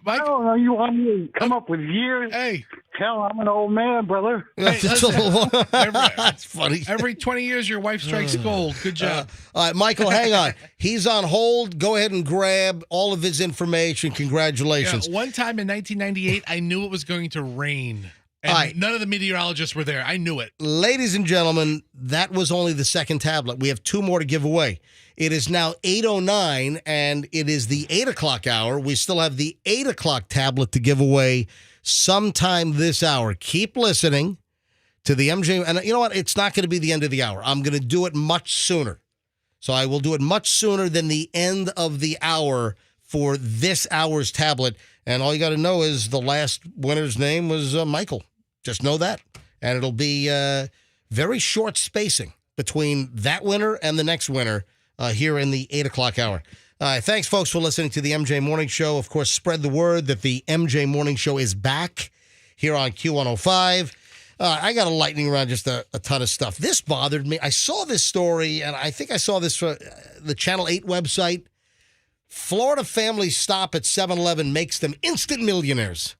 I don't know. You want me to come up with years? Hey. Hell, I'm an old man, brother. Hey, That's funny. Every 20 years, your wife strikes gold. Good job. All right, Michael, hang on. He's on hold. Go ahead and grab all of his information. Congratulations. One time in 1998, I knew it was going to rain. And none of the meteorologists were there. I knew it. Ladies and gentlemen, that was only the second tablet. We have 2 more to give away. It is now 8:09, and it is the 8 o'clock hour. We still have the 8 o'clock tablet to give away sometime this hour. Keep listening to the MJ. And you know what? It's not going to be the end of the hour. I'm going to do it much sooner. So I will do it much sooner than the end of the hour for this hour's tablet. And all you got to know is the last winner's name was Michael. Just know that. And it'll be very short spacing between that winner and the next winner here in the 8 o'clock hour. Thanks, folks, for listening to the MJ Morning Show. Of course, spread the word that the MJ Morning Show is back here on Q105. I got a lightning around just a ton of stuff. This bothered me. I saw this story, and I think I saw this for the Channel 8 website. Florida families stop at 7-Eleven makes them instant millionaires.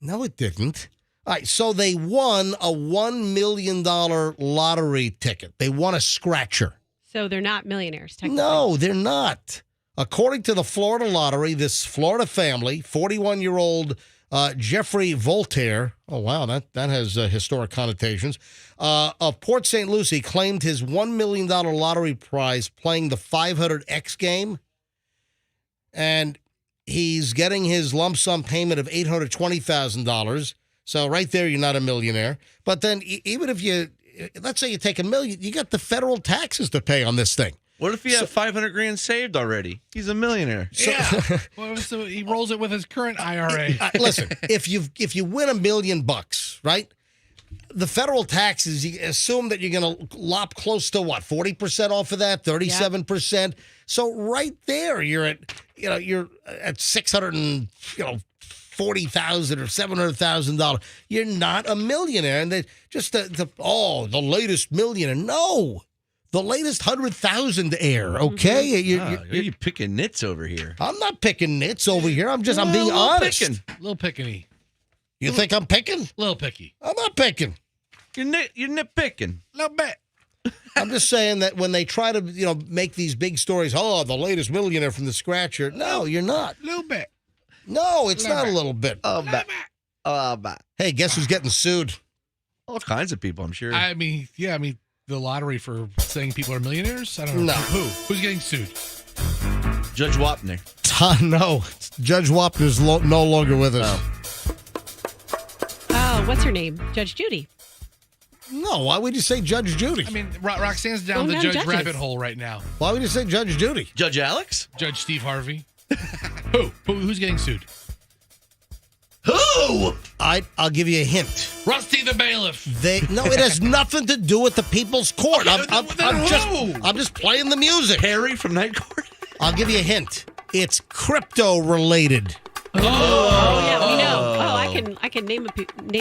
No, it didn't. All right, so they won a $1 million lottery ticket. They won a scratcher. So they're not millionaires, technically. No, they're not. According to the Florida Lottery, this Florida family, 41-year-old Jeffrey Voltaire, oh, wow, that has historic connotations, of Port St. Lucie claimed his $1 million lottery prize playing the 500X game, and he's getting his lump sum payment of $820,000. So right there, you're not a millionaire. But then even if let's say you take $1 million, you got the federal taxes to pay on this thing. What if he had $500,000 saved already? He's a millionaire. Yeah. Well, so he rolls it with his current IRA. Listen, if you win $1 million, right? The federal taxes, you assume that you're going to lop close to what, 40% off of that, 37%. Yep. So right there, you're at $640,000 or $700,000. You're not a millionaire, and they just the latest millionaire. No, the latest 100,000 heir. Okay, you're picking nits over here. I'm not picking nits over here. I'm being honest. Little pickiny. You think I'm picking? Little picky. I'm not picking. You're nitpicking. Little bit. I'm just saying that when they try to, make these big stories, the latest millionaire from the scratcher. No, you're not. Little bit. No, it's not a little bit. Hey, guess who's getting sued? All kinds of people, I'm sure. I mean, the lottery for saying people are millionaires? I don't know. No. Who's getting sued? Judge Wapner. No, Judge Wapner's no longer with us. Oh, what's her name? Judge Judy. No, why would you say Judge Judy? I mean, Roxanne's down the judge rabbit hole right now. Why would you say Judge Judy? Judge Alex? Judge Steve Harvey. Who's getting sued? Who? I'll give you a hint. Rusty the bailiff. No, it has nothing to do with the People's Court. I'm just playing the music. Harry from Night Court. I'll give you a hint. It's crypto related. Oh yeah, we know. Oh, I can name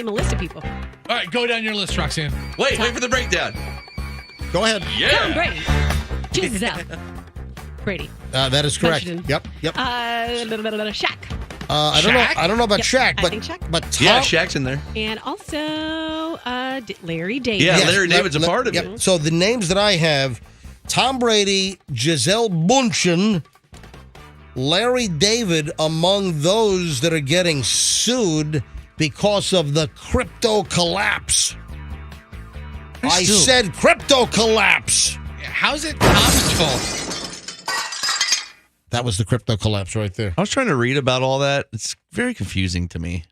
a list of people. All right, go down your list, Roxanne. Wait for the breakdown. Go ahead. Yeah. Tom Brady. Giselle. Brady. That is correct. Washington. Yep. Shaq. I don't know about Shaq, I but think Shaq. Tom, Shaq's in there. And also Larry David. Yeah, Larry David's a part of it. So the names that I have: Tom Brady, Giselle Bundchen, Larry David, among those that are getting sued because of the crypto collapse. I said crypto collapse. How's it Tom's fault? That was the crypto collapse right there. I was trying to read about all that. It's very confusing to me.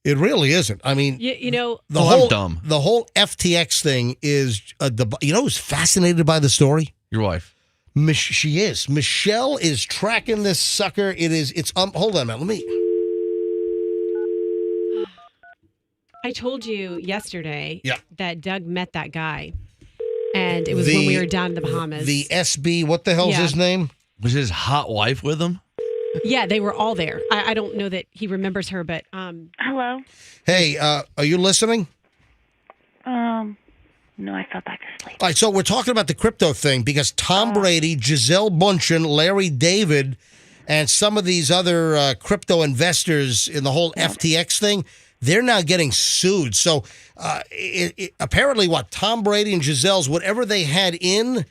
It really isn't. I mean, You know, the I'm dumb. The whole FTX thing is you know who's fascinated by the story? Your wife. She is. Michelle is tracking this sucker. It's hold on a minute. Let me. I told you yesterday Yeah. that Doug met that guy, and it was when we were down in the Bahamas. The SB, what the hell's his name? Was his hot wife with him? Yeah, they were all there. I don't know that he remembers her, but Hello. Hey, are you listening? No, I fell back asleep. All right, so we're talking about the crypto thing because Tom Brady, Gisele Bundchen, Larry David, and some of these other crypto investors in the whole FTX thing, they're now getting sued. So apparently Tom Brady and Gisele's, whatever they had in,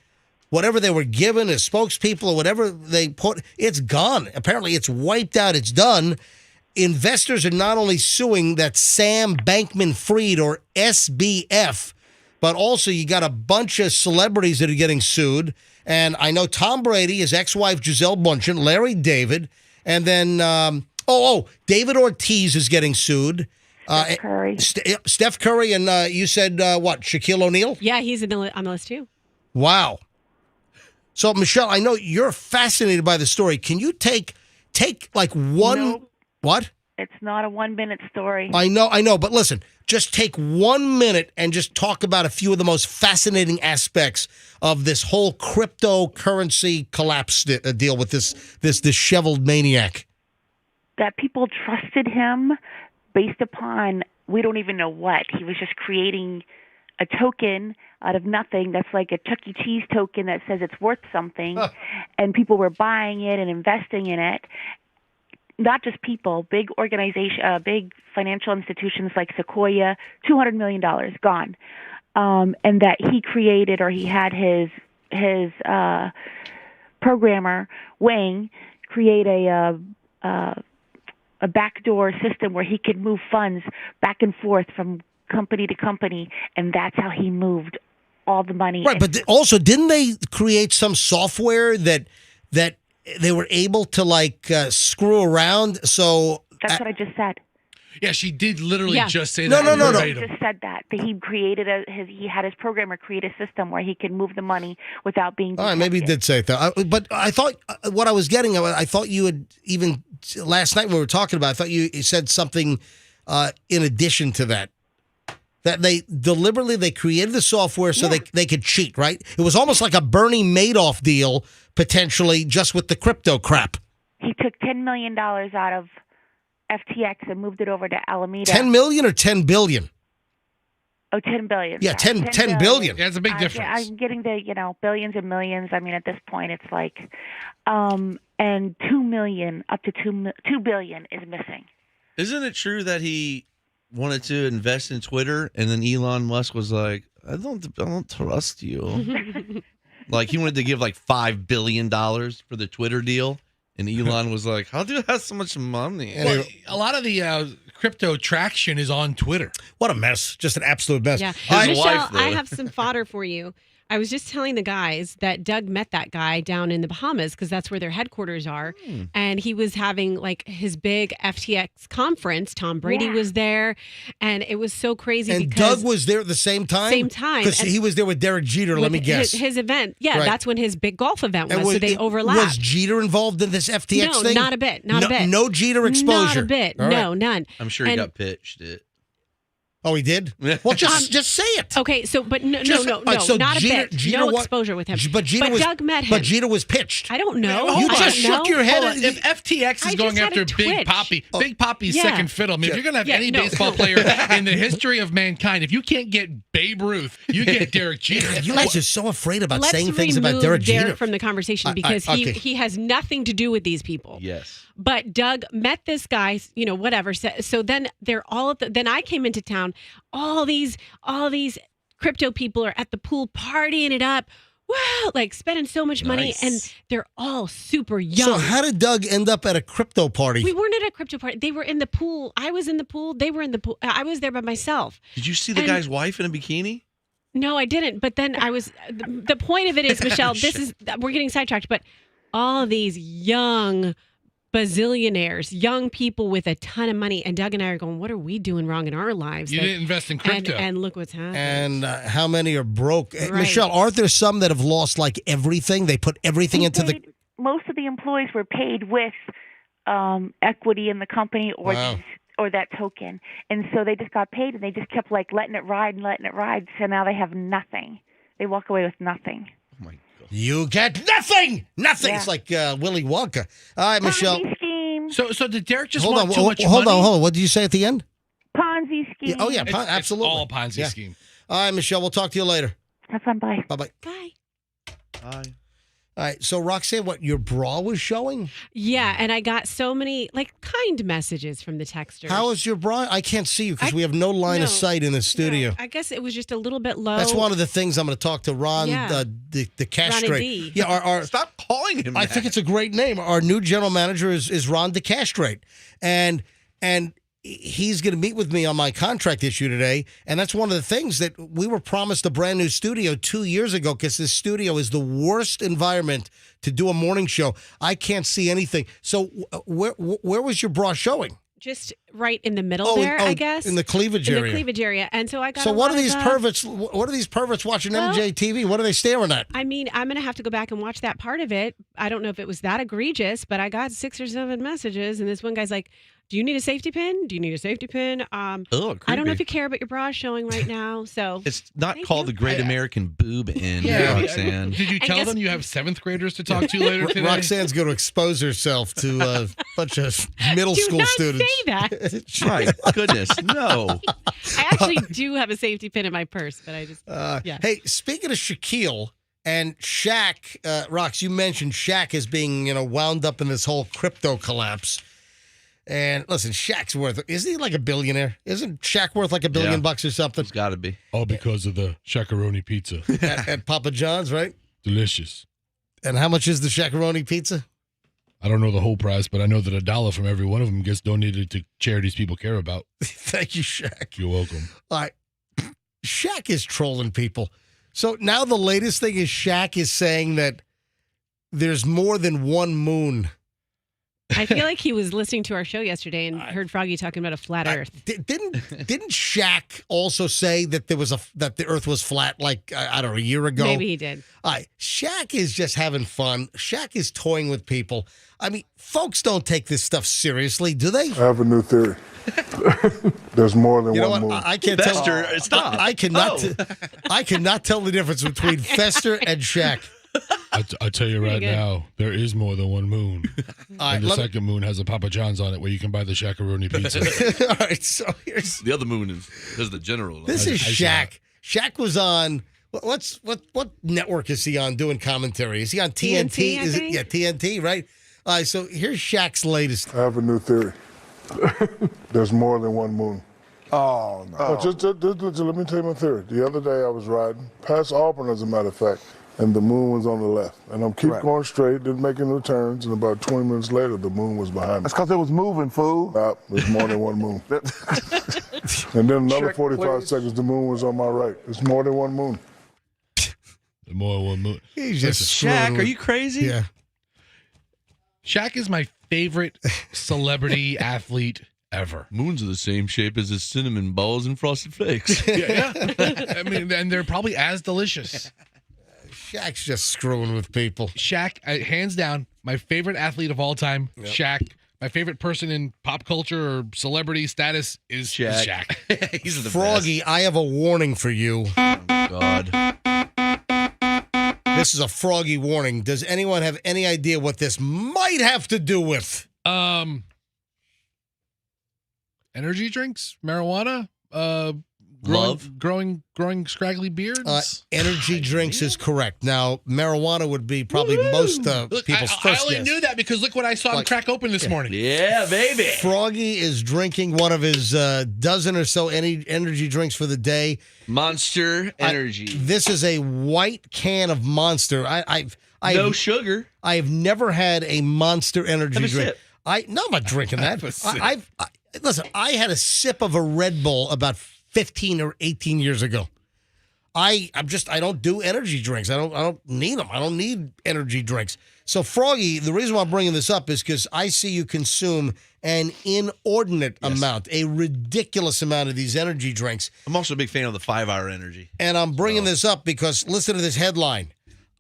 whatever they were given as spokespeople or whatever they put, it's gone. Apparently it's wiped out. It's done. Investors are not only suing that Sam Bankman-Fried or SBF, but also you got a bunch of celebrities that are getting sued. And I know Tom Brady, his ex-wife Gisele Bundchen, Larry David, and then David Ortiz is getting sued. Steph Curry. Steph Curry, and you said what? Shaquille O'Neal? yeah, he's on the list too. Wow. So Michelle, I know you're fascinated by the story. Can you take like one? No. What? It's not a 1-minute story. I know, but listen, just take 1 minute and just talk about a few of the most fascinating aspects of this whole cryptocurrency collapse deal with this disheveled maniac. That people trusted him based upon we don't even know what. He was just creating a token out of nothing that's like a Chuck E. Cheese token that says it's worth something, and people were buying it and investing in it. Not just people, big organization, big financial institutions like Sequoia, $200 million gone, and that he created or he had his programmer Wang create a backdoor system where he could move funds back and forth from company to company, and that's how he moved all the money. Right, but also didn't they create some software that they were able to screw around? So that's what I just said. Yeah, she did literally just say No, that. no. He just said that he created he had his programmer create a system where he could move the money without being. All right, maybe he did say that. But I thought what I was getting, I thought you had even last night when we were talking about, I thought you said something in addition to that. That they deliberately created the software so they could cheat, right? It was almost like a Bernie Madoff deal, potentially, just with the crypto crap. He took $10 million out of FTX and moved it over to Alameda. 10 million or 10 billion? Oh, 10 billion. Yeah, sorry. 10 billion. Yeah, it's a big difference. I'm getting the, billions and millions. I mean, at this point, it's like, and 2 million up to 2 billion is missing. Isn't it true that he wanted to invest in Twitter, and then Elon Musk was like, I don't trust you. Like he wanted to give like $5 billion for the Twitter deal, and Elon was like, how do you have so much money? Well, a lot of the crypto traction is on Twitter. What a mess. Just an absolute mess. Yeah. His Michelle, wife, though. I have some fodder for you. I was just telling the guys that Doug met that guy down in the Bahamas because that's where their headquarters are. And he was having like his big FTX conference. Tom Brady was there. And it was so crazy. And because Doug was there at the same time? Same time. Because he was there with Derek Jeter, let me guess. His event. Yeah, Right. that's when his big golf event And was. So they overlapped. Was Jeter involved in this FTX thing? No, not a bit. Not a bit. No Jeter exposure? Not a bit. All No, right. none. I'm sure he And- got pitched it. Oh, he did? Well, just say it. Okay, so but no, so not Jeter- a bit. Jeter no wa- exposure with him. But Jeter was, Doug met him. But Jeter was pitched. I don't know. You I just don't shook know. your head. Hold on. If FTX I is just going had after a Big twitch. Papi, Big Papi's Yeah. second fiddle. I mean, if you're going to have any baseball player in the history of mankind, if you can't get Babe Ruth, you get Derek Jeter. You guys are so afraid about Let's saying things about remove Derek Jeter. from the conversation because okay. he has nothing to do with these people. Yes. But Doug met this guy, whatever. So then they're all then I came into town. All these crypto people are at the pool partying it up. Wow, like spending so much money, Nice. and they're all super young. So how did Doug end up at a crypto party? We weren't at a crypto party. They were in the pool. I was in the pool. They were in the pool. I was there by myself. Did you see the And- guy's wife in a bikini? No, I didn't. But then I was. The point of it is, Michelle, we're getting sidetracked. But all these young bazillionaires, young people with a ton of money. And Doug and I are going, what are we doing wrong in our lives? You didn't invest in crypto. And look what's happening. And how many are broke? Right. Michelle, aren't there some that have lost like everything? They put everything into the... Most of the employees were paid with equity in the company or Wow. or that token, and so they just got paid, and they just kept like letting it ride. So now they have nothing. They walk away with nothing. You get nothing! Nothing! Yeah. It's like Willy Wonka. All right, Michelle. Ponzi scheme. So did Derek just Hold want on, too much hold money? on. What did you say at the end? Ponzi scheme. Yeah, oh, yeah, It's absolutely. all a Ponzi Yeah. scheme. All right, Michelle, we'll talk to you later. Have fun. Bye. Bye-bye. Bye. Bye. All right, so Roxanne, what, your bra was showing? Yeah, and I got so many kind messages from the texters. How is your bra? I can't see you because we have no line of sight in the studio. I guess it was just a little bit low. That's one of the things I'm going to talk to Ron, Yeah. the castrate. Ronnie D. Yeah, our Stop calling him I that. think it's a great name. Our new general manager is Ron DeCastrate. And he's going to meet with me on my contract issue today. And that's one of the things that we were promised a brand new studio 2 years ago because this studio is the worst environment to do a morning show. I can't see anything. So where was your bra showing? Just right in the middle there, I guess. In the cleavage area. In the cleavage area. And so I got So a what lot are these of, perverts? What are these perverts watching Well- MJ TV? What are they staring at? I mean, I'm going to have to go back and watch that part of it. I don't know if it was that egregious, but I got 6 or 7 messages. And this one guy's like, do you need a safety pin? Do you need a safety pin? I don't know creepy. if you care, but your bra is showing right now. So It's not called the Great American Boob Inn, Roxanne. Did you And tell guess- them you have 7th graders to talk to later today? Roxanne's going to expose herself to a bunch of middle do school not students. say that. My goodness, no. I actually do have a safety pin in my purse, but I just, yeah. Hey, speaking of Shaquille and Shaq, Rox, you mentioned Shaq as being, wound up in this whole crypto collapse. And listen, Shaq's isn't he like a billionaire? Isn't Shaq worth like $1 billion bucks or something? It's got to be. All because of the shakaroni pizza. at Papa John's, right? Delicious. And how much is the shakaroni pizza? I don't know the whole price, but I know that $1 from every one of them gets donated to charities people care about. Thank you, Shaq. You're welcome. All right. Shaq is trolling people. So now the latest thing is Shaq is saying that there's more than one moon. I feel like he was listening to our show yesterday and heard Froggy talking about a flat Earth. Didn't Shaq also say that that the Earth was flat like I don't know a year ago? Maybe he did. All right, Shaq is just having fun. Shaq is toying with people. I mean, folks don't take this stuff seriously, do they? I have a new theory. There's more than You know one what? moon. I can't Fester, tell. stop. I cannot. I cannot tell the difference between Fester and Shaq. I tell you right good. now, there is more than one moon. All right, And the let me- second moon has a Papa John's on it where you can buy the shakaroni pizza. All right, so here's The other moon is the general. this is I Shaq. Shaq was on. What network is he on doing commentary? Is he on TNT? TNT, I Is it think? yeah TNT? Right. All right. So here's Shaq's latest. I have a new theory. There's more than one moon. Oh, no. Just let me tell you my theory. The other day I was riding past Auburn, as a matter of fact, and the moon was on the left. And I'm keep Right. going straight, then making no turns, and about 20 minutes later, the moon was behind me. That's because it was moving, fool. Nope, there's more than one moon. And then another Trick, 45 please. seconds, the moon was on my right. It's more than one moon. The more than one moon. He's just Shaq, screwing are with- you crazy? Yeah. Shaq is my favorite celebrity athlete ever. Moons are the same shape as his cinnamon balls and frosted flakes. Yeah. I mean, and they're probably as delicious. Shaq's just screwing with people. Shaq, hands down, my favorite athlete of all time. Yep. Shaq. My favorite person in pop culture or celebrity status is Shaq. He's the Froggy, I have a warning for you. best. God. This is a Froggy warning. Does anyone have any idea what this might have to do with? Energy drinks, marijuana, Love? growing scraggly beards. Energy drinks is correct. Now, marijuana would be probably most Look, people's I first only guess. knew that because look what I saw him crack open this morning. Yeah, baby. Froggy is drinking one of his dozen or so energy drinks for the day. Monster Energy. This is a white can of Monster. No sugar. I've never had a Monster energy Have a drink. sip. No, I'm not drinking that. Have a sip. Listen, I had a sip of a Red Bull about 15 or 18 years ago. I don't do energy drinks. I don't need them. I don't need energy drinks. So Froggy, the reason why I'm bringing this up is because I see you consume an inordinate amount, a ridiculous amount of these energy drinks. I'm also a big fan of the 5-hour energy. And I'm bringing this up because listen to this headline.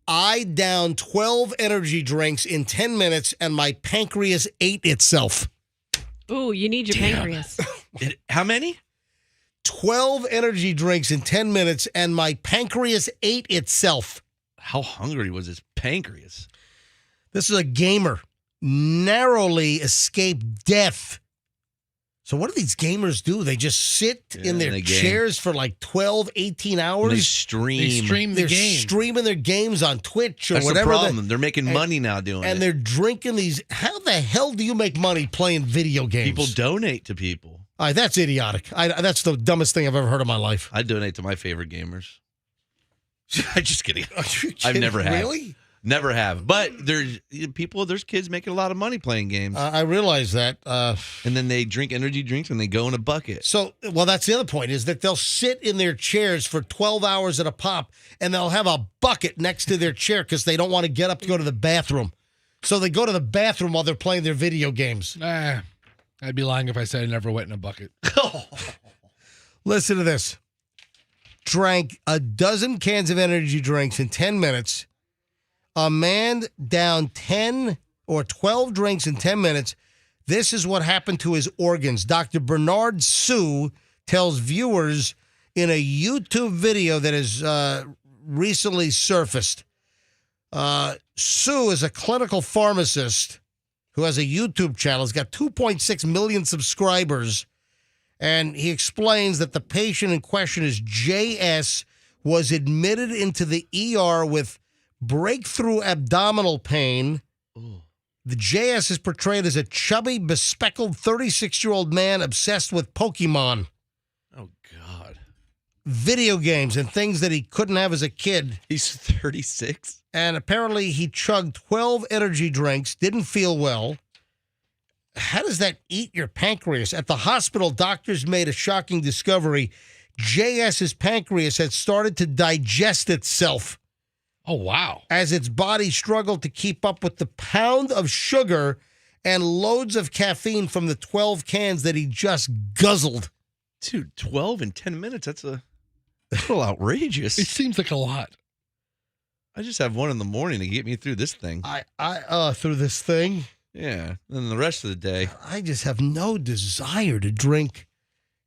I downed 12 energy drinks in 10 minutes and my pancreas ate itself. Ooh, you need your pancreas. How many? 12 energy drinks in 10 minutes and my pancreas ate itself. How hungry was his pancreas? This is a gamer. Narrowly escaped death. So what do these gamers do? They just sit in their chairs for like 12, 18 hours? And they stream. They stream the They're game. streaming their games on Twitch or That's whatever. the problem. They're making money now doing it. And they're drinking these. How the hell do you make money playing video games? People donate to people. All right, that's idiotic. That's the dumbest thing I've ever heard in my life. I donate to my favorite gamers. I'm just kidding. Are you kidding? I've never have. Really? Never have. But there's kids making a lot of money playing games. I realize that. And then they drink energy drinks and they go in a bucket. So, well, that's the other point is that they'll sit in their chairs for 12 hours at a pop and they'll have a bucket next to their chair because they don't want to get up to go to the bathroom. So they go to the bathroom while they're playing their video games. I'd be lying if I said I never went in a bucket. Listen to this. Drank a dozen cans of energy drinks in 10 minutes. A man down 10 or 12 drinks in 10 minutes. This is what happened to his organs. Dr. Bernard Sue tells viewers in a YouTube video that has recently surfaced. Sue is a clinical pharmacist who has a YouTube channel. He's got 2.6 million subscribers. And he explains that the patient in question is JS, was admitted into the ER with breakthrough abdominal pain. Ooh. The JS is portrayed as a chubby, bespectacled 36-year-old man obsessed with Pokemon. Oh, God. Video games and things that he couldn't have as a kid. He's 36? And apparently he chugged 12 energy drinks, didn't feel well. How does that eat your pancreas? At the hospital, doctors made a shocking discovery. JS's pancreas had started to digest itself. Oh, wow. As its body struggled to keep up with the pound of sugar and loads of caffeine from the 12 cans that he just guzzled. Dude, 12 in 10 minutes? That's a little outrageous. It seems like a lot. I just have one in the morning to get me through this thing. Through this thing? Yeah. And then the rest of the day. I just have no desire to drink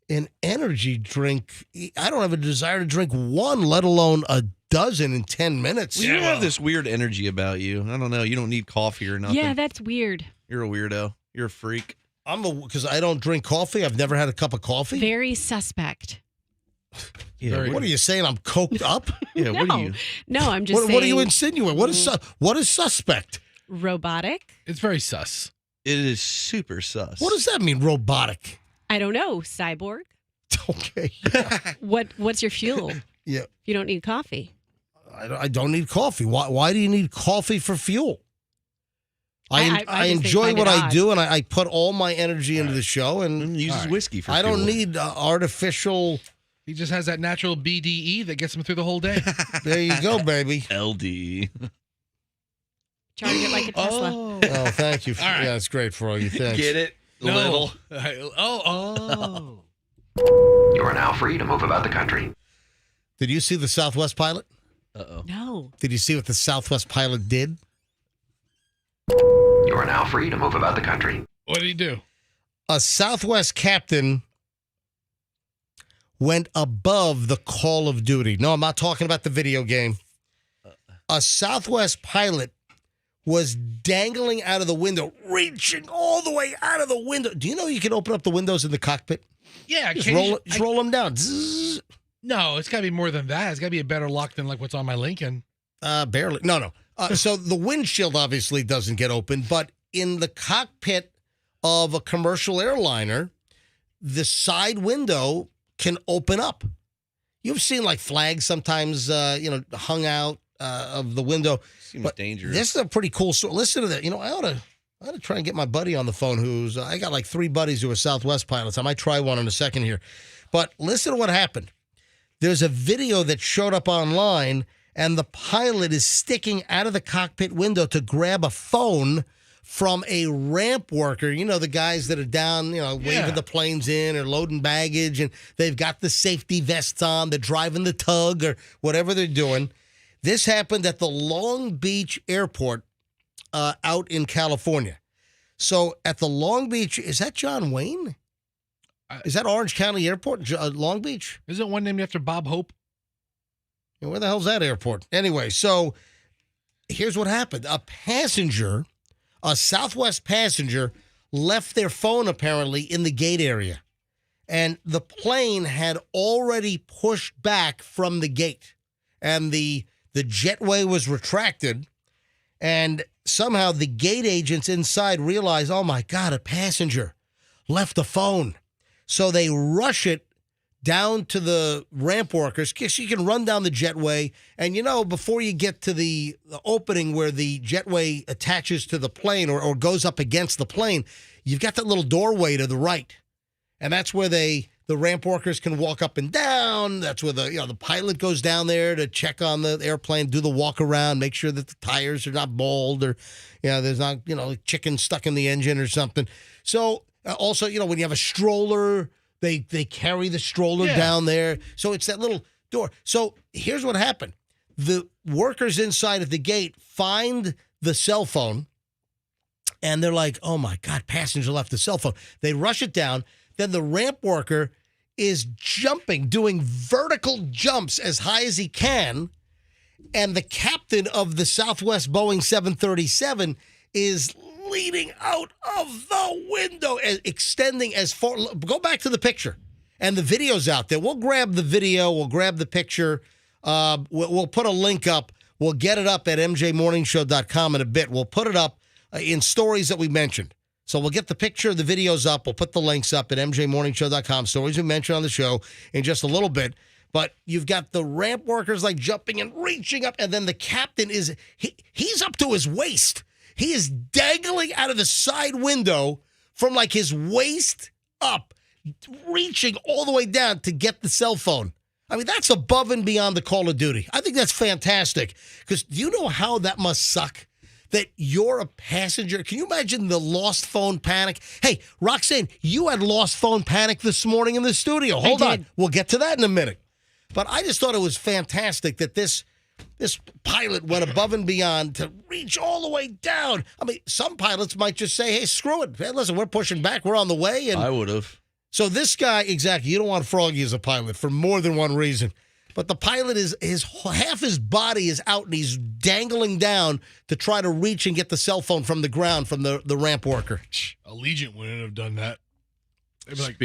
an energy drink. I don't have a desire to drink one, let alone a dozen in 10 minutes. Well, you have this weird energy about you. I don't know. You don't need coffee or nothing. Yeah, that's weird. You're a weirdo. You're a freak. Because I don't drink coffee. I've never had a cup of coffee. Very suspect. Yeah, what are you saying? I'm coked up? Yeah. What are you? No, I'm just saying. What are you insinuating? What is suspect? Robotic. It's very sus. It is super sus. What does that mean, robotic? I don't know. Cyborg. Okay. What's your fuel? Yeah. You don't need coffee. I don't need coffee. Why do you need coffee for fuel? I enjoy what I do, and I put all my energy into the show, and uses whiskey for I fuel. don't need artificial. He just has that natural BDE that gets him through the whole day. There you go, baby. LD. Charge it like a Tesla. Oh, thank you. All right. Yeah, it's great for you. Thanks. Get it? No. Little. Oh. You are now free to move about the country. Did you see the Southwest pilot? Uh-oh. No. Did you see what the Southwest pilot did? You are now free to move about the country. What did he do? A Southwest captain went above the Call of Duty. No, I'm not talking about the video game. A Southwest pilot was dangling out of the window, reaching all the way out of the window. Do you know you can open up the windows in the cockpit? Yeah. Just roll them down. Zzz. No, it's got to be more than that. It's got to be a better lock than like what's on my Lincoln. Barely. No. So the windshield obviously doesn't get open, but in the cockpit of a commercial airliner, the side window can open up. You've seen like flags sometimes, hung out of the window. Seems dangerous. This is a pretty cool story. Listen to that. I ought to try and get my buddy on the phone who's, I got like 3 buddies who are Southwest pilots. I might try one in a second here. But listen to what happened. there's a video that showed up online, and the pilot is sticking out of the cockpit window to grab a phone from a ramp worker. You know, the guys that are down, waving the planes in or loading baggage, and they've got the safety vests on. They're driving the tug or whatever they're doing. This happened at the Long Beach airport out in California. So at the Long Beach, is that John Wayne? Is that Orange County Airport, Long Beach? Isn't one named after Bob Hope? Where the hell's that airport? Anyway, so here's what happened. A Southwest passenger, left their phone apparently in the gate area. And the plane had already pushed back from the gate. And the jetway was retracted. And somehow the gate agents inside realized, oh my God, a passenger left a phone. So they rush it down to the ramp workers, because you can run down the jetway. And, before you get to the opening where the jetway attaches to the plane or goes up against the plane, you've got that little doorway to the right. And that's where the ramp workers can walk up and down. That's where the pilot goes down there to check on the airplane, do the walk around, make sure that the tires are not bald or, there's not, chicken stuck in the engine or something. So also, when you have a stroller, they carry the stroller down there. So it's that little door. So here's what happened. The workers inside at the gate find the cell phone, and they're like, oh my God, passenger left the cell phone. They rush it down. Then the ramp worker is jumping, doing vertical jumps as high as he can. And the captain of the Southwest Boeing 737 is leaning out of the window, extending as far. Go back to the picture. And the video's out there. We'll grab the video. We'll grab the picture. We'll put a link up. We'll get it up at mjmorningshow.com in a bit. We'll put it up in stories that we mentioned. So we'll get the picture, the videos up. We'll put the links up at mjmorningshow.com. Stories we mentioned on the show in just a little bit. But you've got the ramp workers like jumping and reaching up. And then the captain he's up to his waist. He is dangling out of the side window from like his waist up, reaching all the way down to get the cell phone. I mean, that's above and beyond the Call of Duty. I think that's fantastic. Because do you know how that must suck? That you're a passenger. Can you imagine the lost phone panic? Hey, Roxanne, you had lost phone panic this morning in the studio. Hold on. We'll get to that in a minute. But I just thought it was fantastic that this pilot went above and beyond to reach all the way down. I mean, some pilots might just say, hey, screw it. Hey, listen, we're pushing back. We're on the way. And I would have. So this guy, exactly, you don't want Froggy as a pilot for more than one reason. But the pilot half his body is out, and he's dangling down to try to reach and get the cell phone from the ground from the ramp worker. Allegiant wouldn't have done that. They'd be like,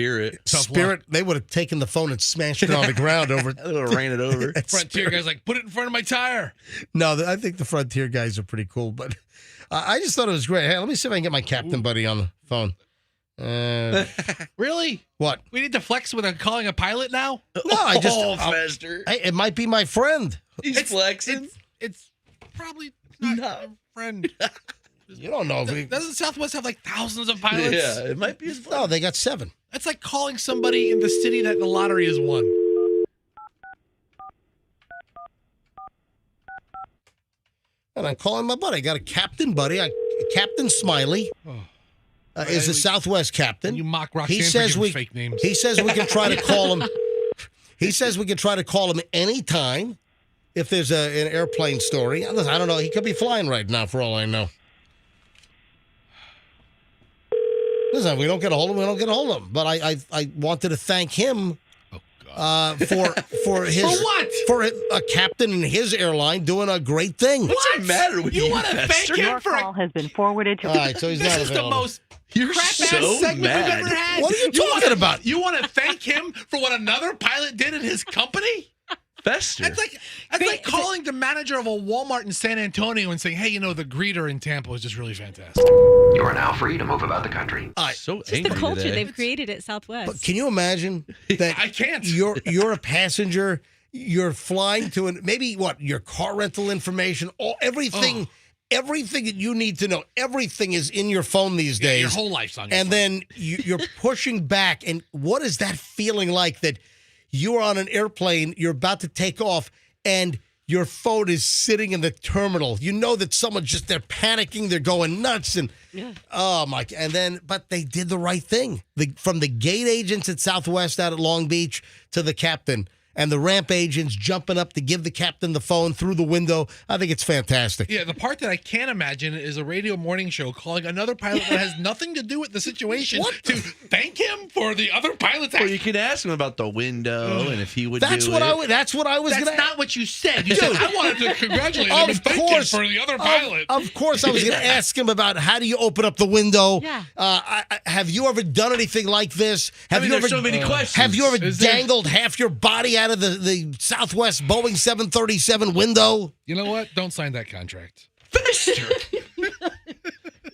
Spirit, they would have taken the phone and smashed it on the ground over. They would have ran it over. Frontier guy's like, put it in front of my tire. No, I think the Frontier guys are pretty cool. But I just thought it was great. Hey, let me see if I can get my captain buddy on the phone. Really? What? We need to flex with calling a pilot now? No, I just. Fester. Hey, it might be my friend. He's flexing. It's probably not a friend. You don't know. Doesn't Southwest have like thousands of pilots? Yeah, it might be his friend. No, they got 7. That's like calling somebody in the city that the lottery has won. And I'm calling my buddy. I got a captain buddy, Captain Smiley. Is the Southwest captain. You mock Roxanne for giving fake names. He says we can try to call him. He says we can try to call him anytime if there's an airplane story. I don't know. He could be flying right now for all I know. Listen, we don't get a hold of him. We don't get a hold of him. But I wanted to thank him for a captain in his airline doing a great thing. What's the matter with you? You want to thank him Your call has been forwarded to. All right, so he's This not is available. the most You're crap-ass so segment mad. we've ever had. What are you talking about? You want to thank him for what another pilot did in his company? Fester. That's like calling the manager of a Walmart in San Antonio and saying, hey, the greeter in Tampa was just really fantastic. You are now free to move about the country. So Just angry the culture today. they've created at Southwest. But can you imagine that? I can't. You're a passenger. You're flying to your car rental information, everything that you need to know. Everything is in your phone these days. Your whole life's on your phone. And then you're pushing back. And what is that feeling like that you are on an airplane, you're about to take off, and your phone is sitting in the terminal. You know that someone's just, they're panicking, they're going nuts, and oh my, and then, but they did the right thing. From the gate agents at Southwest out at Long Beach to the captain, and the ramp agents jumping up to give the captain the phone through the window. I think it's fantastic. Yeah, the part that I can't imagine is a radio morning show calling another pilot that has nothing to do with the situation to thank him for the other pilot's Well, you could ask him about the window and if he would That's do what it. That's what I was going to. That's not what you said. You said, I wanted to congratulate him and thank him for the other pilot. Of course, I was going to ask him about how do you open up the window. Yeah. Have you ever done anything like this? Have you ever there's so many questions. Have you ever dangled half your body out of the Southwest Boeing 737 window? You know what? Don't sign that contract. Fester!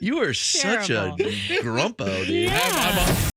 You are such a grumpo, dude. Yeah.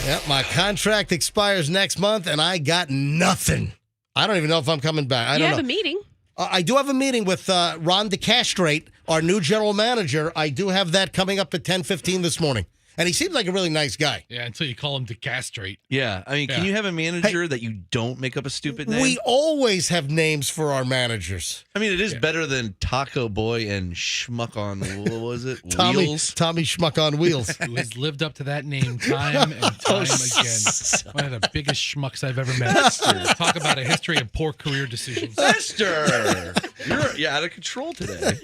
Yep, my contract expires next month, and I got nothing. I don't even know if I'm coming back. I don't know. You have a meeting. I do have a meeting with Ron DeCastrate, our new general manager. I do have that coming up at 10:15 this morning. And he seems like a really nice guy. Yeah, until you call him DeCastrate. Yeah, I mean, can you have a manager that you don't make up a stupid name? We always have names for our managers. I mean, it is better than Taco Boy and Schmuck on, what was it? Wheels? Tommy Schmuck on Wheels. Who has lived up to that name time and time again. One of the biggest schmucks I've ever met. Talk about a history of poor career decisions. Fester! You're out of control today.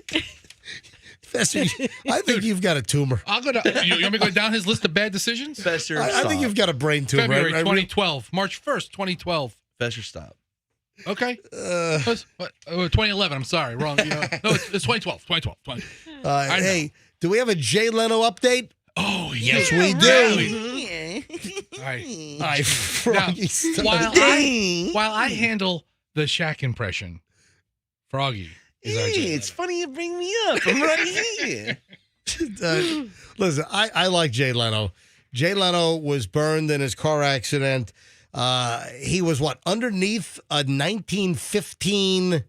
Fester, I think you've got a tumor. I'll go down. You want me to go down his list of bad decisions? Fester, I think you've got a brain tumor. February 2012. March 1st, 2012. Fester, stop. Okay. 2011. I'm sorry. Wrong. No, it's 2012. 2012. Hey, do we have a Jay Leno update? Oh, yes, we do. All right. All right, Froggy, while I handle the Shaq impression, Froggy is our Jay Leno. It's funny you bring me up. I'm right here. Listen, I like Jay Leno. Jay Leno was burned in his car accident. He was underneath a 1915.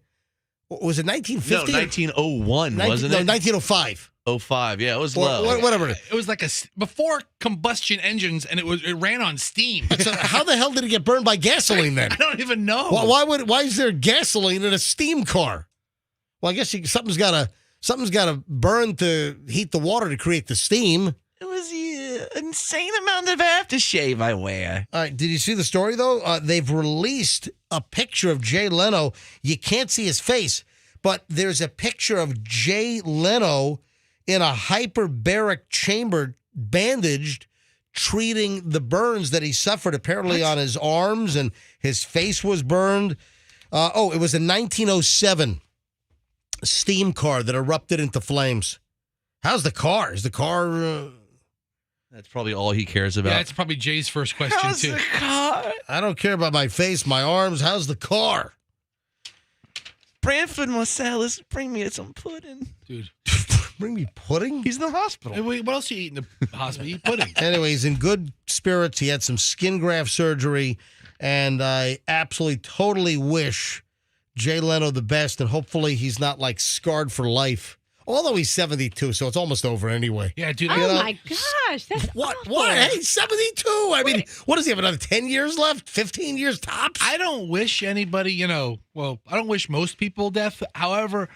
Was it 1950? No, 1901, wasn't it? No, 1905. 05, yeah, it was low. Whatever. It was like before combustion engines, and it ran on steam. So how the hell did it get burned by gasoline then? I don't even know. Why is there gasoline in a steam car? Well, I guess something's got to burn to heat the water to create the steam. It was an insane amount of aftershave I wear. All right, did you see the story though? They've released a picture of Jay Leno. You can't see his face, but there's a picture of Jay Leno in a hyperbaric chamber, bandaged, treating the burns that he suffered apparently on his arms, and his face was burned. It was a 1907 steam car that erupted into flames. How's the car? Is the car... That's probably all he cares about. Yeah, that's probably Jay's first question, How's too. the car? I don't care about my face, my arms. How's the car? Branford Marsalis, bring me some pudding. Dude. Bring me pudding? He's in the hospital. Hey, wait, what else you eat in the hospital? Eat pudding. Anyway, he's in good spirits. He had some skin graft surgery, and I absolutely, totally wish Jay Leno the best, and hopefully he's not, scarred for life. Although he's 72, so it's almost over anyway. Yeah, dude. Oh, my gosh. That's What? awful. What? Hey, 72. I mean, what does he have, another 10 years left? 15 years tops? I don't wish anybody, I don't wish most people death. However,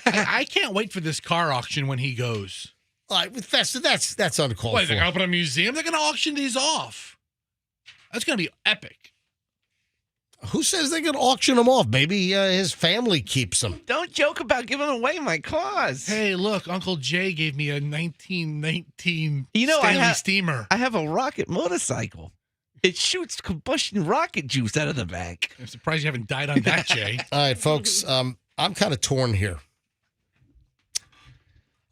I can't wait for this car auction when he goes. All right, that's uncalled Wait, for. they're going to open a museum? They're going to auction these off. That's going to be epic. Who says they can auction them off? Maybe his family keeps them. Don't joke about giving away my cars. Hey, look, Uncle Jay gave me a 1919 Stanley steamer. I have a rocket motorcycle. It shoots combustion rocket juice out of the back. I'm surprised you haven't died on that, Jay. All right, folks, I'm kind of torn here.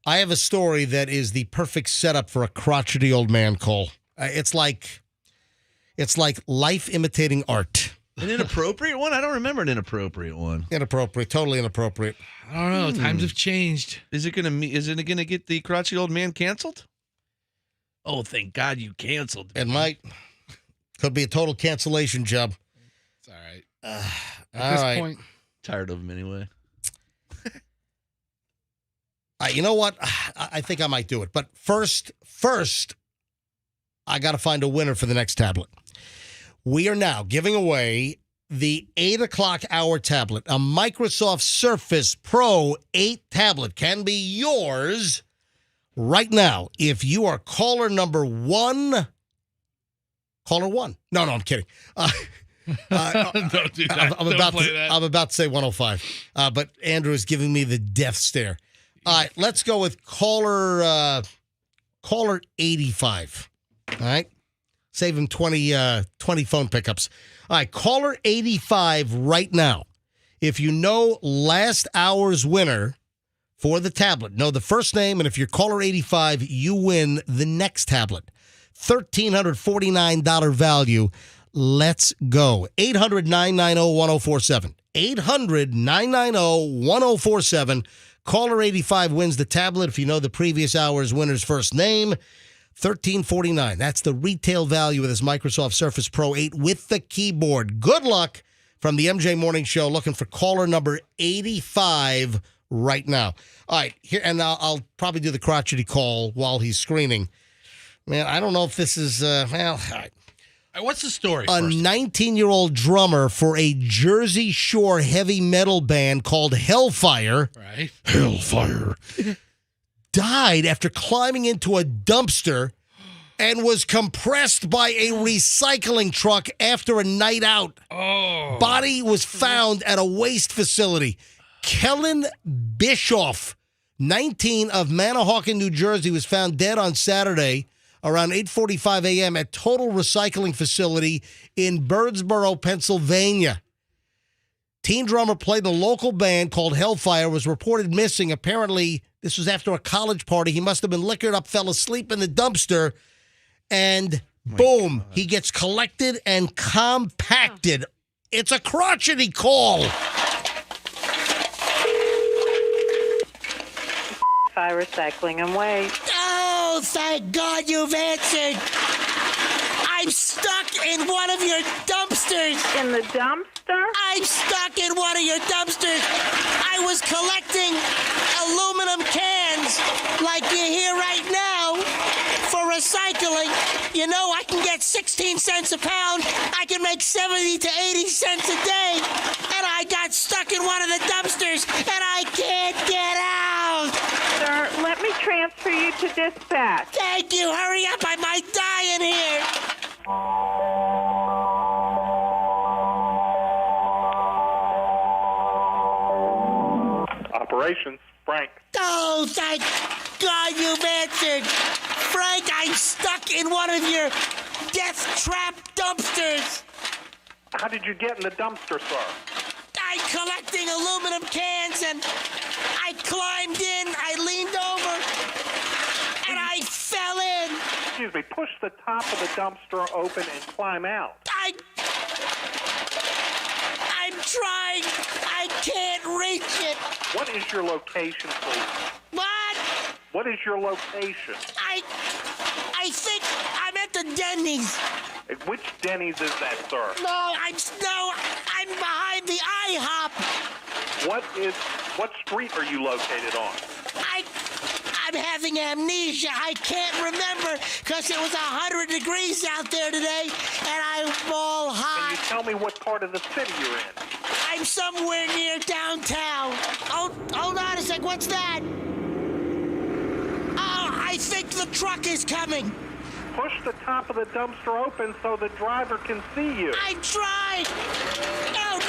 I have a story that is the perfect setup for a crotchety old man call. It's like life imitating art. An inappropriate one? I don't remember an inappropriate one. Inappropriate, totally inappropriate. I don't know. Times have changed. Is it gonna get the crotchety old man canceled? Oh, thank God you canceled. It might. Could be a total cancellation job. It's all right. At this point. Tired of him anyway. You know what? I think I might do it. But first, I got to find a winner for the next tablet. We are now giving away the 8 o'clock hour tablet. A Microsoft Surface Pro 8 tablet can be yours right now if you are caller number 1. Caller 1. No, I'm kidding. Don't do that. I'm about to say 105, but Andrew is giving me the death stare. All right, let's go with caller 85. All right, save him 20 phone pickups. All right, caller 85 right now. If you know last hour's winner for the tablet, know the first name, and if you're caller 85, you win the next tablet. $1,349 value. Let's go. 800-990-1047. 800-990-1047. Caller 85 wins the tablet. If you know the previous hour's winner's first name, $1,349. That's the retail value of this Microsoft Surface Pro 8 with the keyboard. Good luck from the MJ Morning Show. Looking for caller number 85 right now. All right, here, and I'll probably do the crotchety call while he's screening. Man, I don't know if this is, all right. What's the story? A 19-year-old drummer for a Jersey Shore heavy metal band called Hellfire. Right. Hellfire. Died after climbing into a dumpster and was compressed by a recycling truck after a night out. Oh. Body was found at a waste facility. Kellen Bischoff, 19, of Manahawkin, New Jersey, was found dead on Saturday around 8:45 a.m. at Total Recycling Facility in Birdsboro, Pennsylvania. Teen drummer played a local band called Hellfire, was reported missing. Apparently, this was after a college party. He must have been liquored up, fell asleep in the dumpster, and boom, he gets collected and compacted. It's a crotchety call. Fire recycling and waste. Oh, thank God you've answered. I'm stuck in one of your dumpsters. In the dumpster? I'm stuck in one of your dumpsters. I was collecting aluminum cans like you hear right now for recycling. You know, I can get 16 cents a pound. I can make 70 to 80 cents a day. And I got stuck in one of the dumpsters, and I can't get out. Sir, let me transfer you to dispatch. Thank you. Hurry up. I might die in here. Operations, Frank. Oh, thank God you've answered. Frank, I'm stuck in one of your death trap dumpsters. How did you get in the dumpster, sir? I'm collecting aluminum cans, and I climbed in, I leaned over, and I fell in. Excuse me, push the top of the dumpster open and climb out. I'm trying. I can't reach it. What is your location, please? What? What is your location? I think I'm at the Denny's. Which Denny's is that, sir? I'm behind the IHOP. What street are you located on? I'm having amnesia. I can't remember because it was 100 degrees out there today, and I'm all hot. Can you tell me what part of the city you're in? I'm somewhere near downtown. Oh, hold on a sec. What's that? Oh, I think the truck is coming. Push the top of the dumpster open so the driver can see you. I tried. No,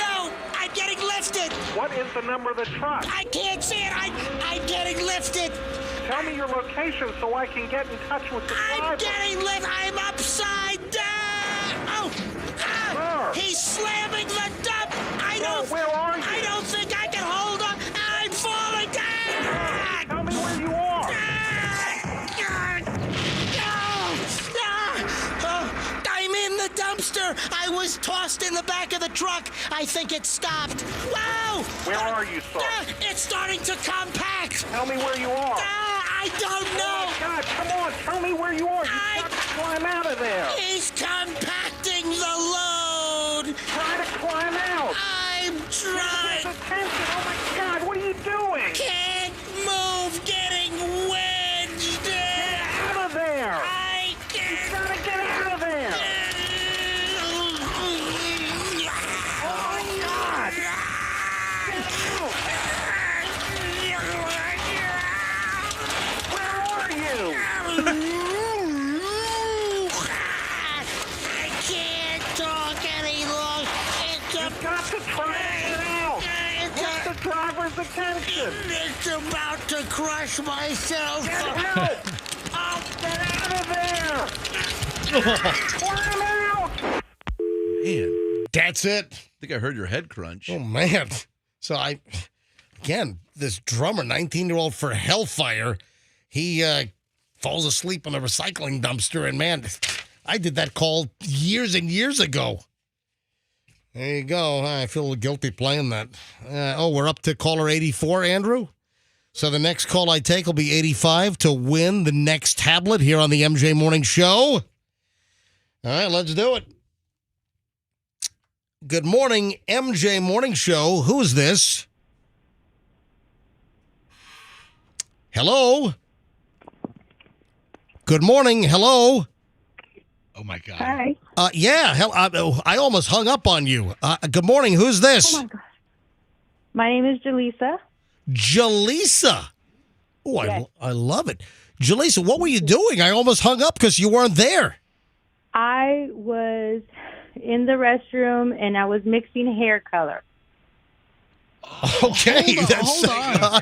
I'm getting lifted. What is the number of the truck? I can't see it. I'm getting lifted. Tell me your location so I can get in touch with the driver. I'm getting lifted. I'm upside down. Oh, he's slamming the dump. Where are you? I don't think I can hold on. I'm falling down. Tell me where you are. I'm in the dumpster. I was tossed in the back of the truck. I think it stopped. Whoa! Where are you, sir? It's starting to compact. Tell me where you are. I don't know. Oh, my God, come on. Tell me where you are. You've got to climb out of there. He's compacting the load. Try to climb out. I'm right. Attention! Oh my God! What are you doing? Can't move. Getting wedged. Get out of there! I can't. You gotta get out of there! Oh my God! Where are you? I can't talk any longer. You've got to try to get out! Get the driver's attention! It's about to crush myself. Get help! Get out of there! Let him out! Man, That's it. I think I heard your head crunch. Oh, man. So this drummer, 19-year-old for Hellfire, he falls asleep on a recycling dumpster. And, man, I did that call years and years ago. There you go. I feel a little guilty playing that. We're up to caller 84, Andrew. So the next call I take will be 85 to win the next tablet here on the MJ Morning Show. All right, let's do it. Good morning, MJ Morning Show. Who's this? Hello? Good morning. Hello? Oh, my God. Hi. Yeah, I almost hung up on you. Good morning. Who's this? Oh, my gosh. My name is Jaleesa. Jaleesa. Oh, Yes. I love it. Jaleesa, what were you doing? I almost hung up because you weren't there. I was in the restroom and I was mixing hair color. Okay. Hold on.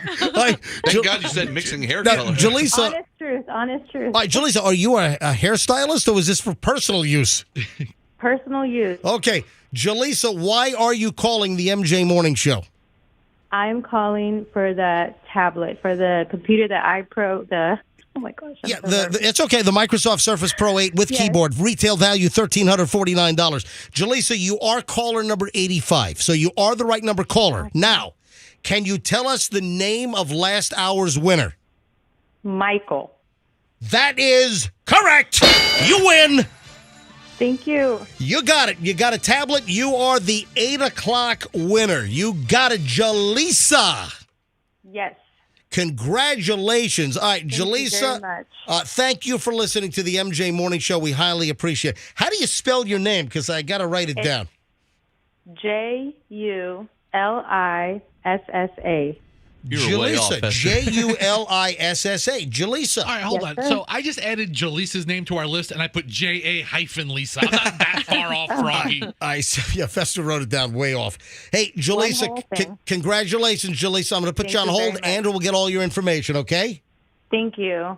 Thank God you said mixing hair Now, color. Jaleesa, Honest truth. all right, Jaleesa, are you a hairstylist or was this for personal use? Personal use. Okay. Jaleesa, why are you calling the MJ Morning Show? I'm calling for the tablet, for the computer oh my gosh. I'm Yeah, so nervous. it's okay. The Microsoft Surface Pro 8 with Yes. keyboard, retail value $1,349. Jaleesa, you are caller number 85, so you are the right number caller. Now, can you tell us the name of last hour's winner? Michael. That is correct. You win. Thank you. You got it. You got a tablet. You are the 8 o'clock winner. You got it, Jaleesa. Yes. Congratulations. All right, Thank you Jaleesa, very much. thank you for listening to the MJ Morning Show. We highly appreciate it. How do you spell your name? Because I got to write it down. Julissa. You were way off, Julissa. Esther. Julissa. Julissa. All right, hold Yes, on. sir. So I just added Jaleesa's name to our list, and I put J.A.-Lisa. I'm not that far off, Froggy. Yeah, Fester wrote it down way off. Hey, One Julissa, whole thing. congratulations, Julissa. I'm going to put Thank you on you very hold. much. Andrew will get all your information, okay? Thank you.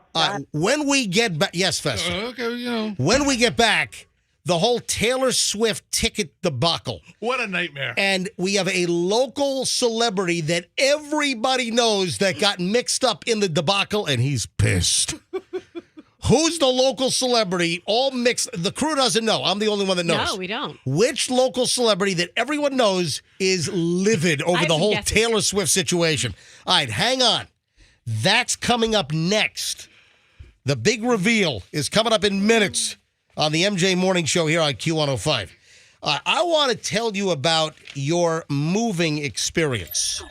When we get back, yes, Fester. Okay, When we get back, the whole Taylor Swift ticket debacle. What a nightmare. And we have a local celebrity that everybody knows that got mixed up in the debacle, and he's pissed. Who's the local celebrity? All mixed. The crew doesn't know. I'm the only one that knows. No, we don't. Which local celebrity that everyone knows is livid over have the some whole guesses. Taylor Swift situation? All right, hang on. That's coming up next. The big reveal is coming up in minutes on the MJ Morning Show here on Q105. I want to tell you about your moving experience.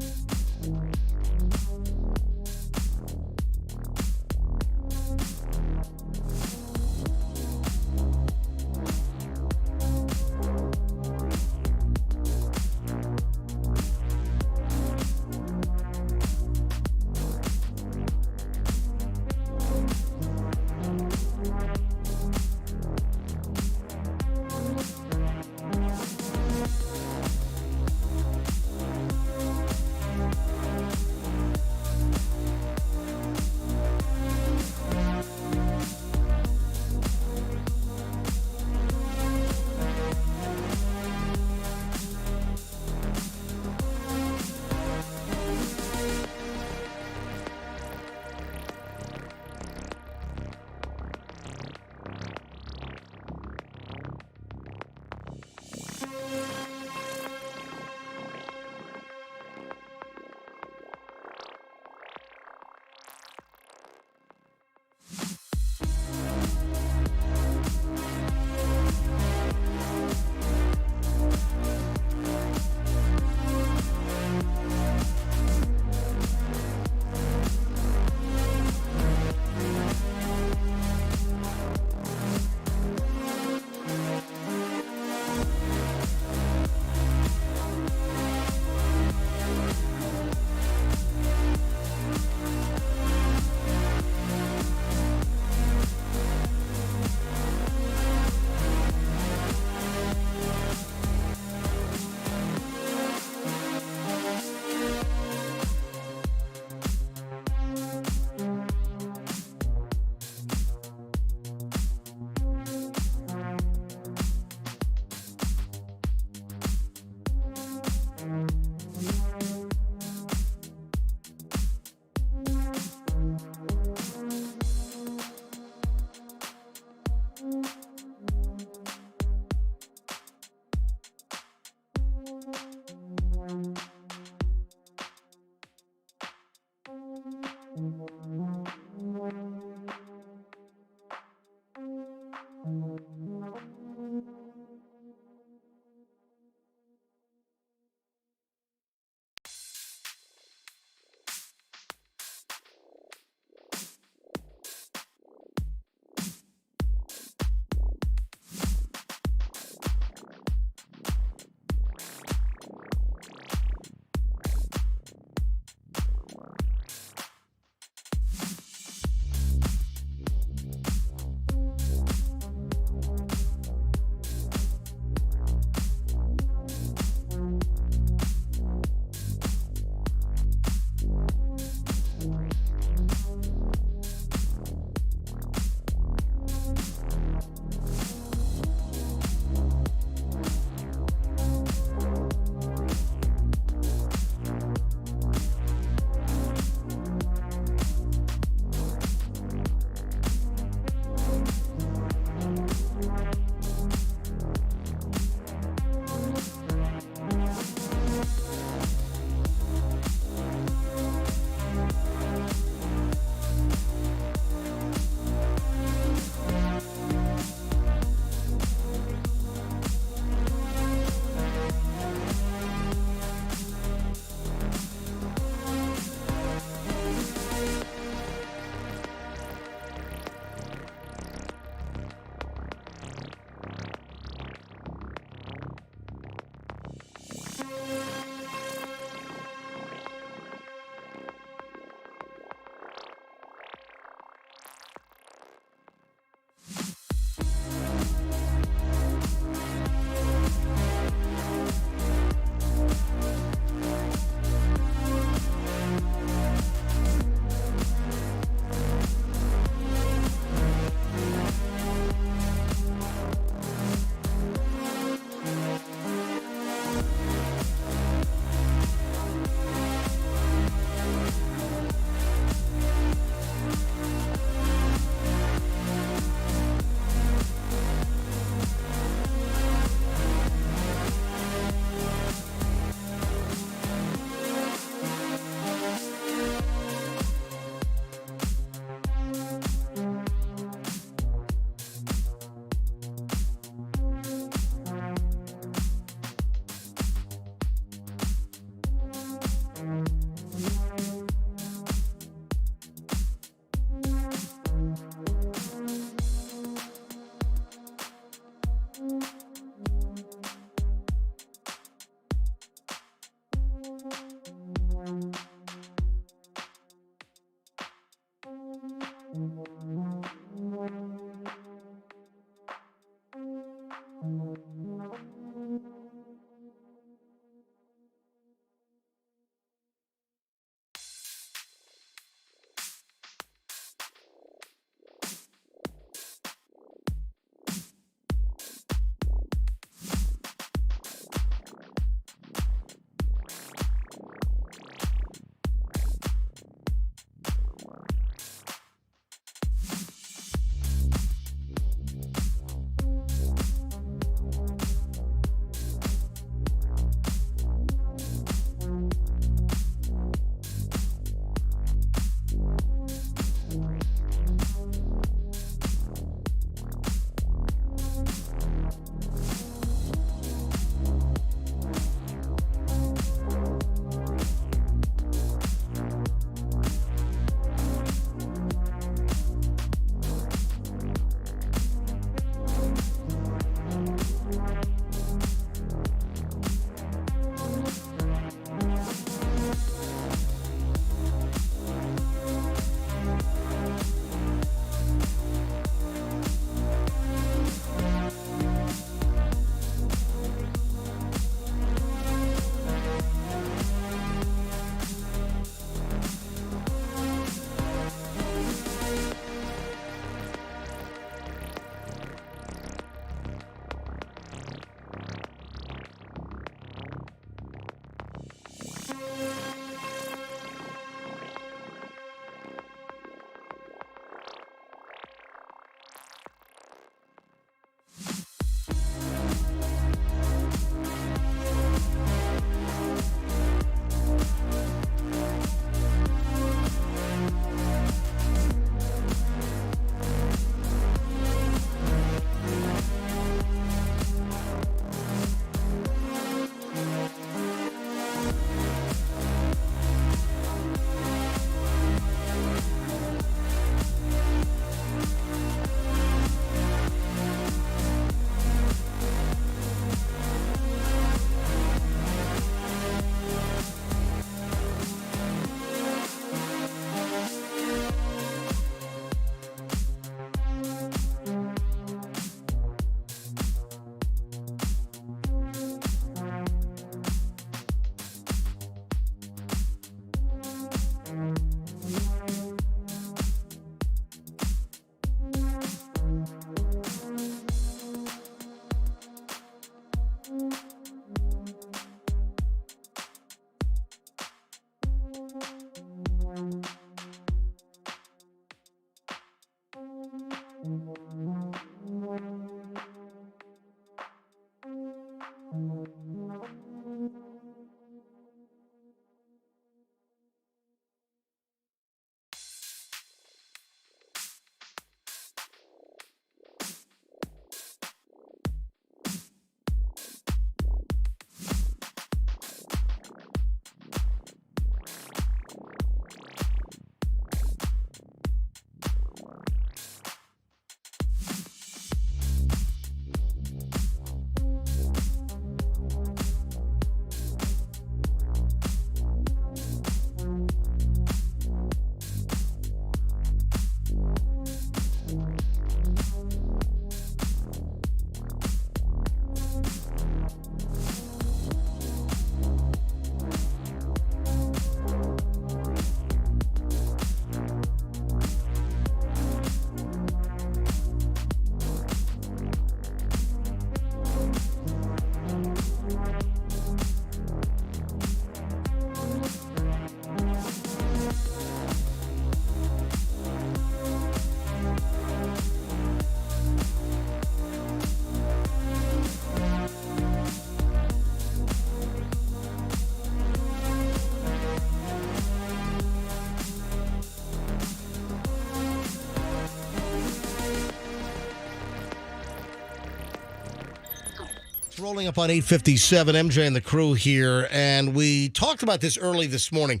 Rolling up on 8:57, MJ and the crew here, and we talked about this early this morning.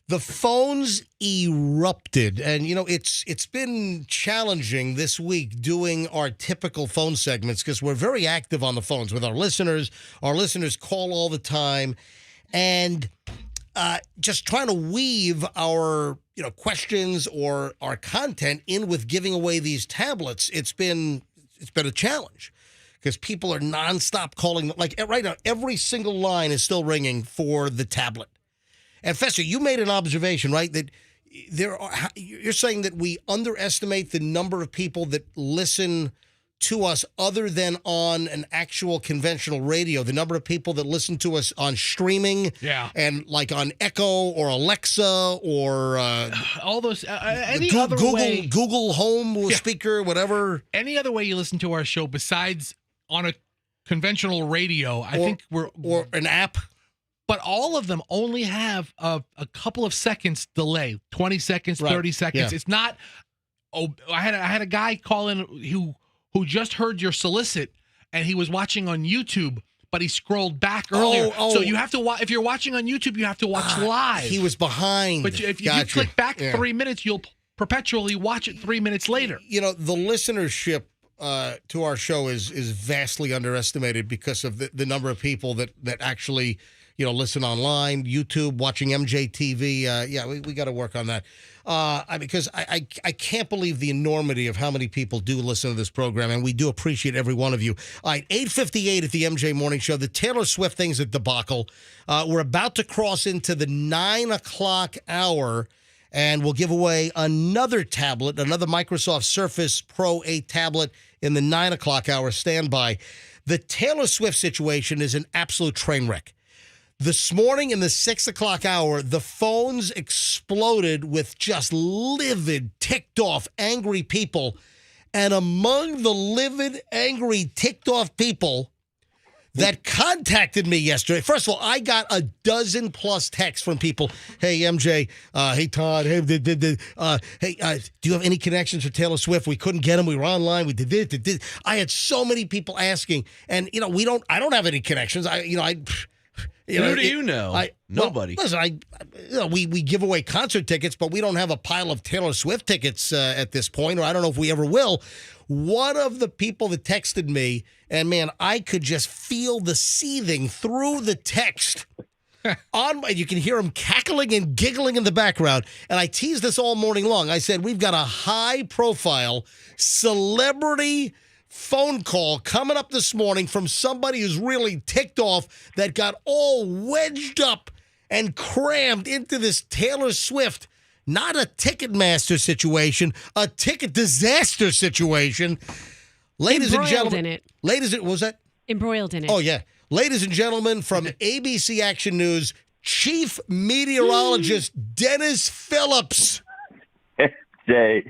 The phones erupted, and it's been challenging this week doing our typical phone segments because we're very active on the phones with our listeners. Our listeners call all the time, and just trying to weave our questions or our content in with giving away these tablets. It's been a challenge because people are nonstop calling. Like right now, every single line is still ringing for the tablet. And Fester, you made an observation, right? That you're saying that we underestimate the number of people that listen to us other than on an actual conventional radio. The number of people that listen to us on streaming, and like on Echo or Alexa or all those Google Home speaker, whatever. Any other way you listen to our show besides on a conventional radio, I think or an app. But all of them only have a couple of seconds delay, 20 seconds, 30 seconds. Yeah. It's not. Oh, I had a guy call in who just heard your solicit, and he was watching on YouTube, but he scrolled back earlier. So you have to watch. If you're watching on YouTube, you have to watch live. He was behind. But if you click back 3 minutes, you'll perpetually watch it 3 minutes later. The listenership to our show is vastly underestimated because of the number of people that actually listen online, YouTube, watching MJTV. We got to work on that. Because I can't believe the enormity of how many people do listen to this program, and we do appreciate every one of you. All right, 8:58 at the MJ Morning Show. The Taylor Swift thing's a debacle. We're about to cross into the 9 o'clock hour, and we'll give away another tablet, another Microsoft Surface Pro 8 tablet in the 9 o'clock hour. Stand by. The Taylor Swift situation is an absolute train wreck. This morning in the 6 o'clock hour, the phones exploded with just livid, ticked off, angry people. And among the livid, angry, ticked off people that contacted me yesterday, first of all, I got a dozen plus texts from people. Hey, MJ. Hey, Todd. Hey, do you have any connections for Taylor Swift? We couldn't get them. We were online. We did this. I had so many people asking. And, I don't have any connections. Who do you know? Nobody. Well, listen, we give away concert tickets, but we don't have a pile of Taylor Swift tickets at this point, or I don't know if we ever will. One of the people that texted me, and man, I could just feel the seething through the text. You can hear him cackling and giggling in the background. And I teased this all morning long. I said, we've got a high-profile celebrity phone call coming up this morning from somebody who's really ticked off that got all wedged up and crammed into this Taylor Swift, not a Ticketmaster situation, a ticket disaster situation. Ladies and gentlemen, what was that? Embroiled in it. Oh, yeah. Ladies and gentlemen, from ABC Action News, Chief Meteorologist Dennis Phillips. Jay.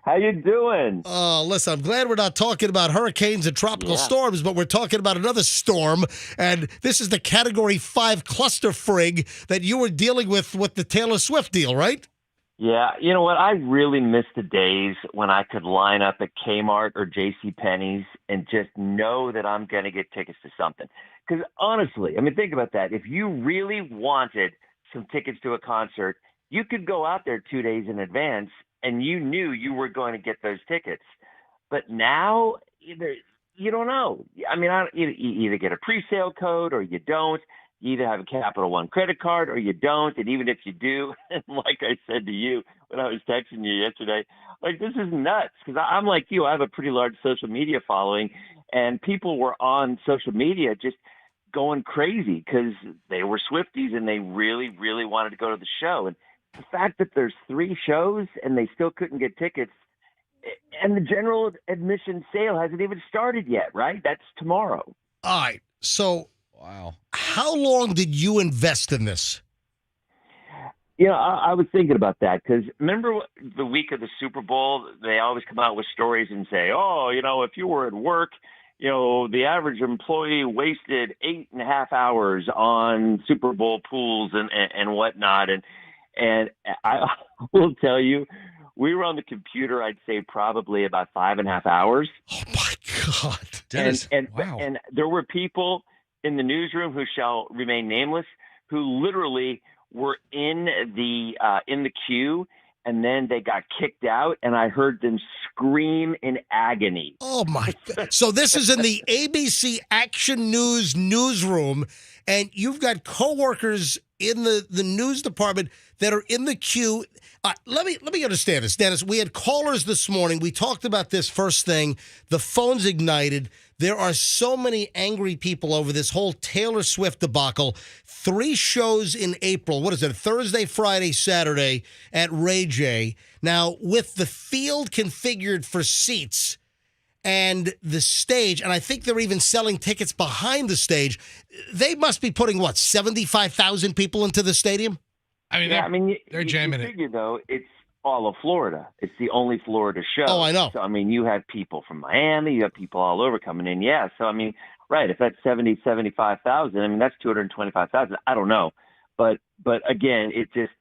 How you doing? Listen, I'm glad we're not talking about hurricanes and tropical storms, but we're talking about another storm, and this is the Category 5 cluster frig that you were dealing with the Taylor Swift deal, right? Yeah. You know what? I really miss the days when I could line up at Kmart or JCPenney's and just know that I'm going to get tickets to something. Because honestly, think about that. If you really wanted some tickets to a concert, you could go out there 2 days in advance and you knew you were going to get those tickets. But now, you don't know. You either get a pre-sale code or you don't. You either have a Capital One credit card or you don't. And even if you do, like I said to you when I was texting you yesterday, this is nuts. Because I'm like you. I have a pretty large social media following. And people were on social media just going crazy because they were Swifties and they really, really wanted to go to the show. And the fact that there's 3 shows and they still couldn't get tickets, and the general admission sale hasn't even started yet, right? That's tomorrow. All right. So, wow. How long did you invest in this? I was thinking about that because remember the week of the Super Bowl, they always come out with stories and say, if you were at work, the average employee wasted 8.5 hours on Super Bowl pools and whatnot. And I will tell you, we were on the computer, I'd say probably about 5.5 hours. Oh, my God, Dennis, and wow. and there were people in the newsroom who shall remain nameless who literally were in the queue, and then they got kicked out, and I heard them scream in agony. Oh my God. So this is in the ABC Action News newsroom, and you've got coworkers in the news department that are in the queue. Let me understand this, Dennis. We had callers this morning. We talked about this first thing. The phones ignited. There are so many angry people over this whole Taylor Swift debacle. 3 shows in April. What is it? Thursday, Friday, Saturday at Ray J. Now, with the field configured for seats and the stage, and I think they're even selling tickets behind the stage, they must be putting, what, 75,000 people into the stadium? I mean, they're jamming you figure, though, it's all of Florida. It's the only Florida show. Oh, I know. So, I mean, you have people from Miami. You have people all over coming in. Yeah. So, I mean, right, if that's 75,000, I mean, that's 225,000. I don't know. But again, it just,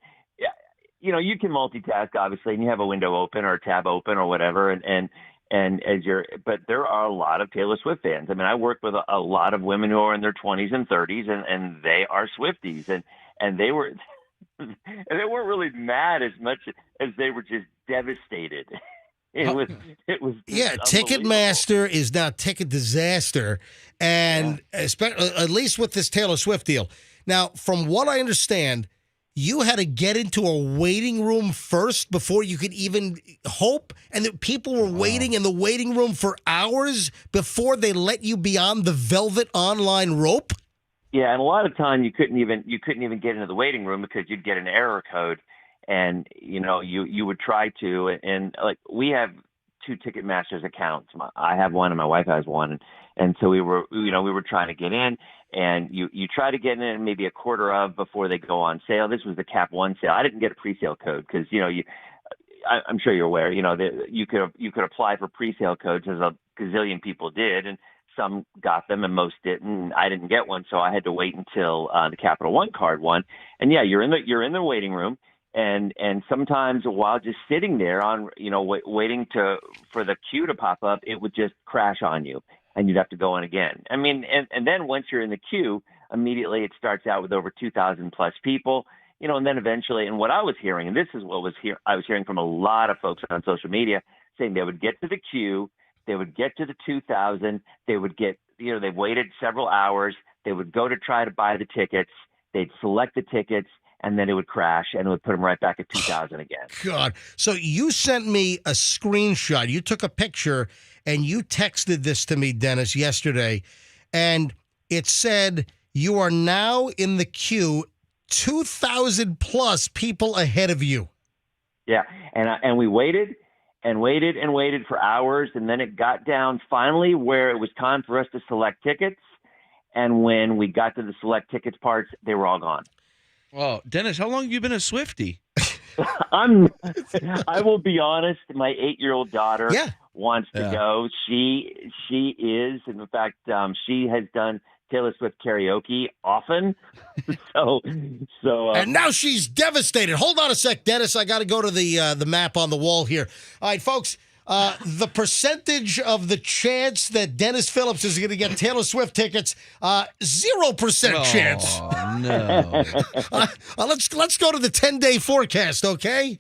you can multitask, obviously, and you have a window open or a tab open or whatever. And but there are a lot of Taylor Swift fans. I mean, I work with a lot of women who are in their 20s and 30s, and they are Swifties. And they were... and they weren't really mad as much as they were just devastated. It was yeah. Ticketmaster is now Ticket Disaster, and at least with this Taylor Swift deal. Now, from what I understand, you had to get into a waiting room first before you could even hope, and that people were waiting in the waiting room for hours before they let you beyond the velvet online rope. Yeah, and a lot of time you couldn't even get into the waiting room because you'd get an error code, and you would try to, and like we have 2 Ticketmaster's accounts. I have one and my wife has one, and so we were trying to get in, and you try to get in maybe a quarter of before they go on sale. This was the Cap 1 sale. I didn't get a pre-sale code because I'm sure you're aware. That you could apply for pre-sale codes, as a gazillion people did, and some got them and most didn't. I didn't get one, so I had to wait until the Capital One card won. And yeah, you're in the waiting room, and sometimes while just sitting there on waiting for the queue to pop up, it would just crash on you, and you'd have to go in again. I mean, and then once you're in the queue, immediately it starts out with over 2,000 plus people. And then eventually, and what I was hearing, and this is what I was hearing from a lot of folks on social media, saying they would get to the queue. They would get to the 2,000. They would get, they waited several hours. They would go to try to buy the tickets. They'd select the tickets, and then it would crash, and it would put them right back at 2,000 again. God. So you sent me a screenshot. You took a picture, and you texted this to me, Dennis, yesterday, and it said you are now in the queue, 2,000 plus people ahead of you. Yeah, and we waited. And waited for hours, and then it got down finally where it was time for us to select tickets. And when we got to the select tickets parts, they were all gone. Well, Dennis, how long have you been a Swiftie? I will be honest. My 8-year-old daughter wants to go. She is, and in fact, she has done Taylor Swift karaoke often. So and now she's devastated. Hold on a sec, Dennis. I got to go to the map on the wall here. All right, folks. The percentage of the chance that Dennis Phillips is going to get Taylor Swift tickets, 0% chance. No. Let's go to the 10-day forecast, okay?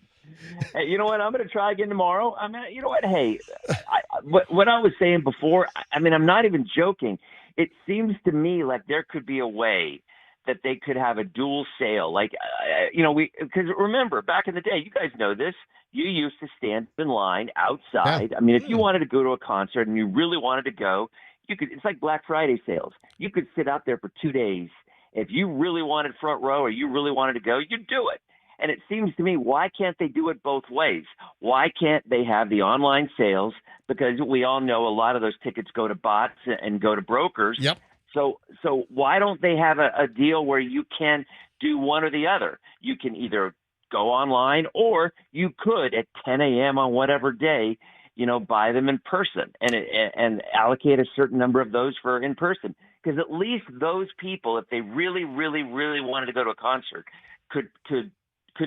Hey, you know what? I'm going to try again tomorrow. I mean, you know what? Hey, what I was saying before, I mean, I'm not even joking. It seems to me like there could be a way that they could have a dual sale. Like, because remember, back in the day, you guys know this, you used to stand in line outside. Yeah. I mean, if you wanted to go to a concert and you really wanted to go, it's like Black Friday sales. You could sit out there for 2 days. If you really wanted front row or you really wanted to go, you'd do it. And it seems to me, why can't they do it both ways? Why can't they have the online sales? Because we all know a lot of those tickets go to bots and go to brokers. Yep. So why don't they have a deal where you can do one or the other? You can either go online, or you could at 10 a.m. on whatever day, buy them in person and allocate a certain number of those for in person. Because at least those people, if they really, really, really wanted to go to a concert, could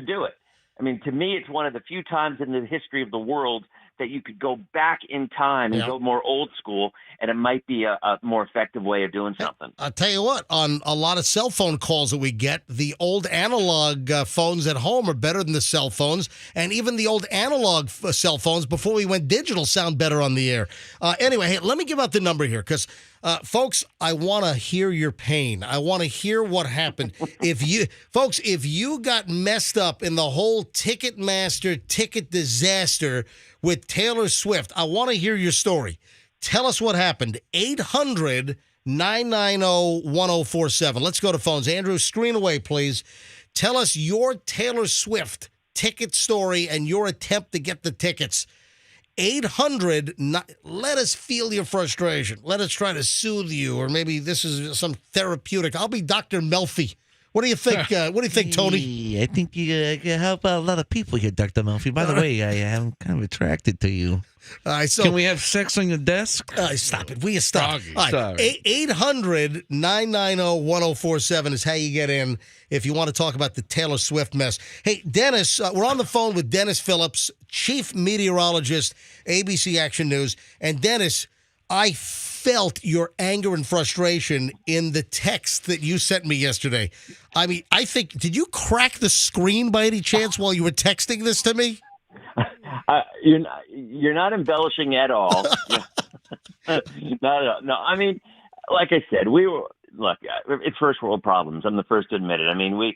do it. I mean, to me, it's one of the few times in the history of the world that you could go back in time and go more old school, and it might be a more effective way of doing something. I'll tell you what, on a lot of cell phone calls that we get, the old analog phones at home are better than the cell phones, and even the old analog cell phones before we went digital sound better on the air. Anyway, hey, let me give out the number here, because folks, I want to hear your pain. I want to hear what happened. If you got messed up in the whole Ticketmaster ticket disaster with Taylor Swift, I want to hear your story. Tell us what happened. 800-990-1047. Let's go to phones. Andrew, screen away, please. Tell us your Taylor Swift ticket story and your attempt to get the tickets. 800, let us feel your frustration. Let us try to soothe you, or maybe this is some therapeutic. I'll be Dr. Melfi. What do you think? What do you think, Tony? I think you can help out a lot of people here, Dr. Melfi. By the way, I am kind of attracted to you. Can we have sex on your desk? Stop it. Will you stop? Froggy. Sorry. 800-990-1047 is how you get in if you want to talk about the Taylor Swift mess. Hey, Dennis, we're on the phone with Dennis Phillips, chief meteorologist, ABC Action News. And Dennis, I felt your anger and frustration in the text that you sent me yesterday. I mean, I think, did you crack the screen by any chance while you were texting this to me? You're not embellishing at all. Not at all. No, I mean, like I said, it's first world problems. I'm the first to admit it. I mean, we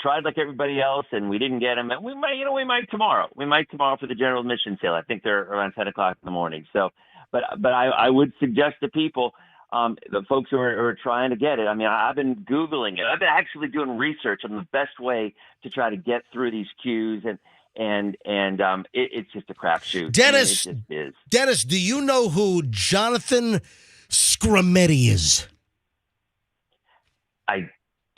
tried like everybody else, and we didn't get them. And we might tomorrow. We might tomorrow for the general admission sale. I think they're around 10 o'clock in the morning. So, but I would suggest to people, the folks who are trying to get it. I mean, I've been Googling it. I've been actually doing research on the best way to try to get through these queues, and it's just a crapshoot. Dennis, I mean, it just is. Dennis, do you know who Jonathan Scrametti is? I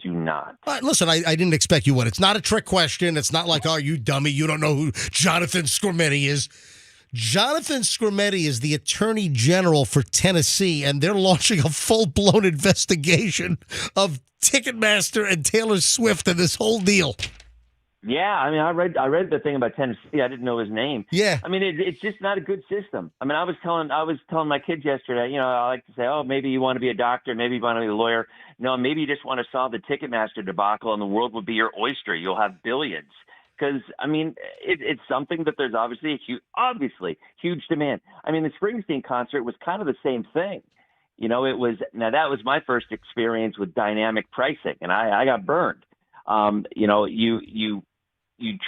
do not. Listen, I didn't expect you would. It's not a trick question. It's not like, oh, you dummy, you don't know who Jonathan Scrametti is. Jonathan Scrametti is the Attorney General for Tennessee, and they're launching a full-blown investigation of Ticketmaster and Taylor Swift and this whole deal. Yeah, I mean, I read the thing about Tennessee. I didn't know his name. Yeah, I mean, it's just not a good system. I mean, I was telling my kids yesterday. You know, I like to say, oh, maybe you want to be a doctor, maybe you want to be a lawyer. No, maybe you just want to solve the Ticketmaster debacle, and the world will be your oyster. You'll have billions. Because I mean, it's something that there's obviously huge demand. I mean, the Springsteen concert was kind of the same thing. You know, that was my first experience with dynamic pricing, and I got burned. You know, you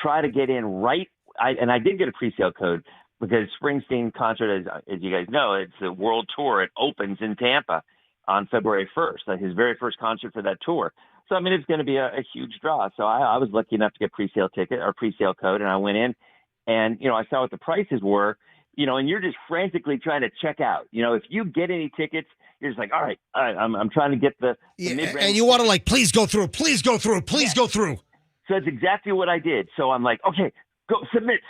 try to get in right. I did get a pre-sale code because Springsteen concert, as you guys know, it's a world tour. It opens in Tampa on February 1st, like his very first concert for that tour. So, I mean, it's going to be a huge draw. So I was lucky enough to get pre-sale ticket or pre-sale code, and I went in and, you know, I saw what the prices were, you know, and you're just frantically trying to check out. You know, if you get any tickets, you're just like, all right, I'm trying to get the mid-range. And you want to like, please go through. So that's exactly what I did. So I'm like, okay, go submit.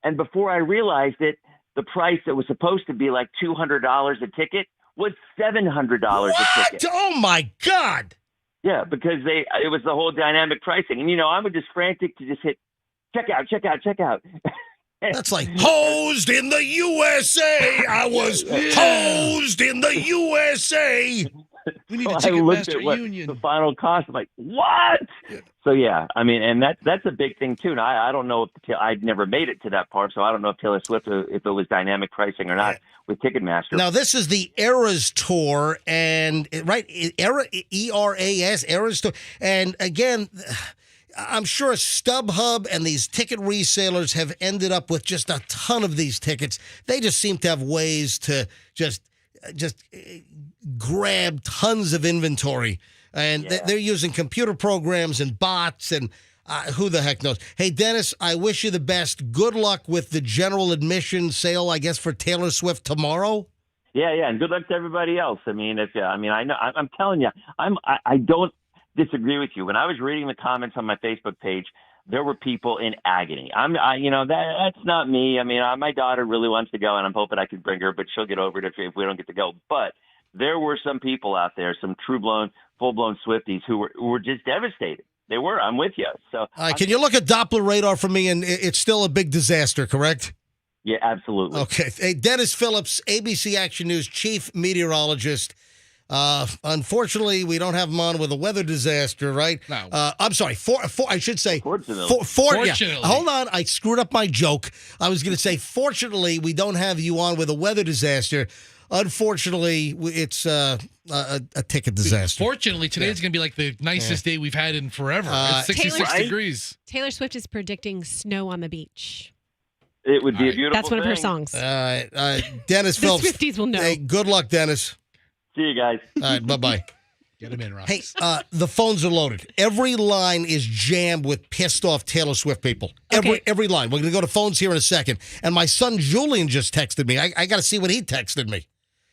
And before I realized it, the price that was supposed to be like $200 a ticket was $700 a ticket. Oh my God. Yeah, because it was the whole dynamic pricing. And, you know, I was just frantic to just hit check out. That's like hosed in the USA. I was hosed in the USA. We need a I looked Ticketmaster at union. the final cost. I'm like, what? Yeah. So, yeah, I mean, and that's a big thing, too. Now, I don't know if I'd never made it to that part, so I don't know if Taylor Swift, if it was dynamic pricing or not with Ticketmaster. Now, this is the Eras Tour, and, right, ERAS, Eras Tour. And, again, I'm sure StubHub and these ticket resellers have ended up with just a ton of these tickets. They just seem to have ways to just grab tons of inventory, and they're using computer programs and bots, and who the heck knows. Hey, Dennis, I wish you the best. Good luck with the general admission sale, I guess, for Taylor Swift tomorrow. Yeah, and good luck to everybody else. I mean, I know, I'm telling you, I don't disagree with you. When I was reading the comments on my Facebook page, there were people in agony. That's not me. I mean, my daughter really wants to go, and I'm hoping I can bring her, but she'll get over it if we don't get to go. But there were some people out there, some full-blown Swifties who were just devastated. They were. I'm with you. So, All right, can you look at Doppler radar for me? And it's still a big disaster, correct? yeah, absolutely. Okay. Hey, Dennis Phillips, ABC Action News chief meteorologist. Unfortunately, we don't have him on with a weather disaster, right? No. I'm sorry. I should say. Fortunately. Fortunately. Yeah. Hold on. I screwed up my joke. I was going to say, fortunately, we don't have you on with a weather disaster. Unfortunately, it's a ticket disaster. Fortunately, today is going to be like the nicest day we've had in forever. It's 66 degrees. Taylor Swift is predicting snow on the beach. It would be a beautiful That's one of her thing. songs. Dennis The Phillips. Swifties will know. Hey, good luck, Dennis. See you guys. All right, bye-bye. Get him in, Rox. Hey, the phones are loaded. Every line is jammed with pissed off Taylor Swift people. Every line. We're going to go to phones here in a second. And my son Julian just texted me. I got to see what he texted me.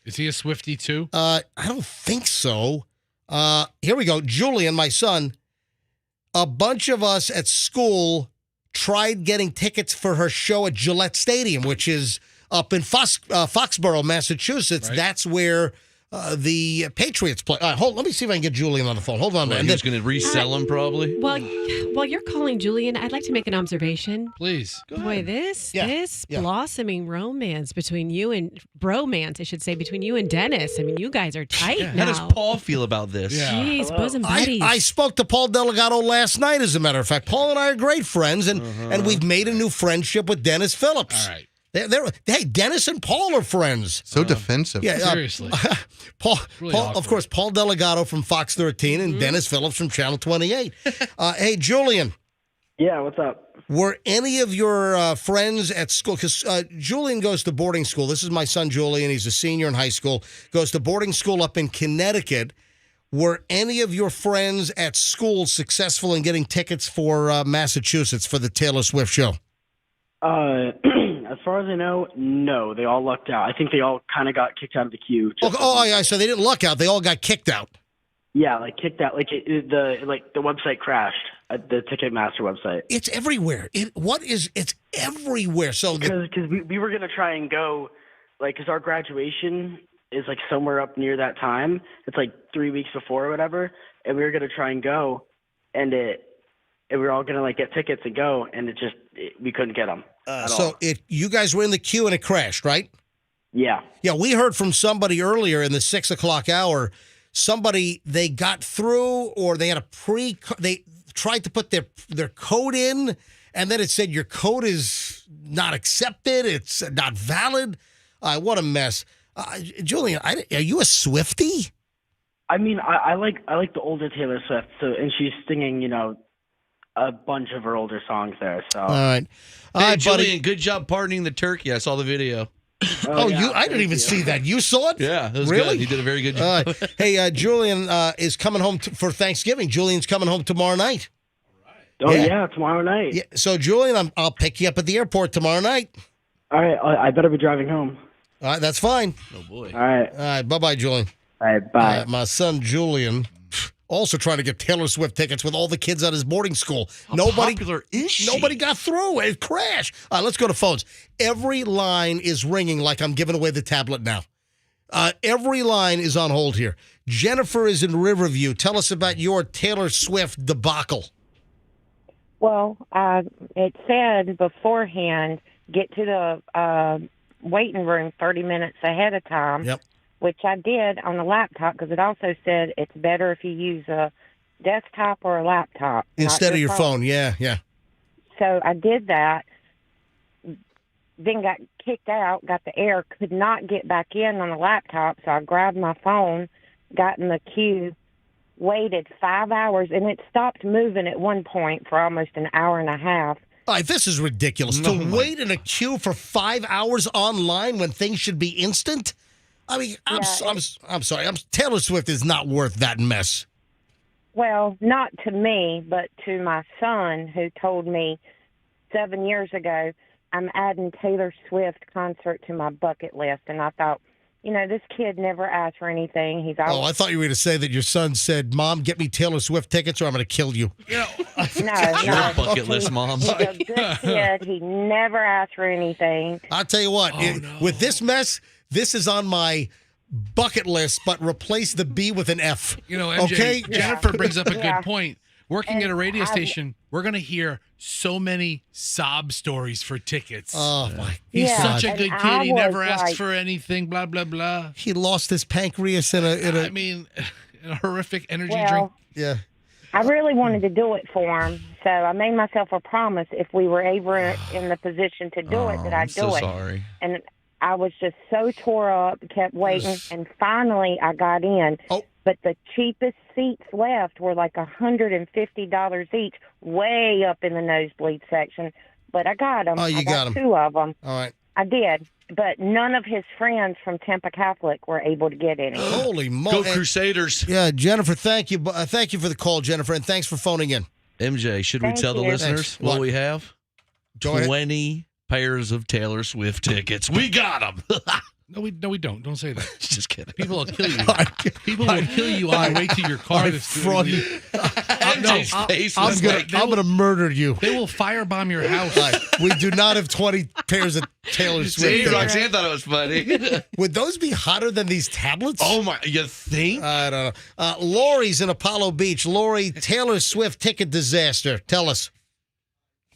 Is he a Swiftie too? I don't think so. Here we go. Julian, my son, a bunch of us at school tried getting tickets for her show at Gillette Stadium, which is up in Foxborough, Massachusetts. Right. That's where the Patriots play. All right, let me see if I can get Julian on the phone. Hold on, man. He was going to resell them probably. Well, while you're calling Julian, I'd like to make an observation. Please. Boy, this blossoming romance between you and bromance, I should say, between you and Dennis. I mean, you guys are tight now. How does Paul feel about this? Jeez, bosom buddies. I spoke to Paul Delgado last night, as a matter of fact. Paul and I are great friends, and we've made a new friendship with Dennis Phillips. All right. Hey, Dennis and Paul are friends. So defensive. Yeah, seriously. Paul, Really awkward. of course, Paul Delgado from Fox 13 and Dennis Phillips from Channel 28. Hey, Julian. Yeah, what's up? Were any of your friends at school? Because Julian goes to boarding school. This is my son, Julian. He's a senior in high school. Goes to boarding school up in Connecticut. Were any of your friends at school successful in getting tickets for Massachusetts for the Taylor Swift show? As far as I know, no. They all lucked out. I think they all kind of got kicked out of the queue. Yeah. So they didn't luck out. They all got kicked out. Yeah, like kicked out. Like the website crashed. The Ticketmaster website. It's everywhere. It's everywhere. So because we were gonna try and go, like, because our graduation is like somewhere up near that time. It's like 3 weeks before or whatever, and we were gonna try and go, and we were all gonna like get tickets and go, and we couldn't get them. You guys were in the queue and it crashed, right? Yeah. Yeah, we heard from somebody earlier in the 6 o'clock hour. They got through, or they had they tried to put their code in, and then it said your code is not accepted. It's not valid. What a mess. Julian, are you a Swiftie? I mean, I like the older Taylor Swift. And she's singing, a bunch of her older songs there. So. All right. Hey, Julian, buddy. good job pardoning the turkey. I saw the video. I didn't even see that. You saw it? Yeah, it was Really? good. He did a very good job. Hey, Julian is coming home for Thanksgiving. Julian's coming home tomorrow night. Oh, yeah, tomorrow night. Yeah. So, Julian, I'll pick you up at the airport tomorrow night. All right, I better be driving home. All right, that's fine. Oh, boy. All right. All right, bye-bye, Julian. All right, bye. My son, Julian, also trying to get Taylor Swift tickets with all the kids at his boarding school. How popular is she? Nobody got through. It crashed. All right, let's go to phones. Every line is ringing like I'm giving away the tablet now. Every line is on hold here. Jennifer is in Riverview. Tell us about your Taylor Swift debacle. Well, it said beforehand, get to the waiting room 30 minutes ahead of time, which I did on the laptop because it also said it's better if you use a desktop or a laptop. Instead of your phone. Yeah. So I did that, then got kicked out, got the error, could not get back in on the laptop, so I grabbed my phone, got in the queue, waited 5 hours, and it stopped moving at one point for almost an hour and a half. All right, this is ridiculous. To wait in a queue for 5 hours online when things should be instant? I mean, I'm sorry. Taylor Swift is not worth that mess. Well, not to me, but to my son, who told me 7 years ago, I'm adding Taylor Swift concert to my bucket list. And I thought, this kid never asked for anything. He's always... I thought you were going to say that your son said, Mom, get me Taylor Swift tickets or I'm going to kill you. No. Your bucket list, Mom. He's a good kid. He never asked for anything. I'll tell you what, with this mess, this is on my bucket list, but replace the B with an F. MJ, okay? Jennifer brings up a good point. Working And at a radio I- station, we're going to hear so many sob stories for tickets. Oh, my He's Yeah, such a and good I kid. He never was asks like- for anything, blah, blah, blah. He lost his pancreas in a I mean, a horrific energy Well, drink. yeah. I really wanted to do it for him, so I made myself a promise if we were ever in the position to do it, that I'm I'd do so it. sorry. And I was just so tore up, kept waiting, and finally I got in. Oh. But the cheapest seats left were like $150 each, way up in the nosebleed section. But I got them. Oh, you I got 'em. 2 of them. All right. I did. But none of his friends from Tampa Catholic were able to get any. Holy Go moly. Crusaders. Yeah, Jennifer, thank you. Thank you for the call, Jennifer, and thanks for phoning in. MJ, should we Thank tell the you. listeners Thanks. what What? we have? Go ahead. 20 pairs of Taylor Swift tickets. We got them. No, we don't. Don't say that. Just kidding. People will kill you. People will kill you on the way to your car. Froggy. MJ's face I'm was gonna, like, I'm gonna murder you. They will firebomb your house. All right, we do not have 20 pairs of Taylor Swift. See, tickets. Roxanne thought it was funny. Would those be hotter than these tablets? Oh, my. You think? I don't know. Lori's in Apollo Beach. Lori, Taylor Swift ticket disaster. Tell us.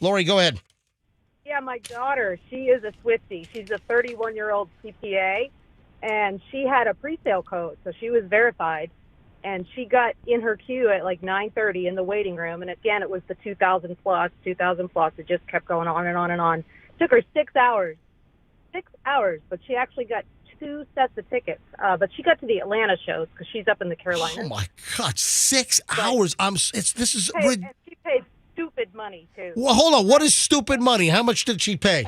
Lori, go ahead. Yeah, my daughter, she is a Swiftie. She's a 31-year-old CPA, and she had a pre-sale code, so she was verified. And she got in her queue at like 9:30 in the waiting room. And again, it was the 2,000 plus. It just kept going on and on and on. Took her 6 hours. 6 hours, but she actually got 2 sets of tickets. But she got to the Atlanta shows because she's up in the Carolinas. Oh my God, 6 hours. This is. And she paid stupid money too. Well, hold on. What is stupid money? How much did she pay?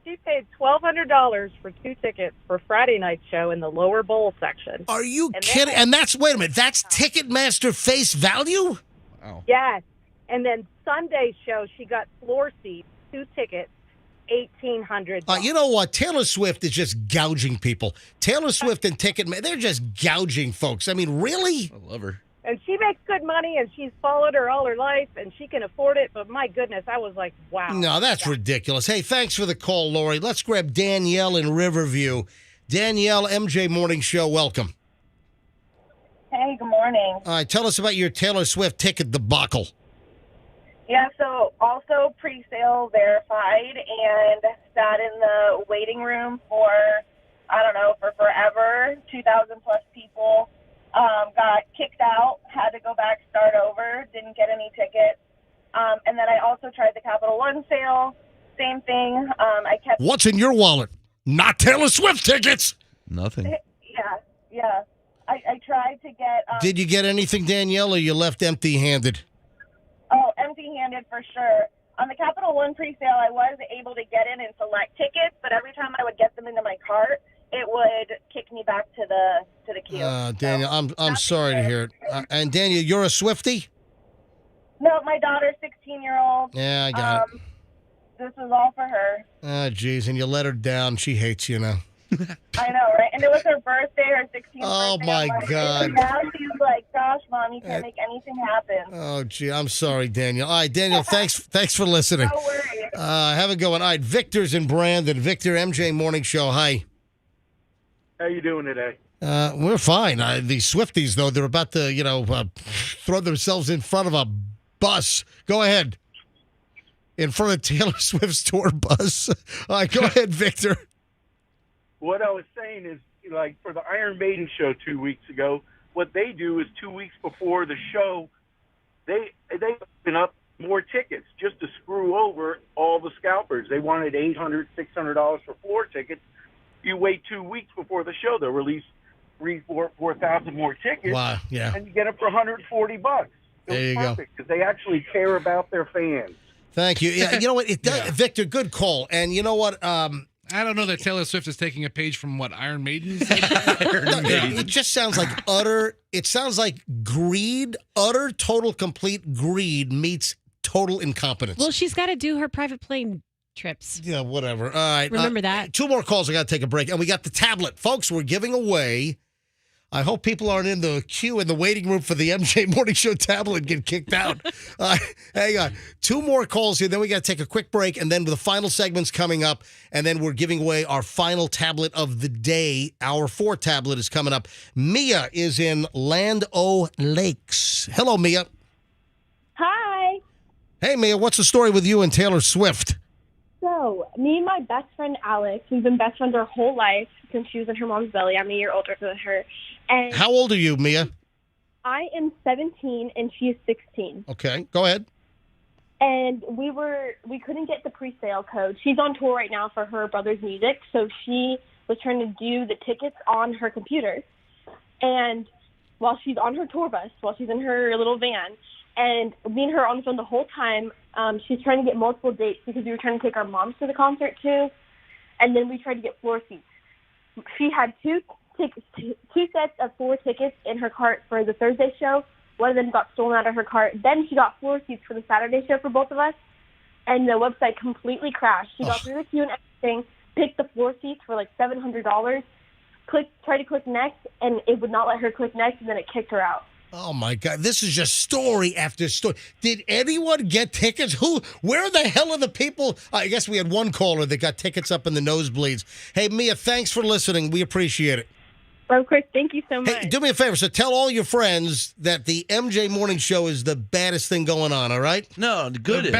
She paid $1,200 for 2 tickets for Friday night show in the lower bowl section. Are you And kidding? And that's, wait a minute, that's Ticketmaster face value? Wow. Yes. And then Sunday show, she got floor seats, 2 tickets, $1,800. You know what? Taylor Swift is just gouging people. Taylor Swift and Ticketmaster, they're just gouging folks. I mean, really? I love her. And she makes good money, and she's followed her all her life, and she can afford it. But my goodness, I was like, wow. No, that's ridiculous. Hey, thanks for the call, Lori. Let's grab Danielle in Riverview. Danielle, MJ Morning Show, welcome. Hey, good morning. All right, tell us about your Taylor Swift ticket debacle. Yeah, so also pre-sale verified and sat in the waiting room for, I don't know, for forever. 2,000 plus people. Got kicked out, had to go back, start over, didn't get any tickets. And then I also tried the Capital One sale. Same thing. I kept. What's in your wallet? Not Taylor Swift tickets. Nothing. Yeah. I tried to get. Did you get anything, Danielle, or you left empty-handed? Oh, empty-handed for sure. On the Capital One pre-sale, I was able to get in and select tickets, but every time I would get them into my cart, it would kick me back to the queue. Daniel, I'm sorry to hear it. And Daniel, you're a Swiftie? No, my daughter, 16-year-old. Yeah, I got it. This was all for her. Oh, geez, and you let her down. She hates you now. I know, right? And it was her birthday, her 16th Oh, birthday. my I'm like, God. and now she's like, gosh, Mom, you can't make anything happen. Oh, gee, I'm sorry, Daniel. All right, Daniel, thanks for listening. No worries. Have a good one. All right, Victor's in Brandon. Victor, MJ Morning Show. Hi. How you doing today? We're fine. The Swifties, though, they're about to, throw themselves in front of a bus. Go ahead. In front of Taylor Swift's tour bus. All right, go ahead, Victor. What I was saying is, like, for the Iron Maiden show 2 weeks ago, what they do is 2 weeks before the show, they open up more tickets just to screw over all the scalpers. They wanted $800, $600 for floor tickets. You wait 2 weeks before the show, they'll release 4,000 more tickets. Wow, yeah. And you get them for $140. There you go. Because they actually care about their fans. Thank you. Yeah, you know what? It does, Victor, good call. And you know what? I don't know that Taylor Swift is taking a page from what Iron Maiden said. It just sounds like it sounds like greed, utter, total, complete greed meets total incompetence. Well, she's got to do her private plane trips. Yeah, whatever. All right. Remember that. 2 more calls. I got to take a break. And we got the tablet. Folks, we're giving away. I hope people aren't in the queue in the waiting room for the MJ Morning Show tablet and get kicked out. Hang on. 2 more calls here. Then we got to take a quick break. And then the final segment's coming up. And then we're giving away our final tablet of the day. Our 4 tablet is coming up. Mia is in Land O' Lakes. Hello, Mia. Hey, Mia, what's the story with you and Taylor Swift? So, me and my best friend Alex, we've been best friends our whole life since she was in her mom's belly. I'm a year older than her. And How old are you, Mia? I am 17 and she is 16. Okay, go ahead. And we couldn't get the pre-sale code. She's on tour right now for her brother's music, so she was trying to do the tickets on her computer. And while she's on her tour bus, while she's in her little van, and me and her on the phone the whole time, she's trying to get multiple dates because we were trying to take our moms to the concert too, and then we tried to get floor seats. She had two sets of 4 tickets in her cart for the Thursday show. One of them got stolen out of her cart. Then she got floor seats for the Saturday show for both of us, and the website completely crashed. She got through the queue and everything, picked the floor seats for like $700, tried to click next, and it would not let her click next, and then it kicked her out. Oh, my God. This is just story after story. Did anyone get tickets? Where the hell are the people? I guess we had one caller that got tickets up in the nosebleeds. Hey, Mia, thanks for listening. We appreciate it. Of course, thank you so much. Hey, do me a favor. So tell all your friends that the MJ Morning Show is the baddest thing going on, all right? No, the goodest.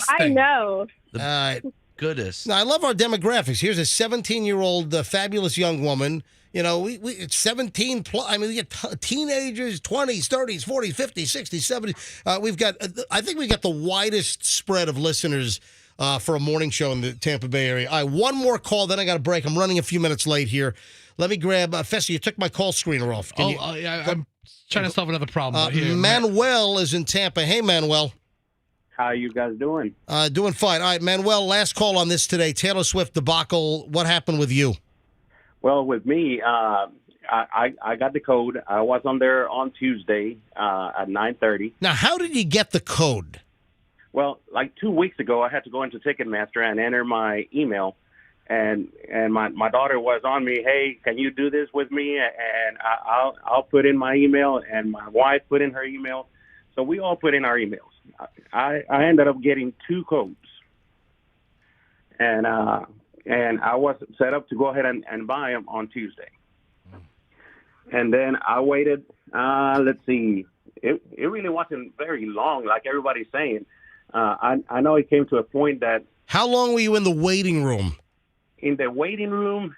I know. All right. Goodest. Now, I love our demographics. Here's a 17-year-old fabulous young woman. You know, it's 17 plus. I mean, we get teenagers, 20s, 30s, 40s, 50s, 60s, 70s. I think we got the widest spread of listeners for a morning show in the Tampa Bay area. All right, one more call, then I got a break. I'm running a few minutes late here. Let me grab, Fessy, you took my call screener off. I'm trying to solve another problem. Here. Manuel is in Tampa. Hey, Manuel. How you guys doing? Doing fine. All right, Manuel, last call on this today. Taylor Swift debacle. What happened with you? Well, with me, I got the code. I was on there on Tuesday at 9:30. Now, how did you get the code? Well, like 2 weeks ago, I had to go into Ticketmaster and enter my email, and my daughter was on me. Hey, can you do this with me? And I'll put in my email, and my wife put in her email, so we all put in our emails. I ended up getting 2 codes, and I was set up to go ahead and buy them on Tuesday. And then I waited, let's see, it really wasn't very long, like everybody's saying. I know it came to a point that... How long were you in the waiting room? In the waiting room,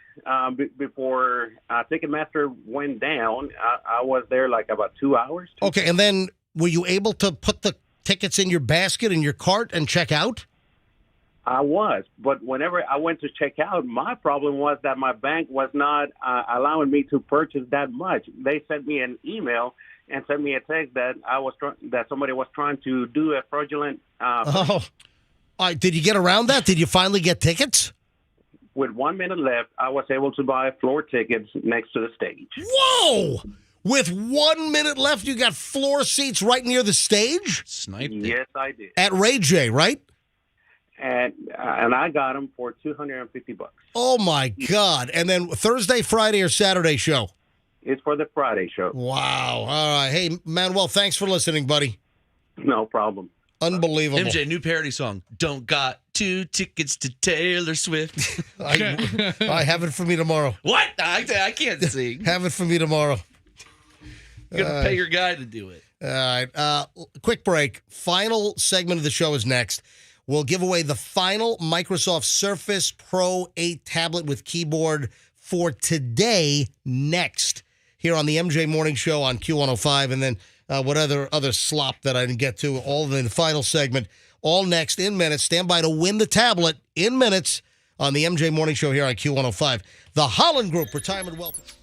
before Ticketmaster went down, I was there like about 2 hours. Okay, and then were you able to put the tickets in your basket, in your cart, and check out? I was, but whenever I went to check out, my problem was that my bank was not allowing me to purchase that much. They sent me an email and sent me a text that that somebody was trying to do a fraudulent. All right, did you get around that? Did you finally get tickets? With 1 minute left, I was able to buy floor tickets next to the stage. Whoa! With 1 minute left, you got floor seats right near the stage? Sniped it. Yes, I did. At Ray J, right? And I got them for $250. Oh my God! And then Thursday, Friday, or Saturday show? It's for the Friday show. Wow! All right, hey Manuel, thanks for listening, buddy. No problem. Unbelievable. MJ, new parody song. Don't got 2 tickets to Taylor Swift. I have it for me tomorrow. What? I can't sing. Have it for me tomorrow. You got to pay your guy to do it. All right. Quick break. Final segment of the show is next. We'll give away the final Microsoft Surface Pro 8 tablet with keyboard for today next here on the MJ Morning Show on Q105. And then what other slop that I didn't get to, all in the final segment, all next in minutes. Stand by to win the tablet in minutes on the MJ Morning Show here on Q105. The Holland Group Retirement Wealth.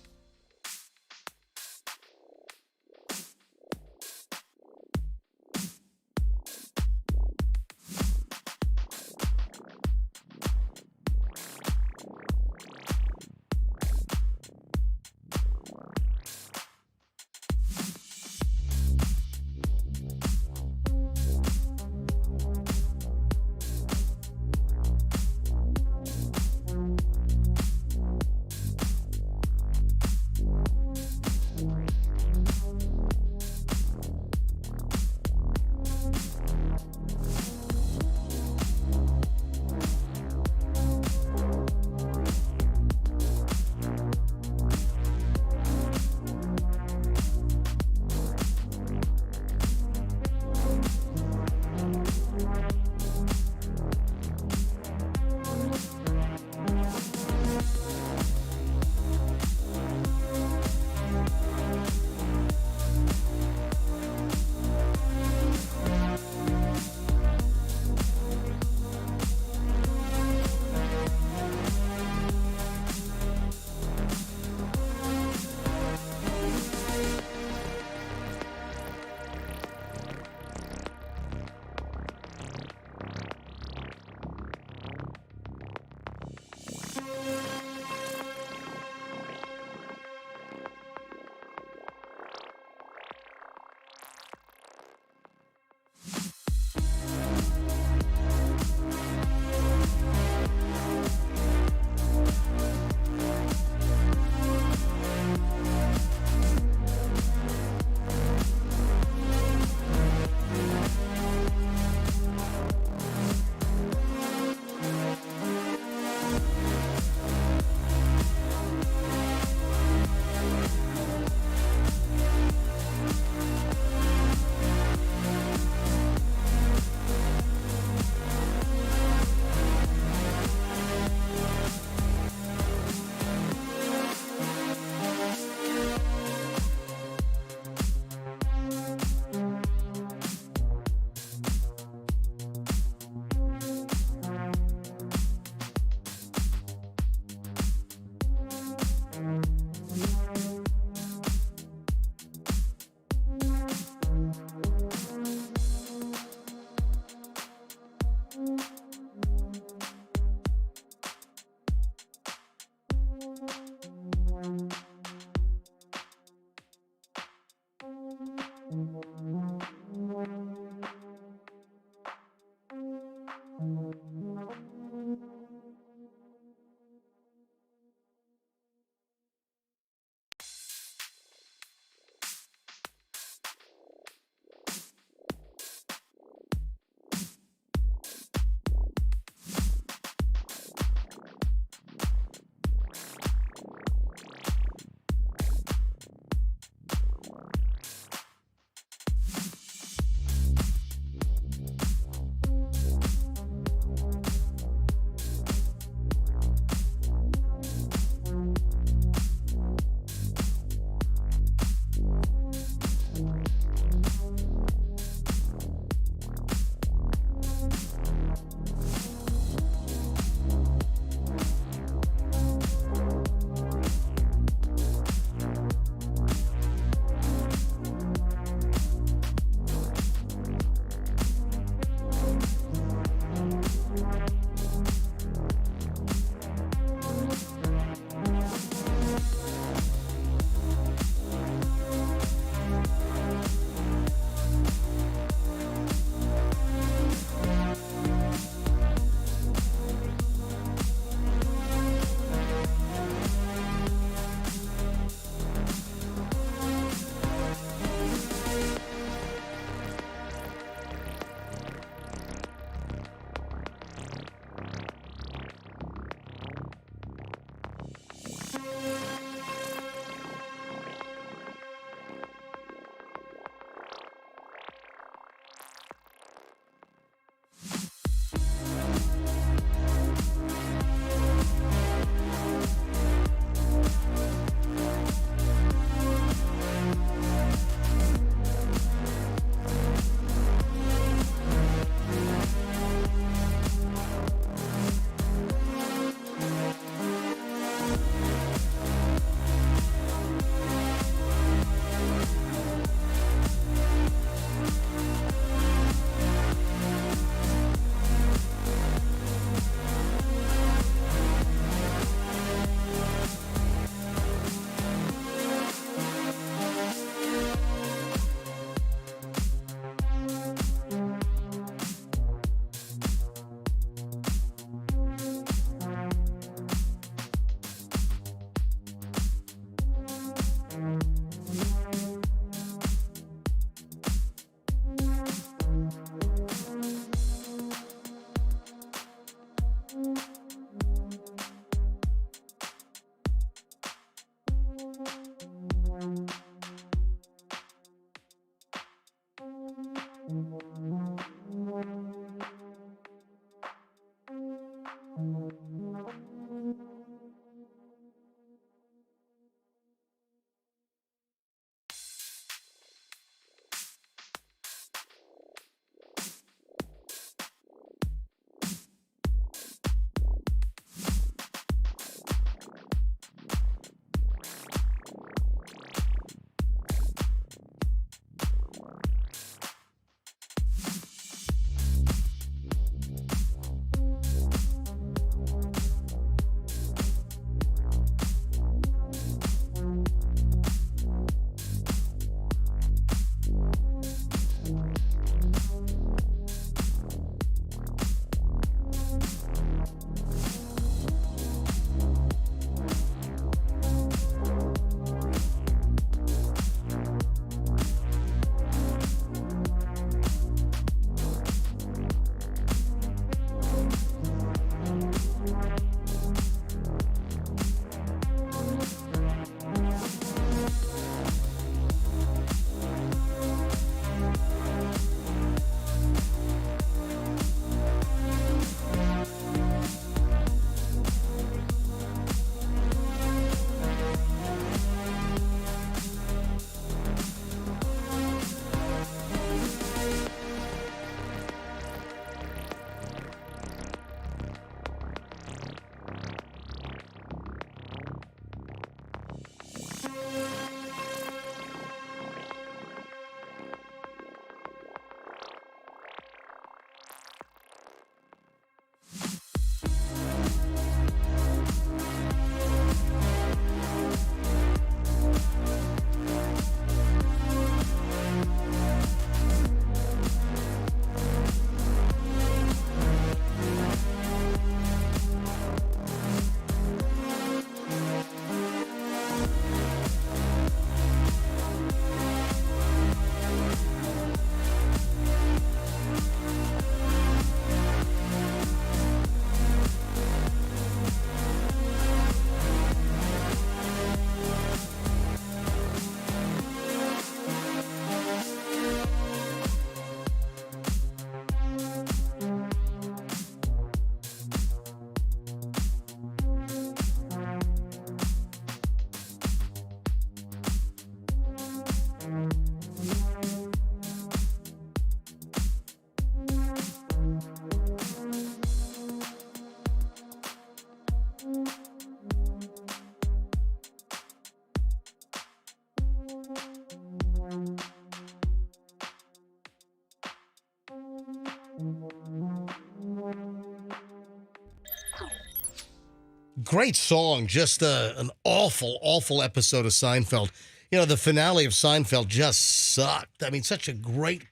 Great song. Just an awful, awful episode of Seinfeld. The finale of Seinfeld just sucked. I mean, such a great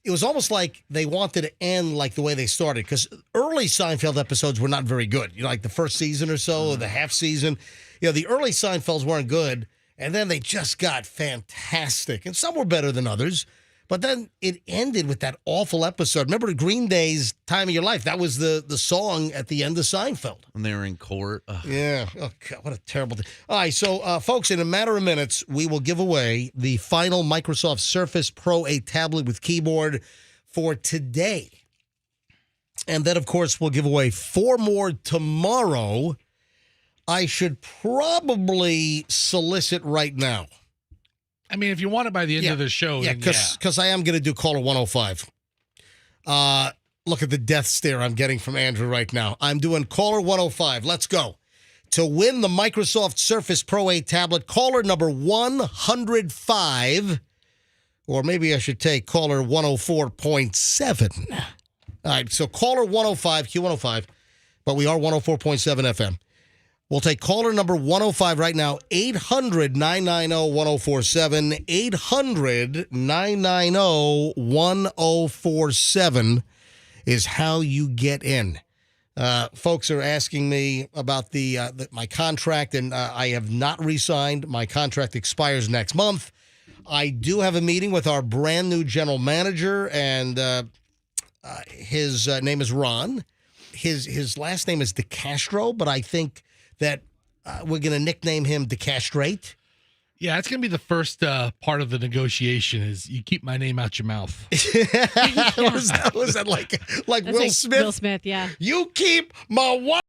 it was almost like they wanted to end like the way they started, because early Seinfeld episodes were not very good. Like the first season or so, or the half season. The early Seinfelds weren't good, and then they just got fantastic. And some were better than others. But then it ended with that awful episode. Remember Green Day's Time of Your Life? That was the song at the end of Seinfeld. When they were in court. Ugh. Yeah. Oh, God, what a terrible thing. All right, so, folks, in a matter of minutes, we will give away the final Microsoft Surface Pro 8 tablet with keyboard for today. And then, of course, we'll give away 4 more tomorrow. I should probably solicit right now. I mean, if you want it by the end of the show. Yeah, because I am going to do caller 105. Look at the death stare I'm getting from Andrew right now. I'm doing caller 105. Let's go. To win the Microsoft Surface Pro 8 tablet, caller number 105, or maybe I should take caller 104.7. All right, so caller 105, Q105, but we are 104.7 FM. We'll take caller number 105 right now, 800-990-1047, 800-990-1047 is how you get in. Folks are asking me about my contract, and I have not re-signed. My contract expires next month. I do have a meeting with our brand new general manager, and his name is Ron. His last name is DeCastro, but I think that we're going to nickname him DeCastrate. Yeah, it's going to be the first part of the negotiation is you keep my name out your mouth. was that like That's Will Smith? Will Smith, yeah. You keep my wife.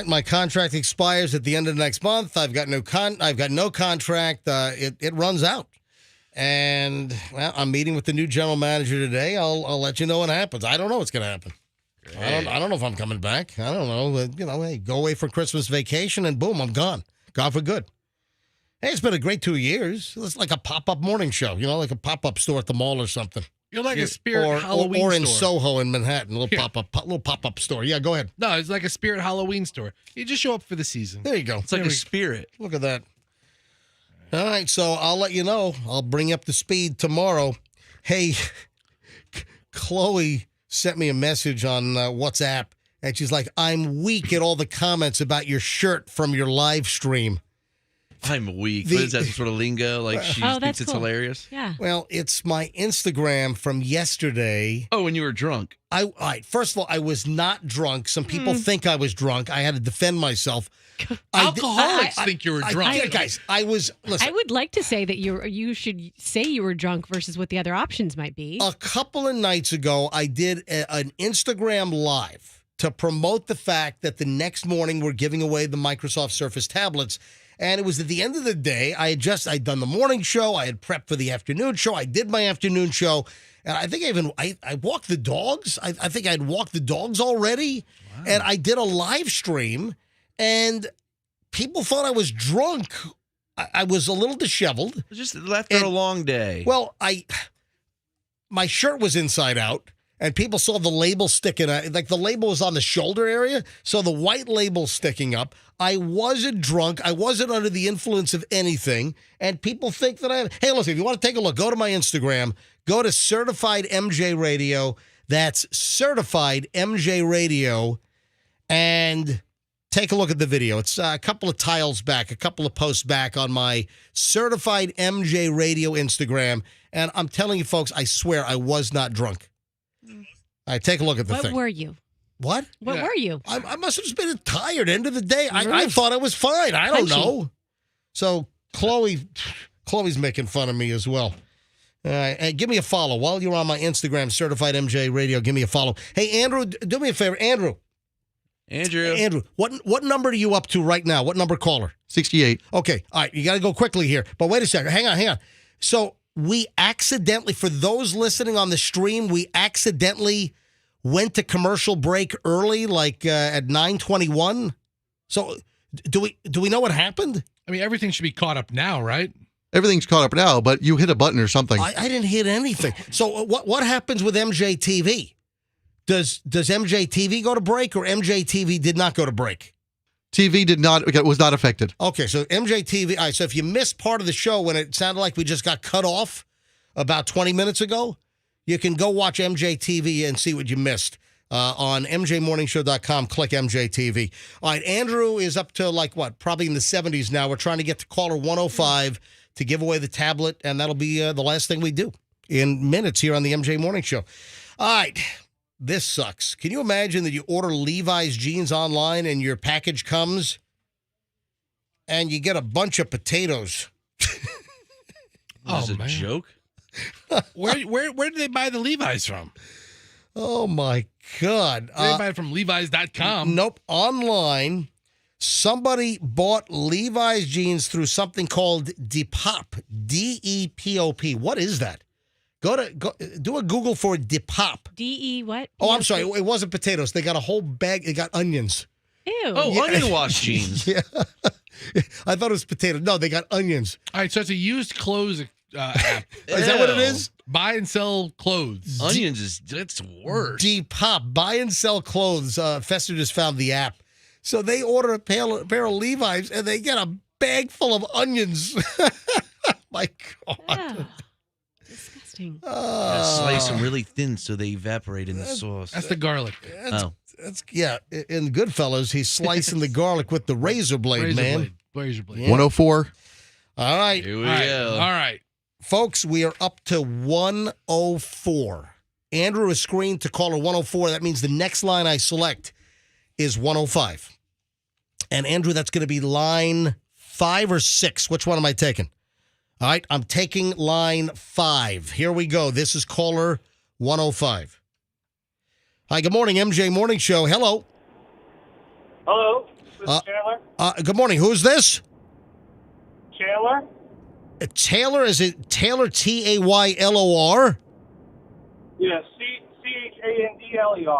My contract expires at the end of next month. I've got no contract. It runs out, and well, I'm meeting with the new general manager today. I'll let you know what happens. I don't know what's going to happen. I don't know if I'm coming back. I don't know. Hey, go away for Christmas vacation, and boom, I'm gone for good. Hey, it's been a great 2 years. It's like a pop-up morning show, like a pop-up store at the mall or something. You're like a Spirit Halloween or store. in Soho in Manhattan, a little pop-up store. Yeah, go ahead. No, it's like a Spirit Halloween store. You just show up for the season. There you go. It's like a spirit. Look at that. All right, so I'll let you know. I'll bring you up to speed tomorrow. Hey, Chloe sent me a message on WhatsApp, and she's like, I'm weak at all the comments about your shirt from your live stream. I'm weak. What is that, some sort of lingo? Like she thinks it's cool. hilarious? Yeah. Well, it's my Instagram from yesterday. Oh, when you were drunk. All right, first of all, I was not drunk. Some people think I was drunk. I had to defend myself. Alcoholics think you were drunk. Guys, I was, listen. I would like to say that you should say you were drunk versus what the other options might be. A couple of nights ago, I did an Instagram Live to promote the fact that the next morning we're giving away the Microsoft Surface tablets. And it was at the end of the day. I'd done the morning show. I had prepped for the afternoon show. I did my afternoon show. And I think I walked the dogs. I think I'd walked the dogs already. Wow. And I did a live stream. And people thought I was drunk. I was a little disheveled. Just left for a long day. Well, my shirt was inside out. And people saw the label sticking out. Like the label was on the shoulder area. So the white label sticking up. I wasn't drunk. I wasn't under the influence of anything. And people think that hey, listen, if you want to take a look, go to my Instagram. Go to Certified MJ Radio. That's Certified MJ Radio. And take a look at the video. It's a couple of tiles back, a couple of posts back on my Certified MJ Radio Instagram. And I'm telling you, folks, I swear I was not drunk. All right, take a look at the thing. What were you? What? What were you? I must have just been tired. End of the day, I thought I was fine. I don't know. So Chloe's making fun of me as well. All right, hey, give me a follow. While you're on my Instagram, Certified MJ Radio, give me a follow. Hey, Andrew, do me a favor. Andrew, what number are you up to right now? What number caller? 68. Okay, all right, you got to go quickly here. But wait a second. Hang on. So we accidentally, for those listening on the stream, we accidentally went to commercial break early, like at 9:21. So do we know what happened? I mean, everything should be caught up now, right? Everything's caught up now, but you hit a button or something. I didn't hit anything. So what happens with MJTV? Does MJTV go to break, or MJTV did not go to break? TV was not affected. Okay, so MJTV. All right, so if you missed part of the show when it sounded like we just got cut off about 20 minutes ago, you can go watch MJTV and see what you missed on mjmorningshow.com. Click MJTV. All right, Andrew is up to probably in the 70s now. We're trying to get to caller 105 to give away the tablet, and that'll be the last thing we do in minutes here on the MJ Morning Show. All right, this sucks. Can you imagine that you order Levi's jeans online and your package comes and you get a bunch of potatoes? That's a joke? Where do they buy the Levi's from? Oh, my God. They buy it from Levi's.com. Nope. Online, somebody bought Levi's jeans through something called Depop. D-E-P-O-P. What is that? Go do a Google for Depop. D-E what? Oh, I'm sorry. It wasn't potatoes. They got a whole bag. They got onions. Ew. Oh, onion wash jeans. Yeah. I thought it was potatoes. No, they got onions. All right, so it's a used clothes app. Is that what it is? Buy and sell clothes. Onions it's worse. Depop. Buy and sell clothes. Fester just found the app. So they order a pair of Levi's, and they get a bag full of onions. My God. Oh, disgusting. Slice them really thin so they evaporate in the sauce. That's the garlic. That's in Goodfellas, he's slicing the garlic with the razor blade, Razor blade. 104. All right. Here we go. All right. Folks, we are up to 104. Andrew is screened to caller 104. That means the next line I select is 105. And Andrew, that's going to be line 5 or 6. Which one am I taking? All right, I'm taking line 5. Here we go. This is caller 105. Hi, good morning, MJ Morning Show. Hello. Hello, this is Chandler. Good morning. Who's this? Chandler? Taylor, is it Taylor, Taylor? Yeah,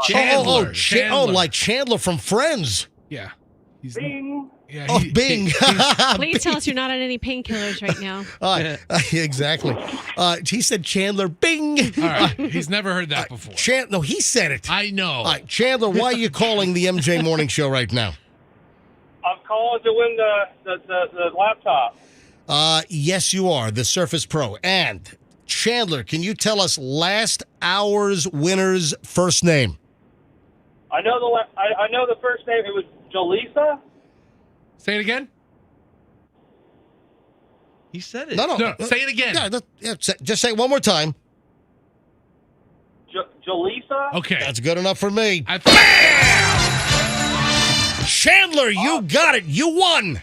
Chandler. Oh, like Chandler from Friends. Yeah. Bing. Yeah, Bing. Please tell us you're not on any painkillers right now. Exactly. He said Chandler. Bing. All right. He's never heard that before. No, he said it. I know. All right, Chandler, why are you calling the MJ Morning Show right now? I'm calling to win the laptop. Yes, you are. The Surface Pro. And Chandler, can you tell us last hour's winner's first name? I know the first name. It was Jaleesa. Say it again. He said it. No. Say it again. Just say it one more time. Jaleesa. Okay. That's good enough for me. Chandler, you got it. You won.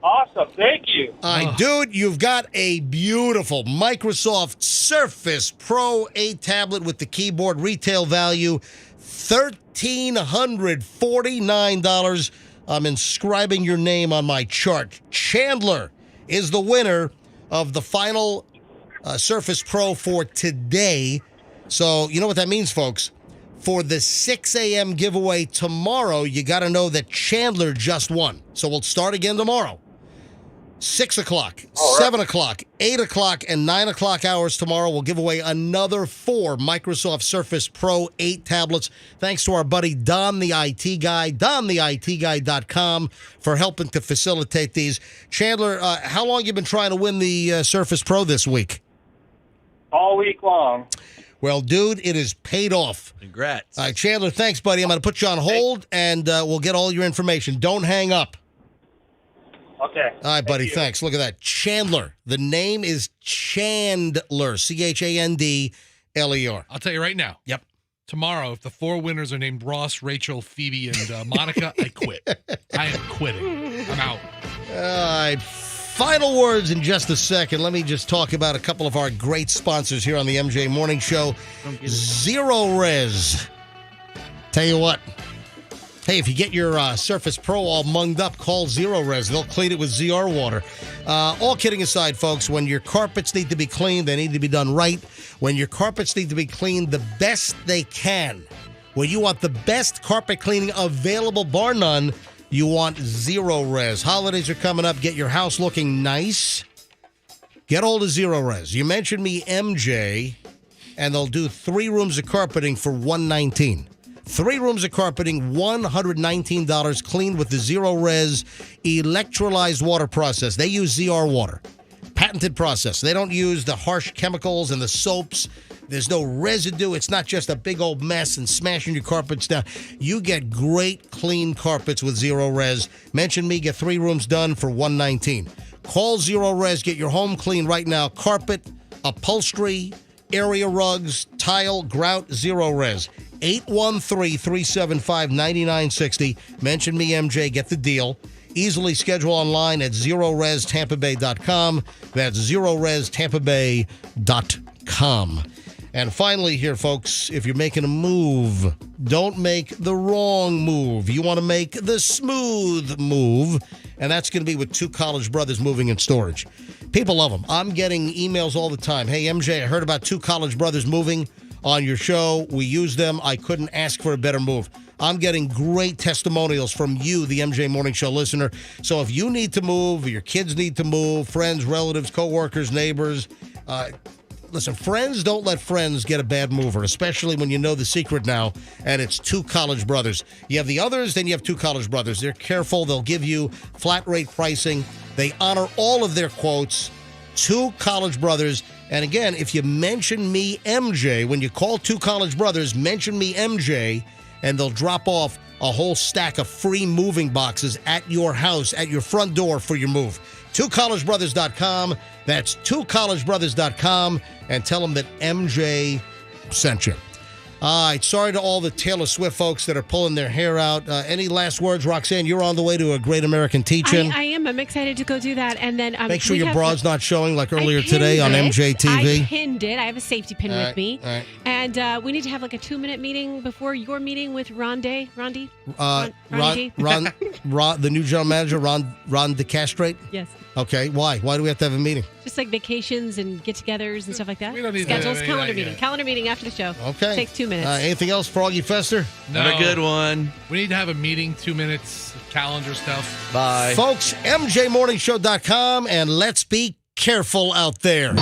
Awesome. Thank you. Dude, you've got a beautiful Microsoft Surface Pro 8 tablet with the keyboard. Retail value, $1,349. I'm inscribing your name on my chart. Chandler is the winner of the final Surface Pro for today. So you know what that means, folks. For the 6 a.m. giveaway tomorrow, you got to know that Chandler just won. So we'll start again tomorrow. 6 o'clock, 7 o'clock, 8 o'clock, and 9 o'clock hours tomorrow. We'll give away another 4 Microsoft Surface Pro 8 tablets. Thanks to our buddy Don the IT Guy, dontheitguy.com, for helping to facilitate these. Chandler, how long have you been trying to win the Surface Pro this week? All week long. Well, dude, it is paid off. Congrats. All right, Chandler, thanks, buddy. I'm going to put you on hold, and we'll get all your information. Don't hang up. Okay. All right, buddy, thanks. Look at that. Chandler. The name is Chandler, Chandler. I'll tell you right now. Yep. Tomorrow, if the 4 winners are named Ross, Rachel, Phoebe, and Monica, I quit. I am quitting. I'm out. All right. Final words in just a second. Let me just talk about a couple of our great sponsors here on the MJ Morning Show. Zero Res. Tell you what. Hey, if you get your Surface Pro all munged up, call Zero Res. They'll clean it with ZR water. All kidding aside, folks, when your carpets need to be cleaned, they need to be done right. When your carpets need to be cleaned the best they can, when you want the best carpet cleaning available, bar none, you want Zero Res. Holidays are coming up. Get your house looking nice. Get hold of Zero Res. You mentioned me, MJ, and they'll do 3 rooms of carpeting for $119. 3 rooms of carpeting, $119, cleaned with the Zero Res electrolyzed water process. They use ZR water. Patented process. They don't use the harsh chemicals and the soaps. There's no residue. It's not just a big old mess and smashing your carpets down. You get great clean carpets with Zero Res. Mention me, get 3 rooms done for $119. Call Zero Res, get your home clean right now. Carpet, upholstery, area rugs, tile, grout, Zero Res. 813-375-9960. Mention me, MJ. Get the deal. Easily schedule online at ZeroResTampaBay.com. That's ZeroResTampaBay.com. And finally here, folks, if you're making a move, don't make the wrong move. You want to make the smooth move, and that's going to be with Two College Brothers Moving and Storage. People love them. I'm getting emails all the time. Hey, MJ, I heard about Two College Brothers Moving on your show. We use them. I couldn't ask for a better move. I'm getting great testimonials from you, the MJ Morning Show listener. So if you need to move, or your kids need to move, friends, relatives, coworkers, neighbors, listen, friends don't let friends get a bad mover, especially when you know the secret now, and it's Two College Brothers. You have the others, then you have Two College Brothers. They're careful. They'll give you flat rate pricing. They honor all of their quotes. Two College Brothers. And again, if you mention me, MJ, when you call Two College Brothers, mention me, MJ, and they'll drop off a whole stack of free moving boxes at your house, at your front door for your move. TwoCollegeBrothers.com. That's TwoCollegeBrothers.com. And tell them that MJ sent you. All right. Sorry to all the Taylor Swift folks that are pulling their hair out. Any last words, Roxanne? You're on the way to a Great American Teach-In. I am. I'm excited to go do that. And then make sure your bra's not showing like earlier today on MJTV. I pinned it. I have a safety pin with me. All right. And we need to have like a 2-minute meeting before your meeting with Rondi. The new general manager, Ron DeCastrate? Yes. Okay. Why? Why do we have to have a meeting? Just like vacations and get-togethers and stuff like that. We don't need Schedules, that. Calendar meeting after the show. Okay. Takes 2 minutes. Anything else, Froggy Fester? No. Have a good one. We need to have a meeting, 2 minutes, calendar stuff. Bye. Folks, MJMorningshow.com, and let's be careful out there.